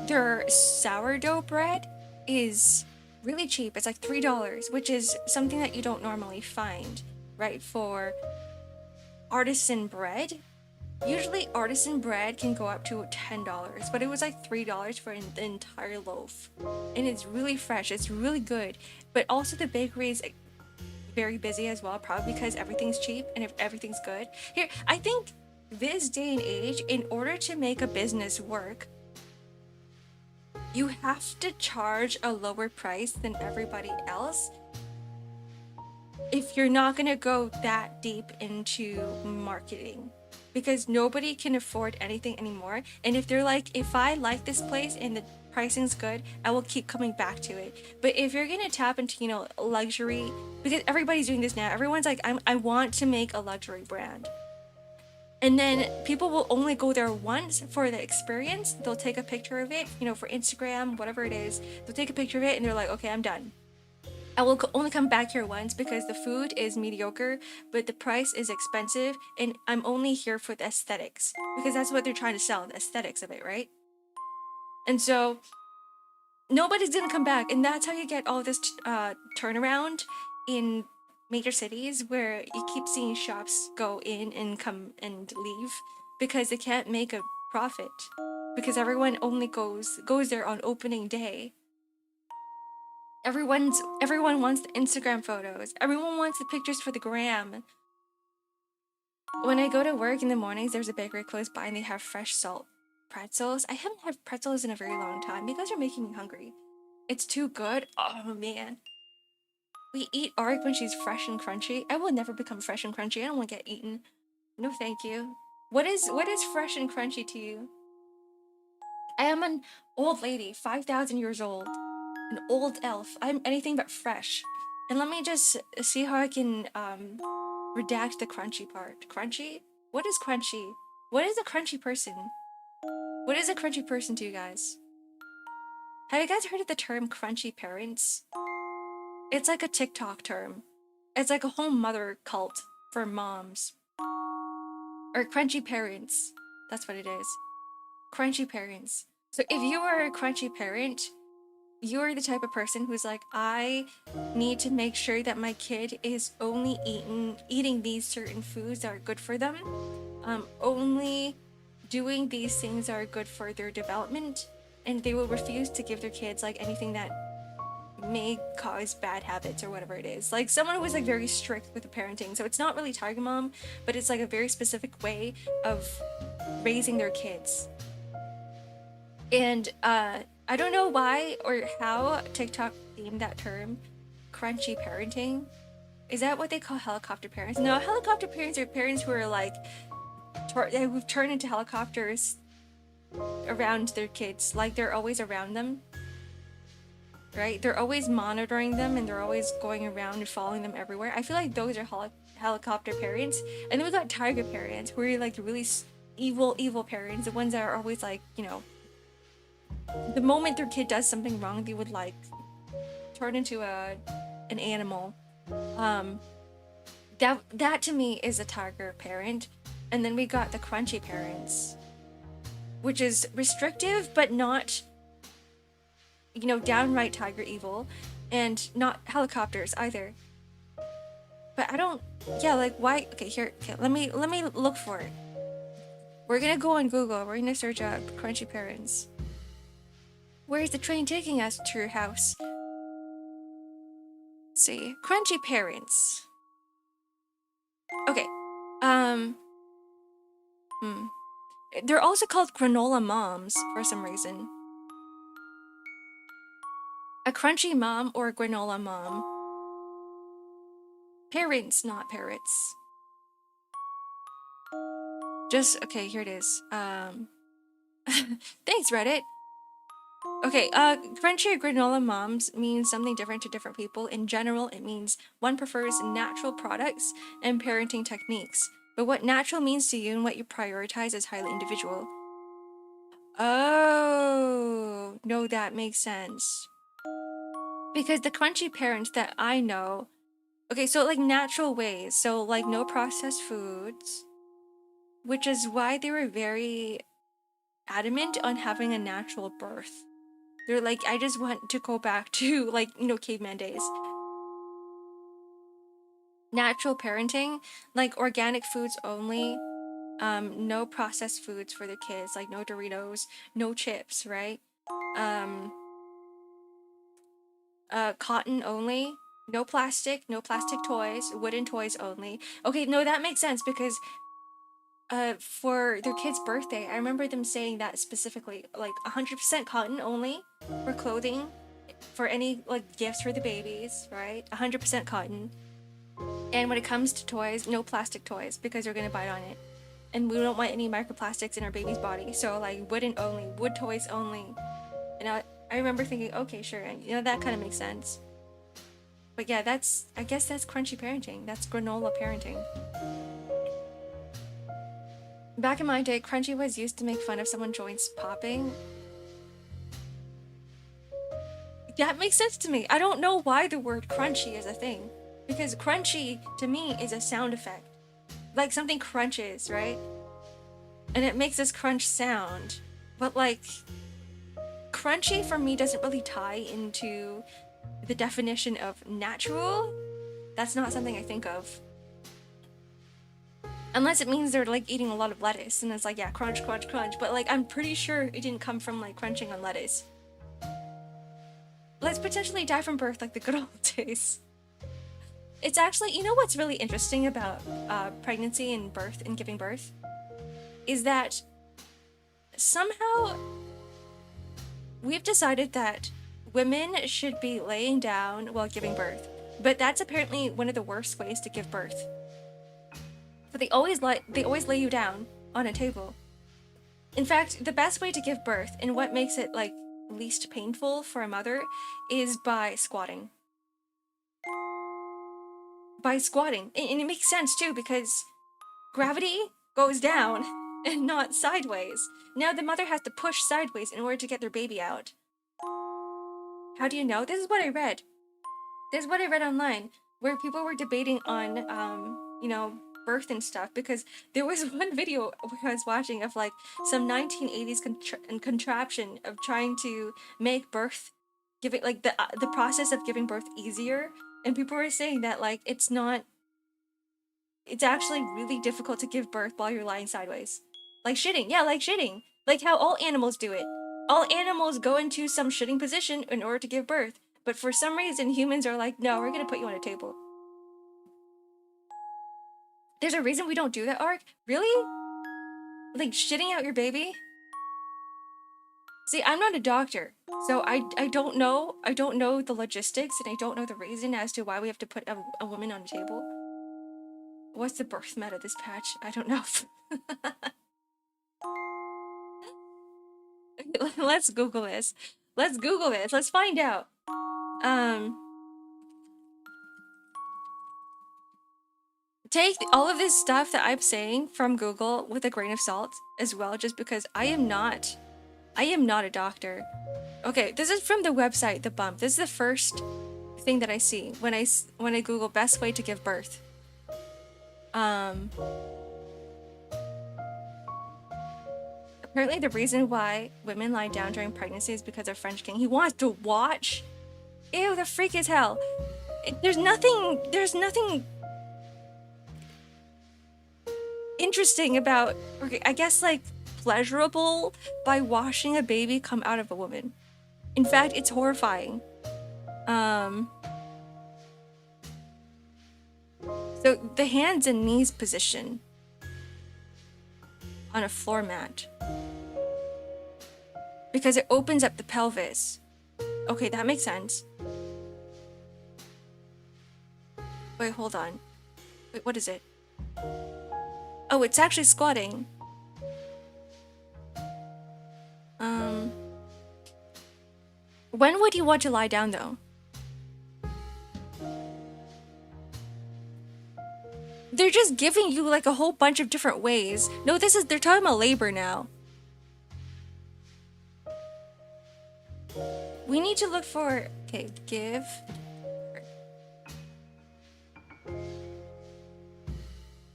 their sourdough bread is really cheap. It's like $3, which is something that you don't normally find, right? For artisan bread. Usually artisan bread can go up to $10, but it was like $3 for the entire loaf. And it's really fresh, it's really good. But also the bakery is very busy as well, probably because everything's cheap and if everything's good. Here, I think this day and age, in order to make a business work, you have to charge a lower price than everybody else if you're not gonna go that deep into marketing, because nobody can afford anything anymore. And if they're like, if I like this place and the pricing's good, I will keep coming back to it. But if you're gonna tap into, luxury, because everybody's doing this now, everyone's like, I want to make a luxury brand. And then people will only go there once for the experience. They'll take a picture of it, for Instagram, whatever it is. They'll take a picture of it and they're like, okay, I'm done. I will only come back here once because the food is mediocre, but the price is expensive, and I'm only here for the aesthetics because that's what they're trying to sell, the aesthetics of it, right? And so nobody's gonna come back, and that's how you get all this turnaround in major cities where you keep seeing shops go in and come and leave because they can't make a profit because everyone only goes there on opening day. Everyone wants the Instagram photos. Everyone wants the pictures for the gram. When I go to work in the mornings, there's a bakery close by and they have fresh salt pretzels. I haven't had pretzels in a very long time. You guys are making me hungry. It's too good. Oh man. We eat Ark when she's fresh and crunchy. I will never become fresh and crunchy. I don't want to get eaten. No thank you. What is fresh and crunchy to you? I am an old lady, 5,000 years old. An old elf. I'm anything but fresh. And let me just see how I can redact the crunchy part. Crunchy? What is crunchy? What is a crunchy person? What is a crunchy person to you guys? Have you guys heard of the term crunchy parents? It's like a TikTok term. It's like a whole mother cult for moms. Or crunchy parents. That's what it is. Crunchy parents. So if you are a crunchy parent, you're the type of person who's like, I need to make sure that my kid is only eating these certain foods that are good for them, only doing these things that are good for their development, and they will refuse to give their kids like anything that may cause bad habits or whatever it is. Like someone who is like very strict with the parenting. So it's not really Tiger Mom, but it's like a very specific way of raising their kids. And I don't know why or how TikTok named that term, crunchy parenting. Is that what they call helicopter parents? No, helicopter parents are parents who are like, who've turned into helicopters around their kids. Like they're always around them, right? They're always monitoring them and they're always going around and following them everywhere. I feel like those are helicopter parents. And then we got tiger parents, who are like really evil parents, the ones that are always like, you know, the moment their kid does something wrong, they would like turn into an animal. That to me is a tiger parent. And then we got the crunchy parents, which is restrictive but not, you know, downright tiger evil, and not helicopters either. But I don't, yeah, like why? Okay, here, okay, let me look for it. We're gonna go on Google. We're gonna search up crunchy parents. Where is the train taking us to your house? Let's see, crunchy parents. Okay, they're also called granola moms for some reason. A crunchy mom or a granola mom. Parents, not parrots. Just, okay, here it is. Thanks, Reddit. Okay, crunchy or granola moms means something different to different people. In general, it means one prefers natural products and parenting techniques. But what natural means to you and what you prioritize is highly individual. Oh, no, that makes sense. Because the crunchy parents that I know, okay, so like natural ways, so like no processed foods, which is why they were very adamant on having a natural birth. They're like, I just want to go back to like, you know, caveman days. Natural parenting, like organic foods only, no processed foods for the kids, like no Doritos, no chips, right? Cotton only, no plastic toys, wooden toys only. Okay, no, that makes sense because for their kid's birthday, I remember them saying that specifically, like 100% cotton only for clothing, for any like gifts for the babies, right? 100% cotton. And when it comes to toys, no plastic toys because they're gonna bite on it. And we don't want any microplastics in our baby's body. So like wooden only, wood toys only. And I remember thinking, okay, sure, and you know, that kind of makes sense. But yeah, I guess that's crunchy parenting. That's granola parenting. Back in my day, crunchy was used to make fun of someone joints popping. That makes sense to me. I don't know why the word crunchy is a thing. Because crunchy, to me, is a sound effect. Like something crunches, right? And it makes this crunch sound. But like, crunchy for me doesn't really tie into the definition of natural. That's not something I think of. Unless it means they're like eating a lot of lettuce and it's like, yeah, crunch, crunch, crunch. But like, I'm pretty sure it didn't come from like crunching on lettuce. Let's potentially die from birth like the good old days. It's actually, you know what's really interesting about pregnancy and birth and giving birth? Is that somehow we've decided that women should be laying down while giving birth. But that's apparently one of the worst ways to give birth. But they always lay you down on a table. In fact, the best way to give birth and what makes it like least painful for a mother is by squatting. by squatting. And it makes sense too, because gravity goes down and not sideways. Now the mother has to push sideways in order to get their baby out. How do you know? This is what I read. This is what I read online, where people were debating on, you know, birth and stuff, because there was one video I was watching of like some 1980s contraption of trying to make birth, giving like the process of giving birth easier, and people were saying that like it's actually really difficult to give birth while you're lying sideways, like shitting. Yeah, like shitting, like how all animals do it. All animals go into some shitting position in order to give birth, but for some reason humans are like, no, we're gonna put you on a table. There's a reason we don't do that, Ark? Really? Like shitting out your baby? See, I'm not a doctor, so I don't know. I don't know the logistics, and I don't know the reason as to why we have to put a woman on a table. What's the birth meta of this patch? I don't know. Let's Google this. Let's Google this. Let's find out. Take all of this stuff that I'm saying from Google with a grain of salt as well, just because I am not a doctor. Okay, this is from the website, The Bump. This is the first thing that I see when I Google best way to give birth. Apparently the reason why women lie down during pregnancy is because of French King. He wants to watch. Ew, the freak is hell. There's nothing interesting about, I guess, like, pleasurable by watching a baby come out of a woman. In fact, it's horrifying. So the hands and knees position on a floor mat, because it opens up the pelvis. Okay, that makes sense. Wait, hold on. Wait, what is it? Oh, it's actually squatting. When would you want to lie down, though? They're just giving you like a whole bunch of different ways. No, they're talking about labor now. We need to look for, okay, give.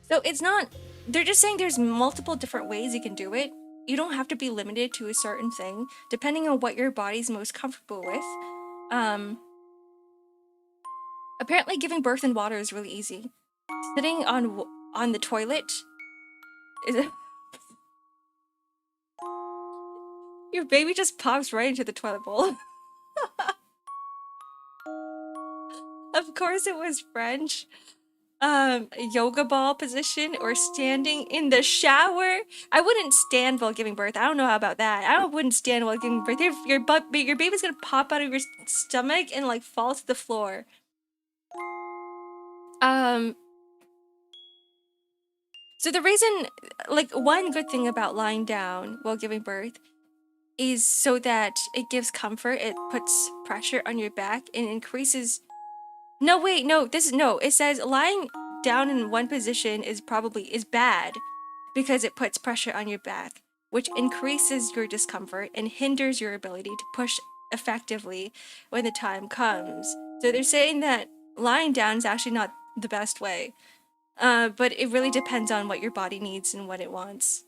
So it's not, they're just saying there's multiple different ways you can do it. You don't have to be limited to a certain thing, depending on what your body's most comfortable with. Apparently giving birth in water is really easy. Sitting on the toilet is your baby just pops right into the toilet bowl. Of course it was French. Yoga ball position or standing in the shower. I wouldn't stand while giving birth. I don't know how about that. I wouldn't stand while giving birth. Your baby's gonna pop out of your stomach and like fall to the floor. So the reason, like, one good thing about lying down while giving birth is so that it gives comfort. It puts pressure on your back and increases. No, wait, no, it says lying down in one position is bad because it puts pressure on your back, which increases your discomfort and hinders your ability to push effectively when the time comes. So they're saying that lying down is actually not the best way, but it really depends on what your body needs and what it wants.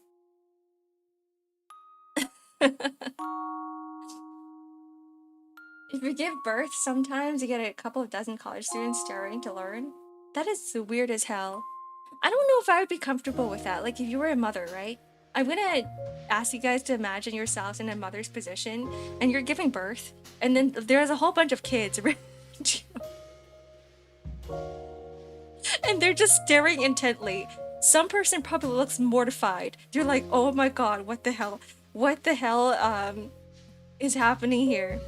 If you give birth, sometimes you get a couple of dozen college students staring to learn. That is weird as hell. I don't know if I would be comfortable with that. Like, if you were a mother, right? I'm gonna ask you guys to imagine yourselves in a mother's position, and you're giving birth, and then there's a whole bunch of kids around you. And they're just staring intently. Some person probably looks mortified. They're like, oh my god, what the hell? What the hell, is happening here?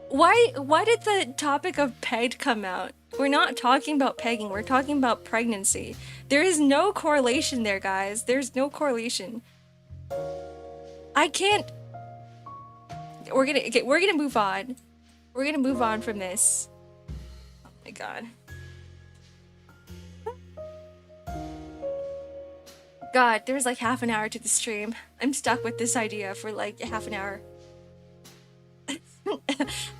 Why did the topic of pegged come out? We're not talking about pegging, we're talking about pregnancy. There is no correlation there, guys. There's no correlation. I can't. We're gonna move on. We're gonna move on from this. Oh my god. God, there's like half an hour to the stream. I'm stuck with this idea for like half an hour.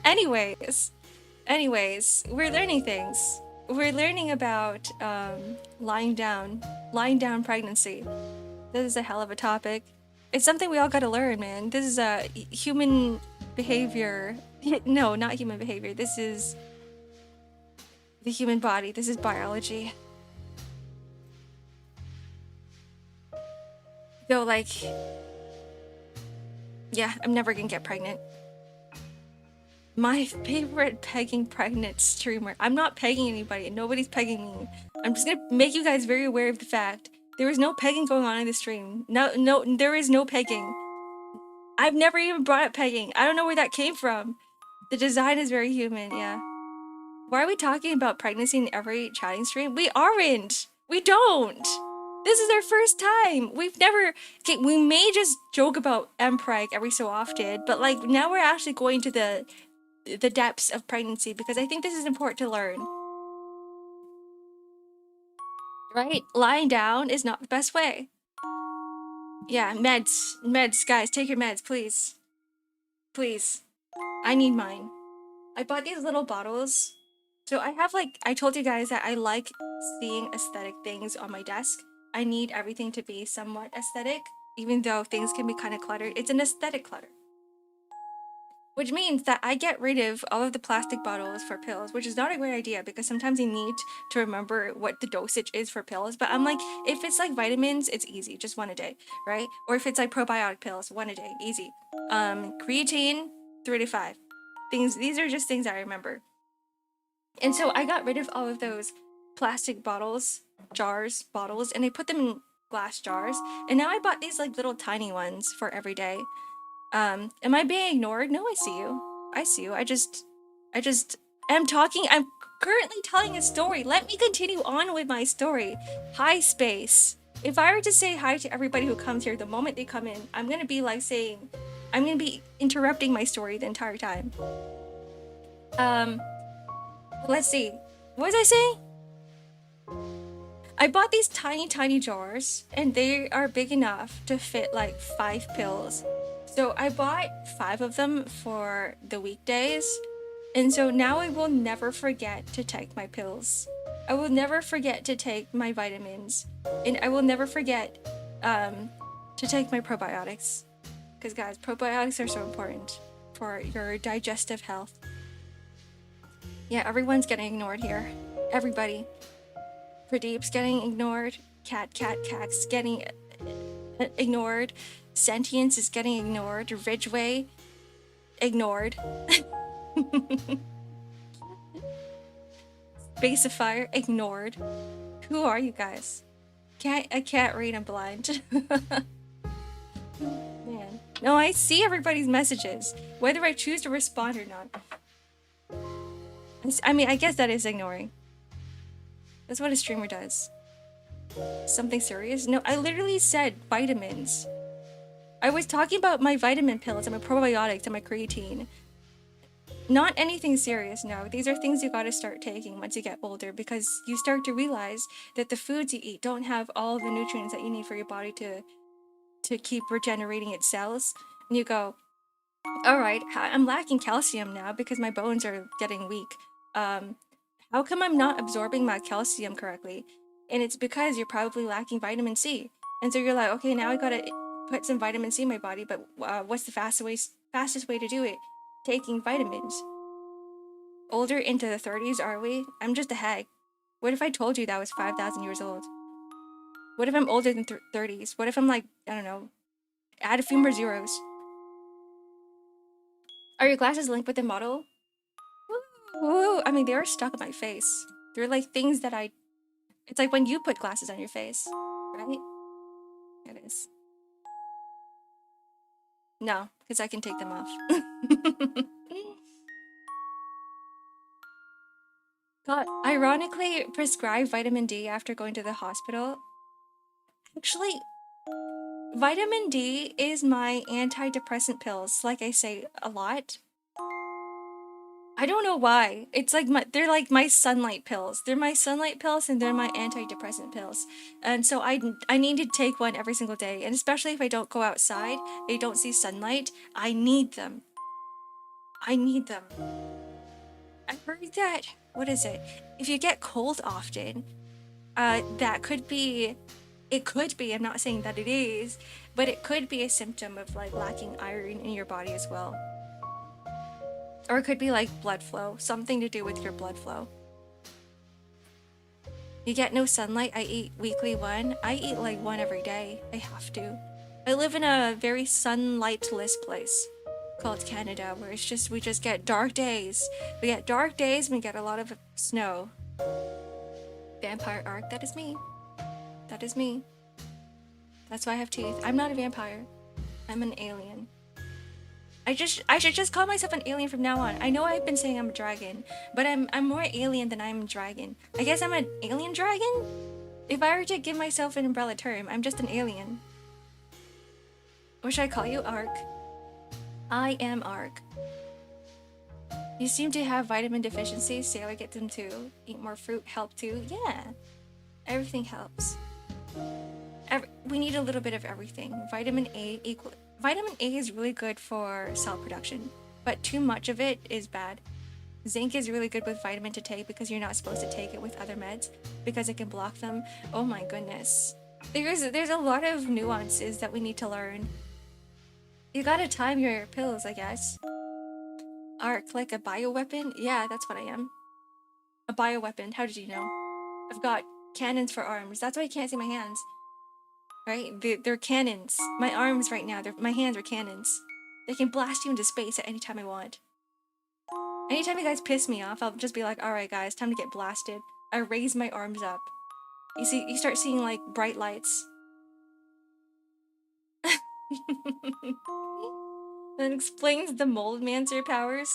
anyways, we're learning things. We're learning about lying down pregnancy. This is a hell of a topic. It's something we all gotta learn, man. This is a human behavior. No, not human behavior. This is the human body. This is biology. Though, like, yeah, I'm never gonna get pregnant. My favorite pegging pregnant streamer. I'm not pegging anybody. Nobody's pegging me. I'm just gonna make you guys very aware of the fact there is no pegging going on in the stream. No, there is no pegging. I've never even brought up pegging. I don't know where that came from. The design is very human, yeah. Why are we talking about pregnancy in every chatting stream? We aren't. We don't. This is our first time. We've never... Okay, we may just joke about mpreg every so often, but like now we're actually going to the depths of pregnancy because I think this is important to learn. Right? Lying down is not the best way. Yeah, meds, guys, take your meds, please. Please. I need mine. I bought these little bottles. So I have like, I told you guys that I like seeing aesthetic things on my desk. I need everything to be somewhat aesthetic, even though things can be kind of cluttered. It's an aesthetic clutter. Which means that I get rid of all of the plastic bottles for pills, which is not a great idea because sometimes you need to remember what the dosage is for pills. But I'm like, if it's like vitamins, it's easy, just one a day, right? Or if it's like probiotic pills, one a day, easy. Creatine, 3 to 5. These are just things I remember. And so I got rid of all of those plastic bottles, bottles, and I put them in glass jars. And now I bought these like little tiny ones for every day. Am I being ignored? No, I see you. I see you. I just am talking. I'm currently telling a story. Let me continue on with my story. Hi, space. If I were to say hi to everybody who comes here the moment they come in, I'm gonna be like saying, I'm gonna be interrupting my story the entire time. Let's see. What was I saying? I bought these tiny jars, and they are big enough to fit like 5 pills. So I bought 5 of them for the weekdays, and so now I will never forget to take my pills. I will never forget to take my vitamins, and I will never forget to take my probiotics. Because guys, probiotics are so important for your digestive health. Yeah, everyone's getting ignored here. Everybody. Pradeep's getting ignored. Cat's getting ignored. Sentience is getting ignored. Ridgeway, ignored. Spacifier, ignored. Who are you guys? I can't read, I'm blind. Man. No, I see everybody's messages, whether I choose to respond or not. I mean, I guess that is ignoring. That's what a streamer does. Something serious? No, I literally said vitamins. I was talking about my vitamin pills and my probiotics and my creatine. Not anything serious, no. These are things you gotta start taking once you get older because you start to realize that the foods you eat don't have all the nutrients that you need for your body to keep regenerating its cells. And you go, alright, I'm lacking calcium now because my bones are getting weak. How come I'm not absorbing my calcium correctly? And it's because you're probably lacking vitamin C. And so you're like, okay, now I gotta put some vitamin C in my body, but what's the fastest way to do it? Taking vitamins. Older into the 30s, are we? I'm just a hag. What if I told you that I was 5,000 years old? What if I'm older than 30s? What if I'm like, I don't know, add a few more zeros? Are your glasses linked with the model? Ooh, I mean, they are stuck on my face. They're like things that it's like when you put glasses on your face, right? It is. No, because I can take them off. Got ironically prescribed vitamin D after going to the hospital. Actually, vitamin D is my antidepressant pills, like I say a lot. I don't know why. It's like they're like my sunlight pills. They're my sunlight pills and they're my antidepressant pills. And so I need to take one every single day. And especially if I don't go outside, I don't see sunlight, I need them. I need them. I heard that, what is it? If you get cold often, that could be, it could be, I'm not saying that it is, but it could be a symptom of like lacking iron in your body as well. Or it could be like blood flow, something to do with your blood flow. You get no sunlight, I eat weekly one. I eat like one every day. I have to. I live in a very sunlightless place called Canada, where it's just, we just get dark days. We get dark days and we get a lot of snow. Vampire Ark, that is me. That is me. That's why I have teeth. I'm not a vampire. I'm an alien. I should just call myself an alien from now on. I know I've been saying I'm a dragon, but I'm more alien than I'm a dragon. I guess I'm an alien dragon? If I were to give myself an umbrella term, I'm just an alien. What should I call you? Ark. I am Ark. You seem to have vitamin deficiencies. Sailor, get them too. Eat more fruit, help too. Yeah. Everything helps. We need a little bit of everything. Vitamin A is really good for cell production, but too much of it is bad. Zinc is really good with vitamin to take because you're not supposed to take it with other meds because it can block them. Oh my goodness. There's a lot of nuances that we need to learn. You gotta time your pills, I guess. Arc, like a bioweapon? Yeah, that's what I am. A bioweapon. How did you know? I've got cannons for arms. That's why you can't see my hands. Right? They're cannons. My arms right now, my hands are cannons. They can blast you into space at any time I want. Anytime you guys piss me off, I'll just be like, alright guys, time to get blasted. I raise my arms up. You start seeing like bright lights. That explains the Moldmancer powers.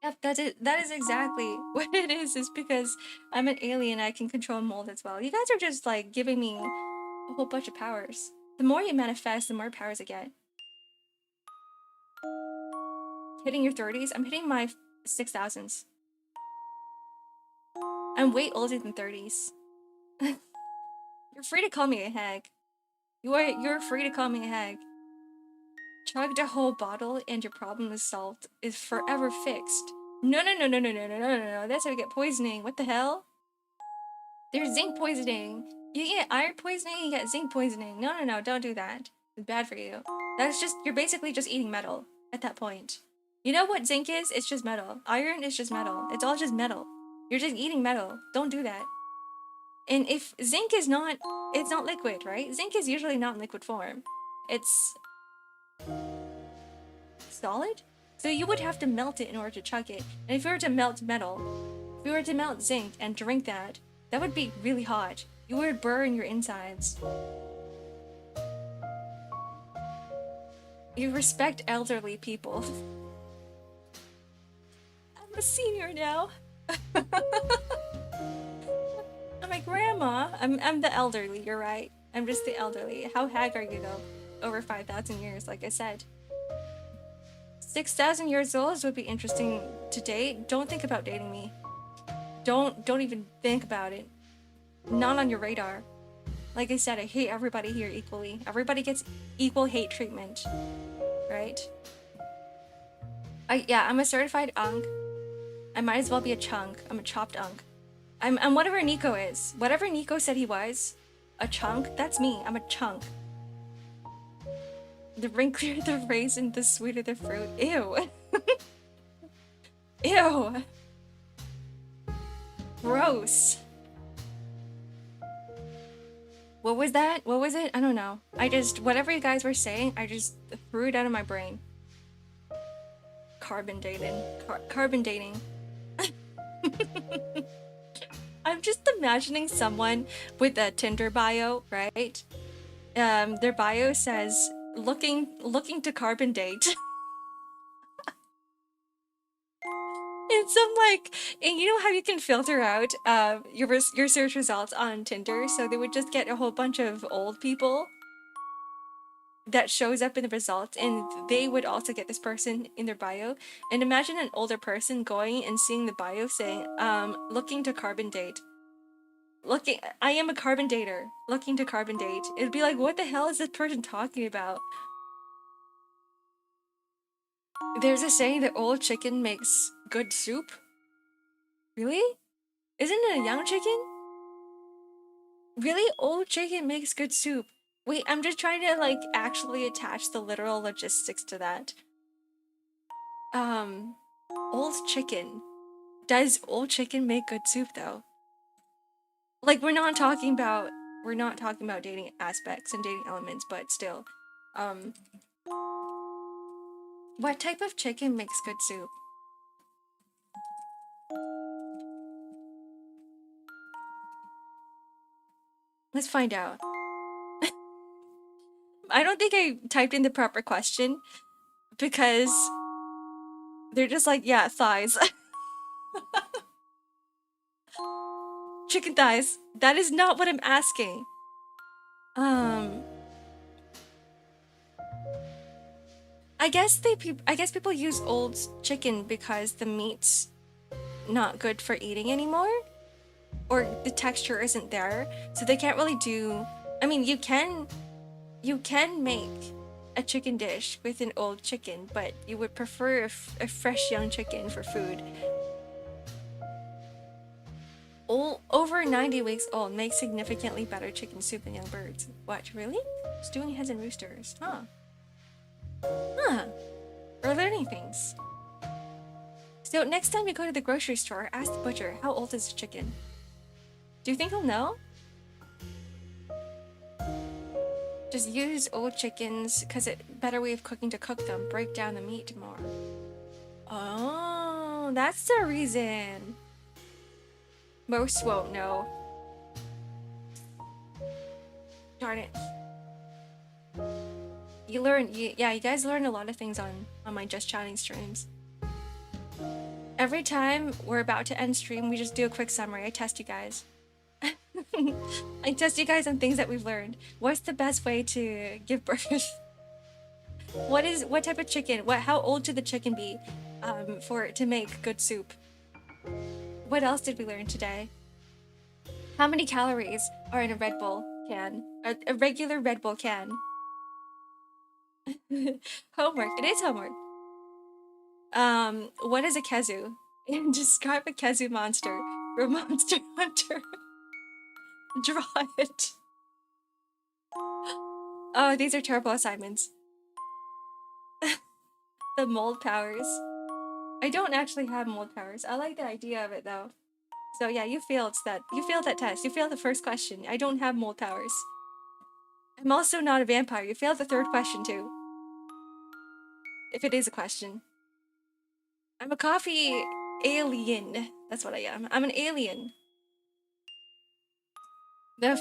Yep, that is exactly what it is because I'm an alien, I can control mold as well. You guys are just like giving me a whole bunch of powers. The more you manifest, the more powers I get. Hitting your 30s? I'm hitting my 6,000s. I'm way older than 30s. You're free to call me a hag. You're free to call me a hag. Chugged a whole bottle and your problem is solved. Is forever fixed. No. That's how we get poisoning. What the hell? There's zinc poisoning. You get iron poisoning, you get zinc poisoning. No, don't do that. It's bad for you. That's just, you're basically just eating metal at that point. You know what zinc is? It's just metal. Iron is just metal. It's all just metal. You're just eating metal. Don't do that. And if zinc is not, it's not liquid, right? Zinc is usually not in liquid form. It's solid? So you would have to melt it in order to chug it. And if you were to melt metal, if you were to melt zinc and drink that, that would be really hot. You would burn your insides. You respect elderly people. I'm a senior now. I'm my grandma. I'm the elderly, you're right. I'm just the elderly. How hag are you though? Over 5,000 years, like I said. 6,000 years old would be interesting to date. Don't think about dating me. Don't even think about it. Not on your radar. Like I said, I hate everybody here equally. Everybody gets equal hate treatment. Right? I'm a certified unk. I might as well be a chunk. I'm a chopped unk. I'm whatever Nico is. Whatever Nico said he was. A chunk? That's me. I'm a chunk. The wrinklier the raisin, the sweeter the fruit. Ew. Ew. Gross. What was that? What was it? I don't know. Whatever you guys were saying, I just threw it out of my brain. Carbon dating. Carbon dating. I'm just imagining someone with a Tinder bio, right? Their bio says, looking to carbon date. And some like, and you know how you can filter out your search results on Tinder, so they would just get a whole bunch of old people. that shows up in the results, and they would also get this person in their bio. And imagine an older person going and seeing the bio saying, looking to carbon date. I am a carbon dater, looking to carbon date. It'd be like, what the hell is this person talking about? There's a saying that old chicken makes good soup. Really? Isn't it a young chicken? Really? Old chicken makes good soup. Wait, I'm just trying to, like, actually attach the literal logistics to that. Old chicken. Does old chicken make good soup, though? Like, we're not talking about dating aspects and dating elements, but still. What type of chicken makes good soup? Let's find out. I don't think I typed in the proper question because they're just like, yeah, thighs. Chicken thighs. That is not what I'm asking. I guess people use old chicken because the meat's not good for eating anymore, or the texture isn't there, so they can't really do. I mean, you can make a chicken dish with an old chicken, but you would prefer a fresh young chicken for food. Over 90 weeks old makes significantly better chicken soup than young birds. What, really? Stewing hens and roosters. Huh. We're learning things. So next time you go to the grocery store, ask the butcher, how old is the chicken? Do you think he'll know? Just use old chickens because it's a better way of cooking to cook them. Break down the meat more. Oh, that's the reason. Most won't know. Darn it. You guys learn a lot of things on my Just Chatting streams. Every time we're about to end stream, we just do a quick summary. I test you guys. I test you guys on things that we've learned. What's the best way to give birth? What type of chicken? How old should the chicken be to make good soup? What else did we learn today? How many calories are in a Red Bull can? A regular Red Bull can. Homework. It is homework. What is a Kezu? Describe a Kezu monster. Or Monster Hunter. Draw it. Oh, these are terrible assignments. The mold powers. I don't actually have mold powers. I like the idea of it though. So yeah, you failed that test. You failed the first question. I don't have mold powers. I'm also not a vampire. You failed the third question too. If it is a question. I'm a coffee alien. That's what I am. I'm an alien. The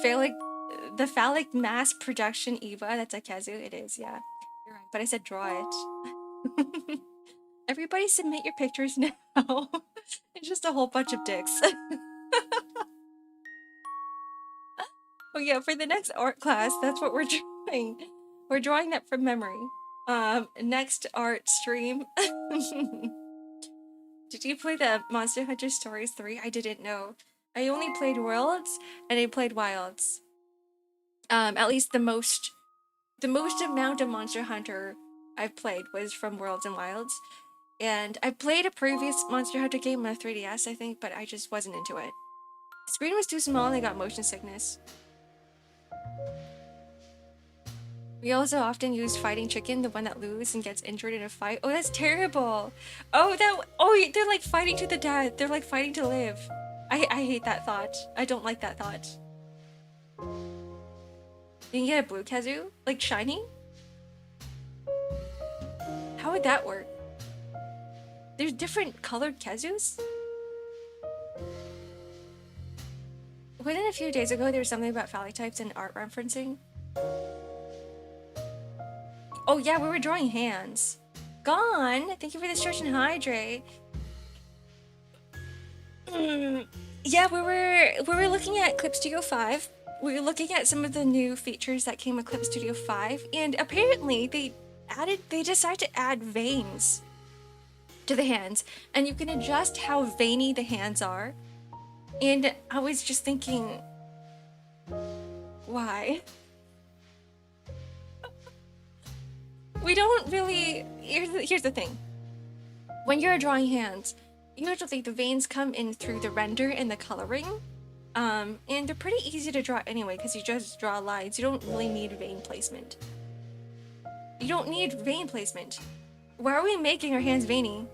phallic mass production Eva. That's a Kazu. It is, yeah. You're right. But I said draw it. Everybody submit your pictures now. It's just a whole bunch of dicks. Oh yeah, for the next art class, that's what we're drawing. We're drawing that from memory. Next art stream. Did you play the Monster Hunter Stories 3? I didn't know. I only played Worlds and I played Wilds. At least the most amount of Monster Hunter I've played was from Worlds and Wilds. And I played a previous Monster Hunter game on a 3DS, I think, but I just wasn't into it. The screen was too small and I got motion sickness. We also often use fighting chicken, the one that loses and gets injured in a fight. Oh, that's terrible. They're like fighting to the death. They're like fighting to live. I hate that thought. I don't like that thought. You can get a blue Kazu? Like shiny? How would that work? There's different colored Kazus? Within a few days ago, there was something about phallic types and art referencing. Oh yeah, we were drawing hands. Gone! Thank you for the stretch and hydrate. Yeah, we were looking at Clip Studio 5 we're looking at some of the new features that came with Clip Studio 5, and apparently they decided to add veins to the hands, and you can adjust how veiny the hands are. And I was just thinking, why? We don't really. Here's the thing. When you're drawing hands, usually the veins come in through the render and the coloring. And they're pretty easy to draw anyway, because you just draw lines. You don't really need vein placement. You don't need vein placement. Why are we making our hands veiny?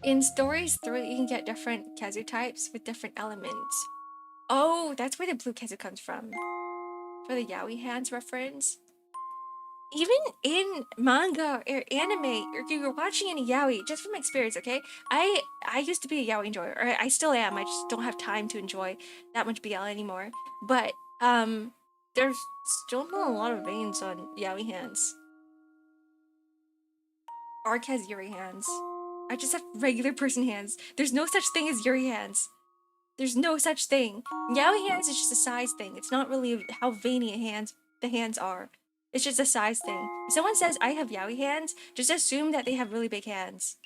In Stories 3, you can get different Kazu types with different elements. Oh, that's where the blue Kazu comes from. For the yaoi hands reference. Even in manga or anime, or if you're watching any yaoi, just from experience, okay? I used to be a yaoi enjoyer, or I still am. I just don't have time to enjoy that much BL anymore. But there's still not a lot of veins on yaoi hands. Ark has yuri hands. I just have regular person hands. There's no such thing as yuri hands. There's no such thing. Yaoi hands is just a size thing. It's not really how veiny the hands are. It's just a size thing. If someone says, I have yaoi hands, just assume that they have really big hands.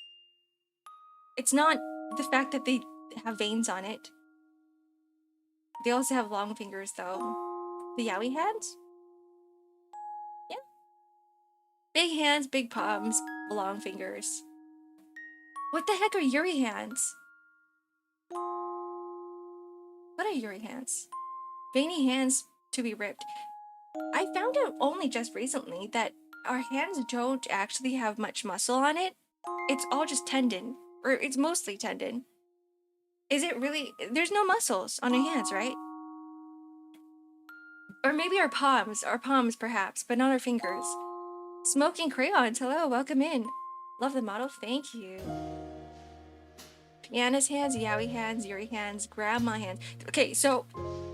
It's not the fact that they have veins on it. They also have long fingers, though. The yaoi hands? Yeah. Big hands, big palms, long fingers. What the heck are yuri hands? What are yuri hands? Veiny hands to be ripped. I found out only just recently that our hands don't actually have much muscle on it. It's all just tendon, or it's mostly tendon. Is it really? There's no muscles on our hands, right? Or maybe our palms perhaps, but not our fingers. Smoking crayons, hello, welcome in. Love the model, thank you. Piana's hands, yaoi hands, yuri hands, grandma hands. Okay, so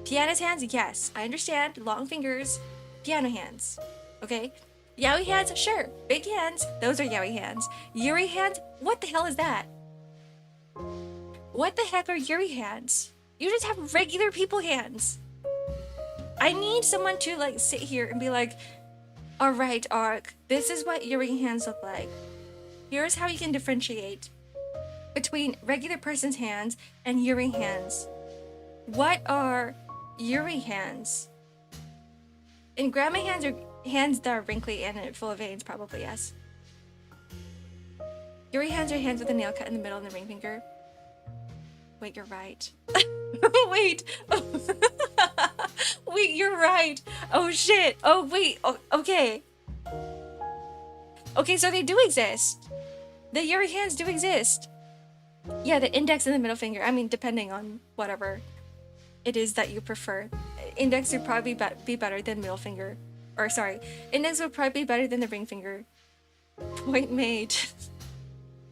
piana's hands, yes, I understand. Long fingers, piano hands. Okay? Yaoi hands, sure. Big hands, those are yaoi hands. Yuri hands, what the hell is that? What the heck are yuri hands? You just have regular people hands. I need someone to like sit here and be like, alright, Ark, this is what yuri hands look like. Here's how you can differentiate between regular person's hands and yuri hands. What are yuri hands? And grandma hands are hands that are wrinkly and full of veins, probably, yes. Yuri hands are hands with a nail cut in the middle and the ring finger. Wait, you're right. Wait. Wait, you're right. Oh shit. Oh wait. Oh, okay. Okay, so they do exist. The yuri hands do exist. Yeah, the index and the middle finger. I mean, depending on whatever it is that you prefer. Index would probably be better than middle finger. Or sorry, index would probably be better than the ring finger. Point made.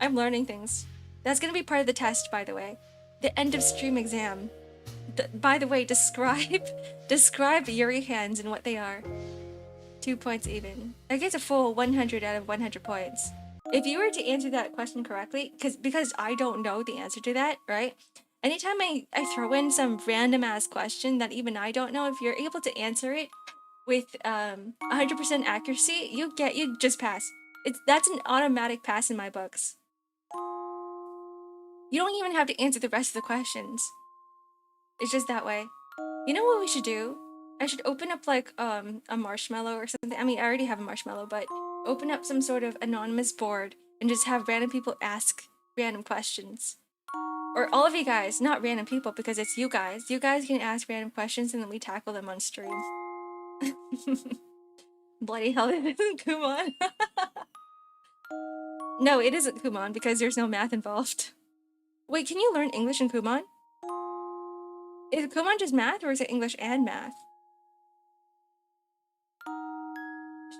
I'm learning things. That's gonna be part of the test, by the way. The end of stream exam. By the way, describe yuri hands and what they are. 2 points even. That gets a full 100 out of 100 points. If you were to answer that question correctly, because I don't know the answer to that, right? Anytime I throw in some random ass question that even I don't know, if you're able to answer it with 100% accuracy, you just pass. That's an automatic pass in my books. You don't even have to answer the rest of the questions. It's just that way. You know what we should do? I should open up like a marshmallow or something. I mean, I already have a marshmallow, but open up some sort of anonymous board and just have random people ask random questions. Or all of you guys, not random people, because it's you guys. You guys can ask random questions and then we tackle them on stream. Bloody hell, it isn't Kumon. No, it isn't Kumon because there's no math involved. Wait, can you learn English in Kumon? Is Kumon just math or is it English and math?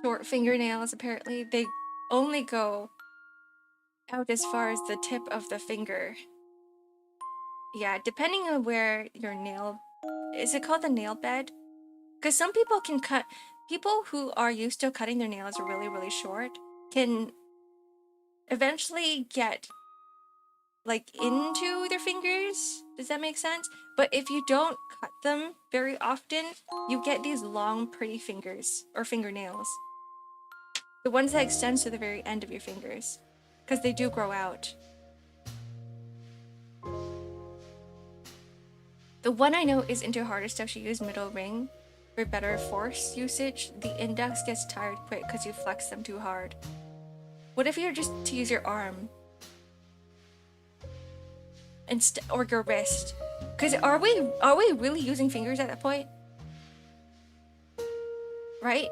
Short fingernails, apparently. They only go out as far as the tip of the finger. Yeah, depending on where your nail... Is it called the nail bed? Because some people can cut... People who are used to cutting their nails really, really short can eventually get like into their fingers. Does that make sense? But if you don't cut them very often, you get these long, pretty fingers or fingernails. The ones that extend to the very end of your fingers, because they do grow out. The one I know is into harder stuff. She used middle ring for better force usage. The index gets tired quick because you flex them too hard. What if you're just to use your arm? Or your wrist? Because are we really using fingers at that point? Right?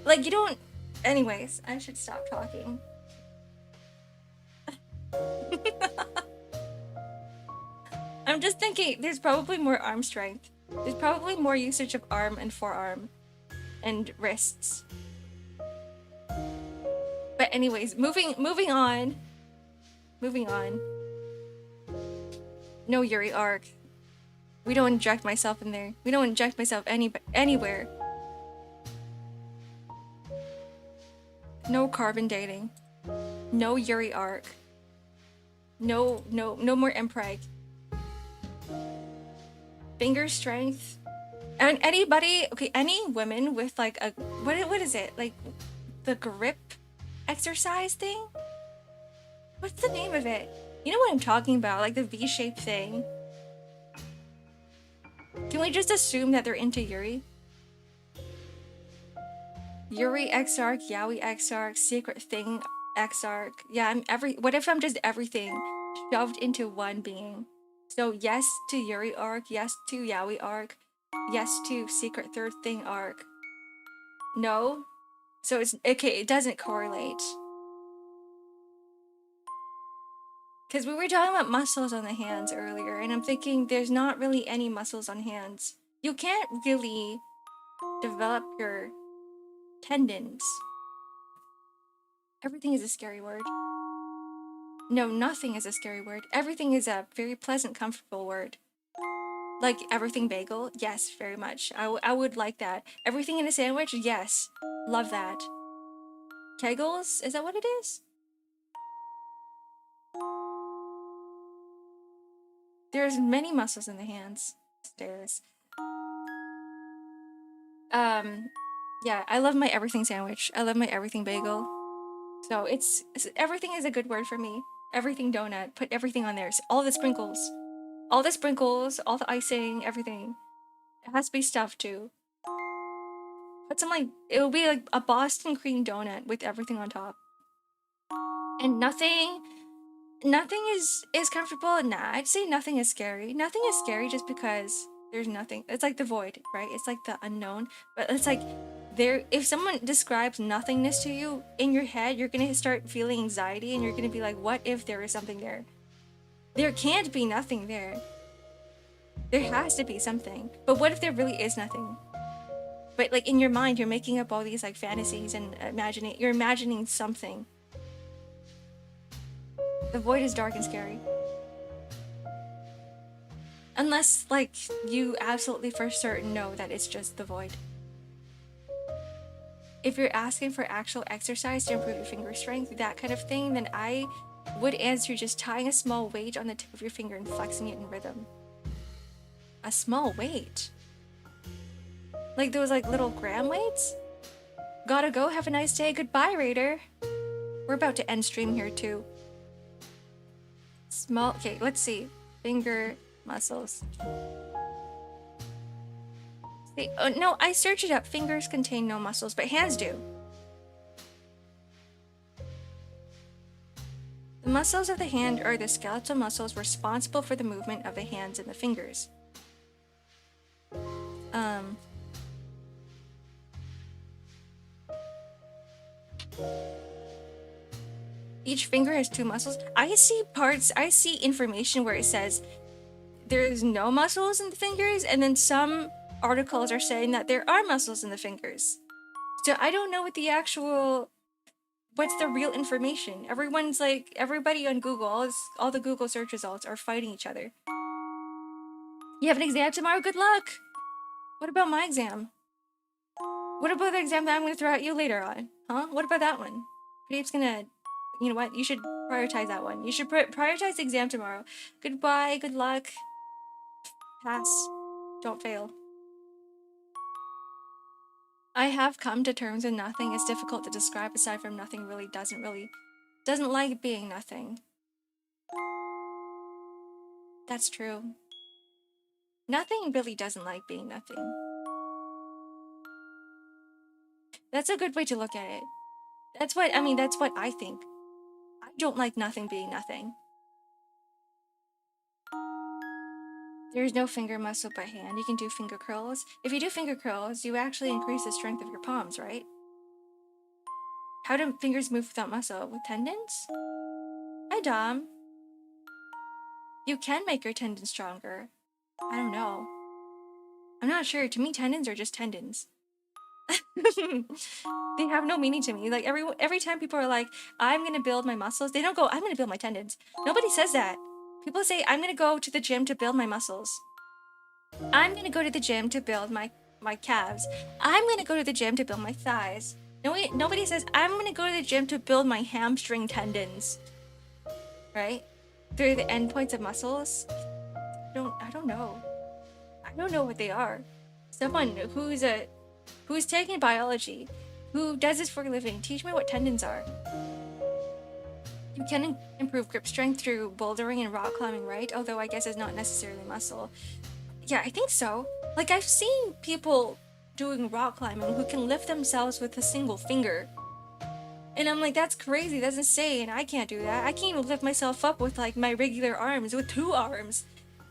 Like you don't... Anyways, I should stop talking. I'm just thinking there's probably more arm strength. There's probably more usage of arm and forearm and wrists. But anyways, moving on. Moving on. No Yuri Ark. We don't inject myself in there. We don't inject myself anywhere. No carbon dating. No Yuri Ark. No more Mpreg. Finger strength. And anybody, okay, any women with like a, what is it? Like the grip exercise thing? What's the name of it? You know what I'm talking about, like the V-shaped thing. Can we just assume that they're into Yuri? Yuri X-Ark, Yaoi X-Ark, Secret Thing X-Ark. Yeah, what if I'm just everything shoved into one being? So yes to Yuri Ark, yes to Yaoi Ark, yes to Secret Third Thing Ark. No? So it's, okay, it doesn't correlate. Because we were talking about muscles on the hands earlier, and I'm thinking there's not really any muscles on hands. You can't really develop your tendons. Everything is a scary word. No, nothing is a scary word. Everything is a very pleasant, comfortable word. Like everything bagel? Yes, very much. I would like that. Everything in a sandwich? Yes. Love that. Kegels? Is that what it is? There's many muscles in the hands. Stairs. Yeah, I love my everything sandwich. I love my everything bagel. So everything is a good word for me. Everything donut. Put everything on there. All the sprinkles. All the sprinkles, all the icing, everything. It has to be stuffed too. Put some like, it'll be like a Boston cream donut with everything on top. And nothing is comfortable. Nah, I'd say nothing is scary. Nothing is scary just because there's nothing. It's like the void, right? It's like the unknown. But it's like if someone describes nothingness to you in your head, you're gonna start feeling anxiety and you're gonna be like, what if there is something there? There can't be nothing there. There has to be something. But what if there really is nothing? But like in your mind, you're making up all these like fantasies and you're imagining something. The void is dark and scary. Unless like you absolutely for certain know that it's just the void. If you're asking for actual exercise to improve your finger strength, that kind of thing, then I would answer just tying a small weight on the tip of your finger and flexing it in rhythm. A small weight? Like those like little gram weights? Gotta go, have a nice day, goodbye Raider. We're about to end stream here too. Okay, let's see. Finger muscles. See, oh, no, I searched it up. Fingers contain no muscles, but hands do. The muscles of the hand are the skeletal muscles responsible for the movement of the hands and the fingers. Each finger has 2 muscles. I see information where it says there's no muscles in the fingers, and then some articles are saying that there are muscles in the fingers. So I don't know what's the real information. Everyone's like, everybody on Google, all the Google search results are fighting each other. You have an exam tomorrow? Good luck! What about my exam? What about the exam that I'm gonna throw at you later on? Huh? What about that one? Pradeep's gonna You know what? You should prioritize that one. You should prioritize the exam tomorrow. Goodbye. Good luck. Pass. Don't fail. I have come to terms with nothing. It's difficult to describe aside from nothing doesn't like being nothing. That's true. Nothing really doesn't like being nothing. That's a good way to look at it. That's what I think. I don't like nothing being nothing. There's no finger muscle by hand. You can do finger curls. If you do finger curls, you actually increase the strength of your palms, right? How do fingers move without muscle? With tendons? Hi, Dom. You can make your tendons stronger. I don't know. I'm not sure. To me, tendons are just tendons. They have no meaning to me. Like every time people are like, I'm gonna build my muscles, they don't go, I'm gonna build my tendons. Nobody says that. People say, I'm gonna go to the gym to build my muscles. I'm gonna go to the gym to build my calves. I'm gonna go to the gym to build my thighs. Nobody says, I'm gonna go to the gym to build my hamstring tendons. Right? They're the endpoints of muscles. I don't know. I don't know what they are. Someone who's taking biology, who does this for a living, teach me what tendons are. You can improve grip strength through bouldering and rock climbing, right? Although I guess it's not necessarily muscle. Yeah, I think so. Like, I've seen people doing rock climbing who can lift themselves with a single finger. And I'm like, that's crazy, that's insane. I can't do that. I can't even lift myself up with like my regular arms, with 2 arms.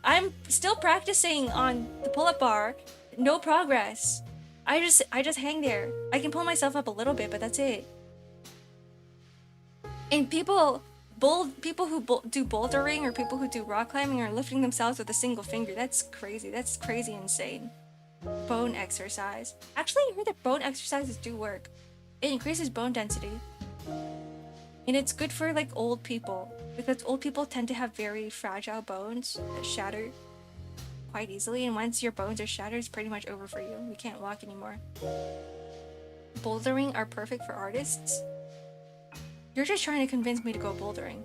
I'm still practicing on the pull-up bar. No progress. I just hang there. I can pull myself up a little bit, but that's it. And people who do bouldering or people who do rock climbing are lifting themselves with a single finger. That's crazy. That's crazy insane. Bone exercise. Actually, I heard that bone exercises do work. It increases bone density. And it's good for like old people, because old people tend to have very fragile bones that shatter quite easily, and once your bones are shattered, it's pretty much over for you. You can't walk anymore. Bouldering are perfect for artists. You're just trying to convince me to go bouldering.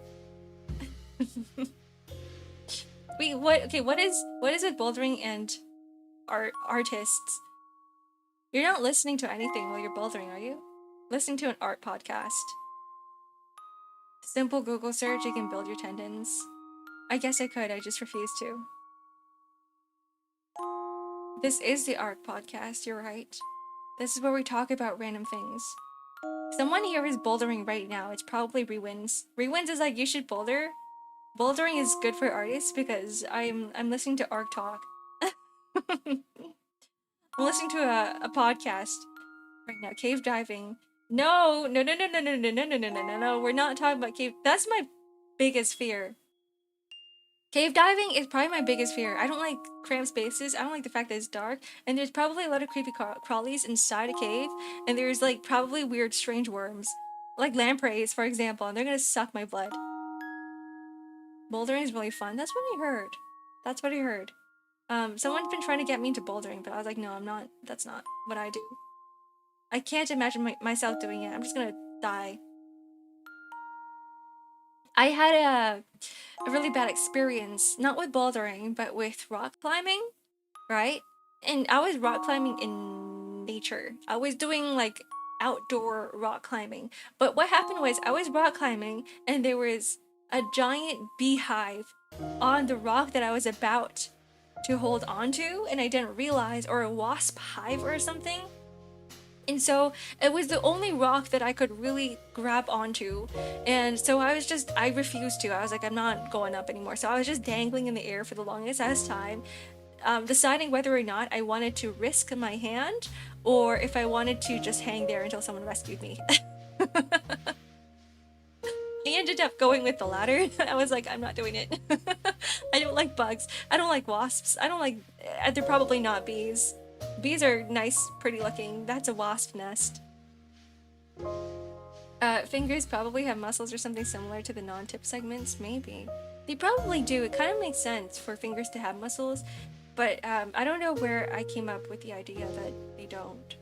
Wait, what? Okay, what is with bouldering and artists? You're not listening to anything while you're bouldering, are you? Listening to an art podcast. Simple Google search, you can build your tendons. I guess I could, I just refuse to. This is the Ark podcast, you're right. This is where we talk about random things. Someone here is bouldering right now. It's probably Rewins. Rewins is like, you should boulder. Bouldering is good for artists because I'm listening to Ark Talk. I'm listening to a podcast right now. Cave diving. No. We're not talking about cave. That's my biggest fear. Cave diving is probably my biggest fear. I don't like cramped spaces. I don't like the fact that it's dark. And there's probably a lot of creepy crawlies inside a cave. And there's like probably weird strange worms. Like lampreys, for example. And they're gonna suck my blood. Bouldering is really fun. That's what I heard. That's what I heard. Someone's been trying to get me into bouldering, but I was like, no, I'm not. That's not what I do. I can't imagine myself doing it. I'm just gonna die. I had a really bad experience, not with bouldering, but with rock climbing, right? And I was rock climbing in nature. I was doing like outdoor rock climbing. But what happened was I was rock climbing and there was a giant beehive on the rock that I was about to hold onto, and I didn't realize, or a wasp hive or something. And so it was the only rock that I could really grab onto. And so I refused to. I was like, I'm not going up anymore. So I was just dangling in the air for the longest ass time, deciding whether or not I wanted to risk my hand or if I wanted to just hang there until someone rescued me. I ended up going with the latter. I was like, I'm not doing it. I don't like bugs. I don't like wasps. I don't like... They're probably not bees. Bees are nice, pretty looking. That's a wasp nest. Fingers probably have muscles or something similar to the non-tip segments. Maybe. They probably do. It kind of makes sense for fingers to have muscles. But I don't know where I came up with the idea that they don't.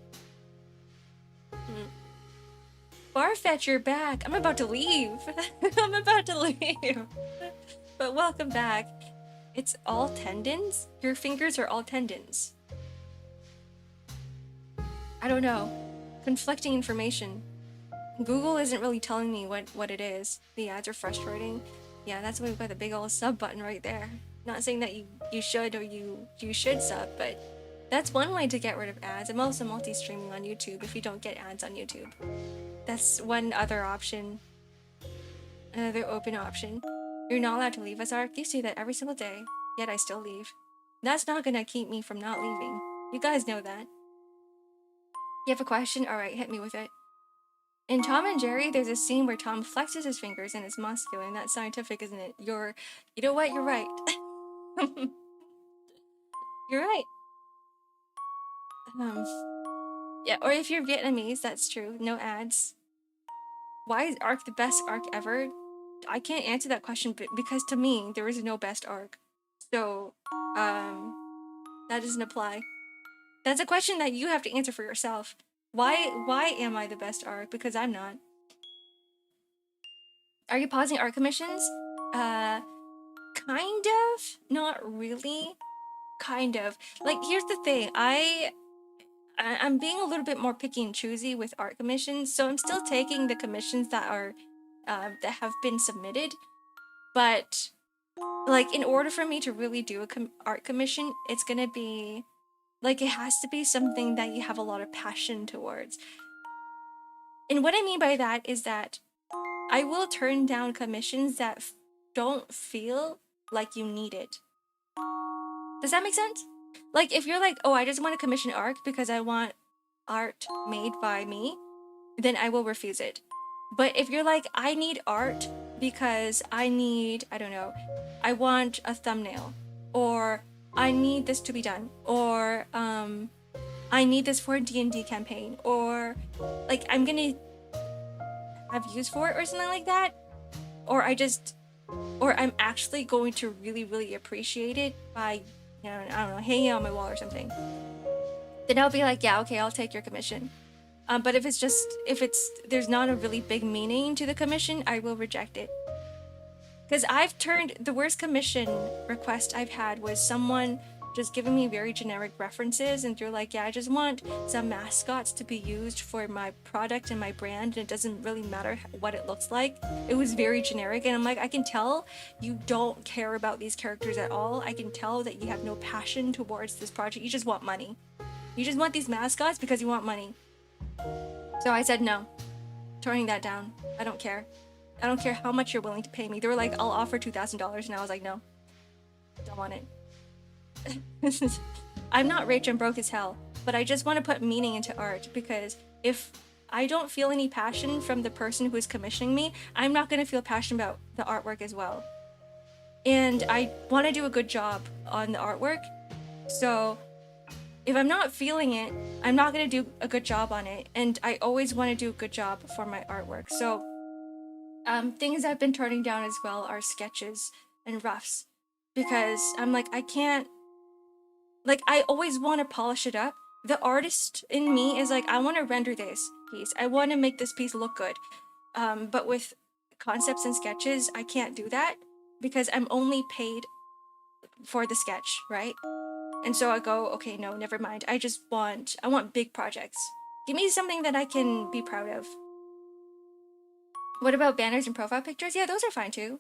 Farfetch, you're back. I'm about to leave. I'm about to leave. But welcome back. It's all tendons? Your fingers are all tendons. I don't know. Conflicting information. Google isn't really telling me what it is. The ads are frustrating. Yeah, that's why we've got the big old sub button right there. Not saying that you should or you should sub, but that's one way to get rid of ads. I'm also multi-streaming on YouTube if you don't get ads on YouTube. That's one other option. Another open option. You're not allowed to leave us, Ark. You say that every single day, yet I still leave. That's not gonna keep me from not leaving. You guys know that. You have a question? Alright, hit me with it. In Tom and Jerry, there's a scene where Tom flexes his fingers and is muscular, and that's scientific, isn't it? You know what? You're right. You're right. Yeah, or if you're Vietnamese, that's true. No ads. Why is Ark the best Ark ever? I can't answer that question because to me, there is no best Ark. So, that doesn't apply. That's a question that you have to answer for yourself. Why am I the best Ark? Because I'm not. Are you pausing art commissions? Kind of. Not really. Kind of. Like, here's the thing. I'm being a little bit more picky and choosy with art commissions, so I'm still taking the commissions that are that have been submitted. But like, in order for me to really do a art commission, it's gonna be like, it has to be something that you have a lot of passion towards. And what I mean by that is that I will turn down commissions that don't feel like you need it. Does that make sense? Like, if you're like, oh, I just want to commission art because I want art made by me, then I will refuse it. But if you're like, I need art because I need, I don't know, I want a thumbnail, or I need this to be done, or I need this for a D&D campaign, or like, I'm gonna have use for it or something like that, or I'm actually going to really, really appreciate it by, you know, I don't know, hanging on my wall or something, then I'll be like, yeah, okay, I'll take your commission. But if there's not a really big meaning to the commission, I will reject it. Because the worst commission request I've had was someone just giving me very generic references, and they're like, yeah, I just want some mascots to be used for my product and my brand, and it doesn't really matter what it looks like. It was very generic, and I'm like, I can tell you don't care about these characters at all. I can tell that you have no passion towards this project. You just want money. You just want these mascots because you want money. So I said no, turning that down. I don't care. I don't care how much you're willing to pay me. They were like, I'll offer $2,000, and I was like, no, don't want it. I'm not rich, I'm broke as hell, but I just want to put meaning into art, because if I don't feel any passion from the person who is commissioning me, I'm not going to feel passionate about the artwork as well. And I want to do a good job on the artwork, so if I'm not feeling it, I'm not going to do a good job on it, and I always want to do a good job for my artwork. So things I've been turning down as well are sketches and roughs, because I'm like, I can't, like, I always want to polish it up. The artist in me is like, I want to render this piece. I want to make this piece look good. But with concepts and sketches, I can't do that because I'm only paid for the sketch, right? And so I go, okay, no, never mind. I want big projects. Give me something that I can be proud of. What about banners and profile pictures? Yeah, those are fine too.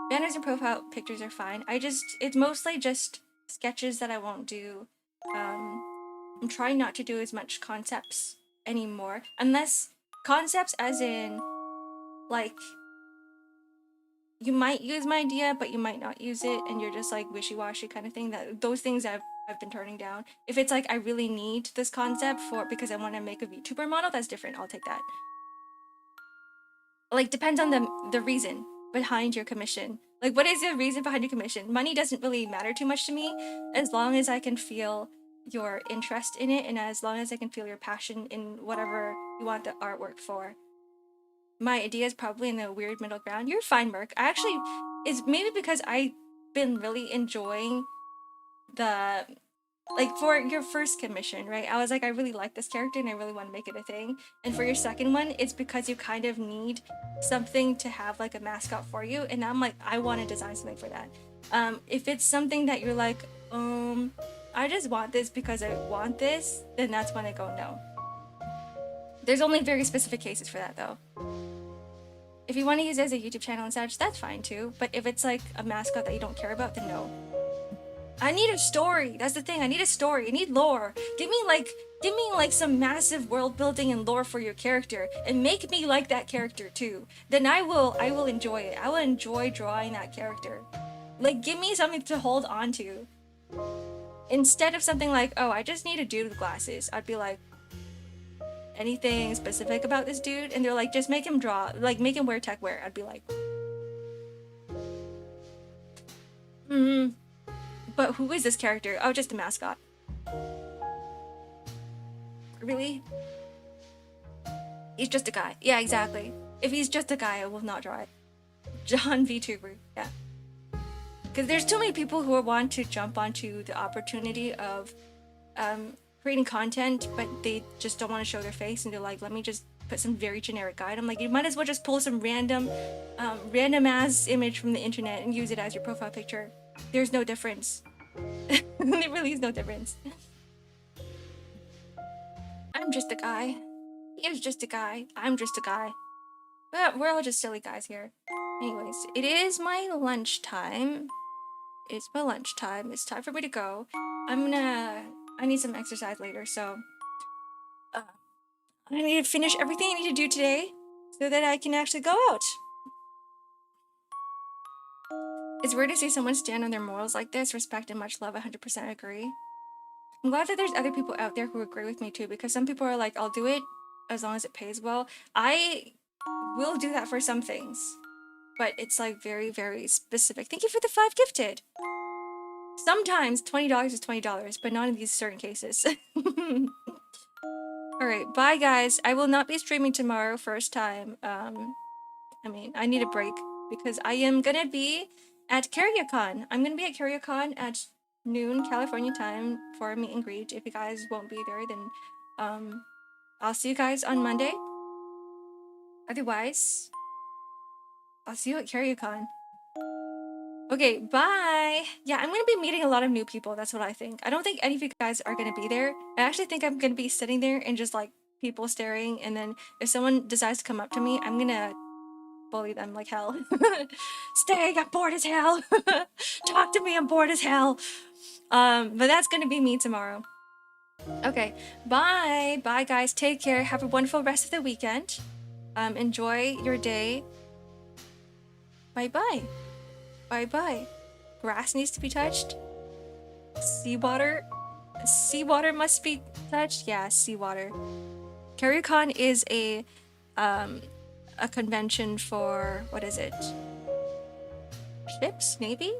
Banners and profile pictures are fine. It's mostly just sketches that I won't do. I'm trying not to do as much concepts anymore. Unless concepts as in, like, you might use my idea, but you might not use it, and you're just like wishy-washy kind of thing. Those things I've been turning down. If it's like, I really need this concept because I want to make a VTuber model, that's different. I'll take that. Like, depends on the reason behind your commission. Like, what is the reason behind your commission? Money doesn't really matter too much to me, as long as I can feel your interest in it, and as long as I can feel your passion in whatever you want the artwork for. My idea is probably in the weird middle ground. You're fine, Merc. It's maybe because I've been really enjoying the Like for your first commission, right? I was like, I really like this character and I really want to make it a thing. And for your second one, it's because you kind of need something to have like a mascot for you. And I'm like, I want to design something for that. If it's something that you're like, I just want this because I want this, then that's when I go no. There's only very specific cases for that though. If you want to use it as a YouTube channel and such, that's fine too. But if it's like a mascot that you don't care about, then no. I need a story. That's the thing. I need a story. I need lore. Give me like some massive world building and lore for your character and make me like that character too. Then I will enjoy it. I will enjoy drawing that character. Like give me something to hold on to. Instead of something like, oh, I just need a dude with glasses. I'd be like, anything specific about this dude? And they're like, just make him draw, like make him wear tech wear. I'd be like, but who is this character? Oh, just a mascot. Really? He's just a guy. Yeah, exactly. If he's just a guy, I will not draw it. John VTuber. Yeah. Because there's too many people who want to jump onto the opportunity of creating content, but they just don't want to show their face, and they're like, let me just put some very generic guide. I'm like, you might as well just pull some random ass image from the internet and use it as your profile picture. There's no difference. There really is no difference. I'm just a guy. He's just a guy. I'm just a guy. But we're all just silly guys here. Anyways, it is my lunchtime. It's my lunchtime. It's time for me to go. I need some exercise later, so I need to finish everything I need to do today so that I can actually go out. It's weird to see someone stand on their morals like this. Respect and much love, 100% agree. I'm glad that there's other people out there who agree with me too, because some people are like, I'll do it as long as it pays well. I will do that for some things, but it's like very, very specific. Thank you for the 5 gifted. Sometimes $20 is $20, but not in these certain cases. Alright, bye guys. I will not be streaming tomorrow, first time. I mean, I need a break because I am gonna be at KaryaCon. I'm gonna be at KaryaCon at noon California time for a meet and greet. If you guys won't be there, then I'll see you guys on Monday. Otherwise, I'll see you at KaryaCon. Okay, bye! Yeah, I'm gonna be meeting a lot of new people, that's what I think. I don't think any of you guys are gonna be there. I actually think I'm gonna be sitting there and just like people staring, and then if someone decides to come up to me, I'm gonna bully them like hell. Stay, I'm bored as hell! Talk to me, I'm bored as hell! But that's gonna be me tomorrow. Okay, bye! Bye guys, take care, have a wonderful rest of the weekend. Enjoy your day. Bye-bye. Bye-bye. Grass needs to be touched. Seawater? Seawater must be touched? Yeah, seawater. KaryaCon is a convention for, what is it? Ships, maybe?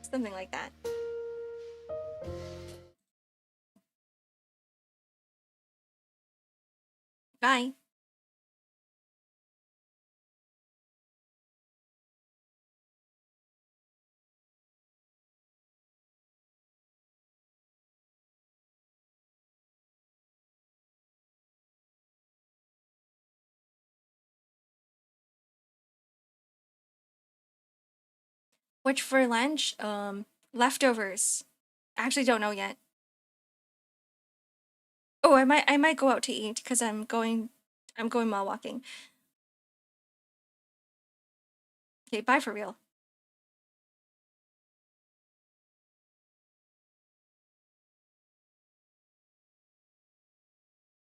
Something like that. Bye. Which for lunch? Leftovers. I actually don't know yet. Oh, I might go out to eat because I'm going mall walking. Okay, bye for real.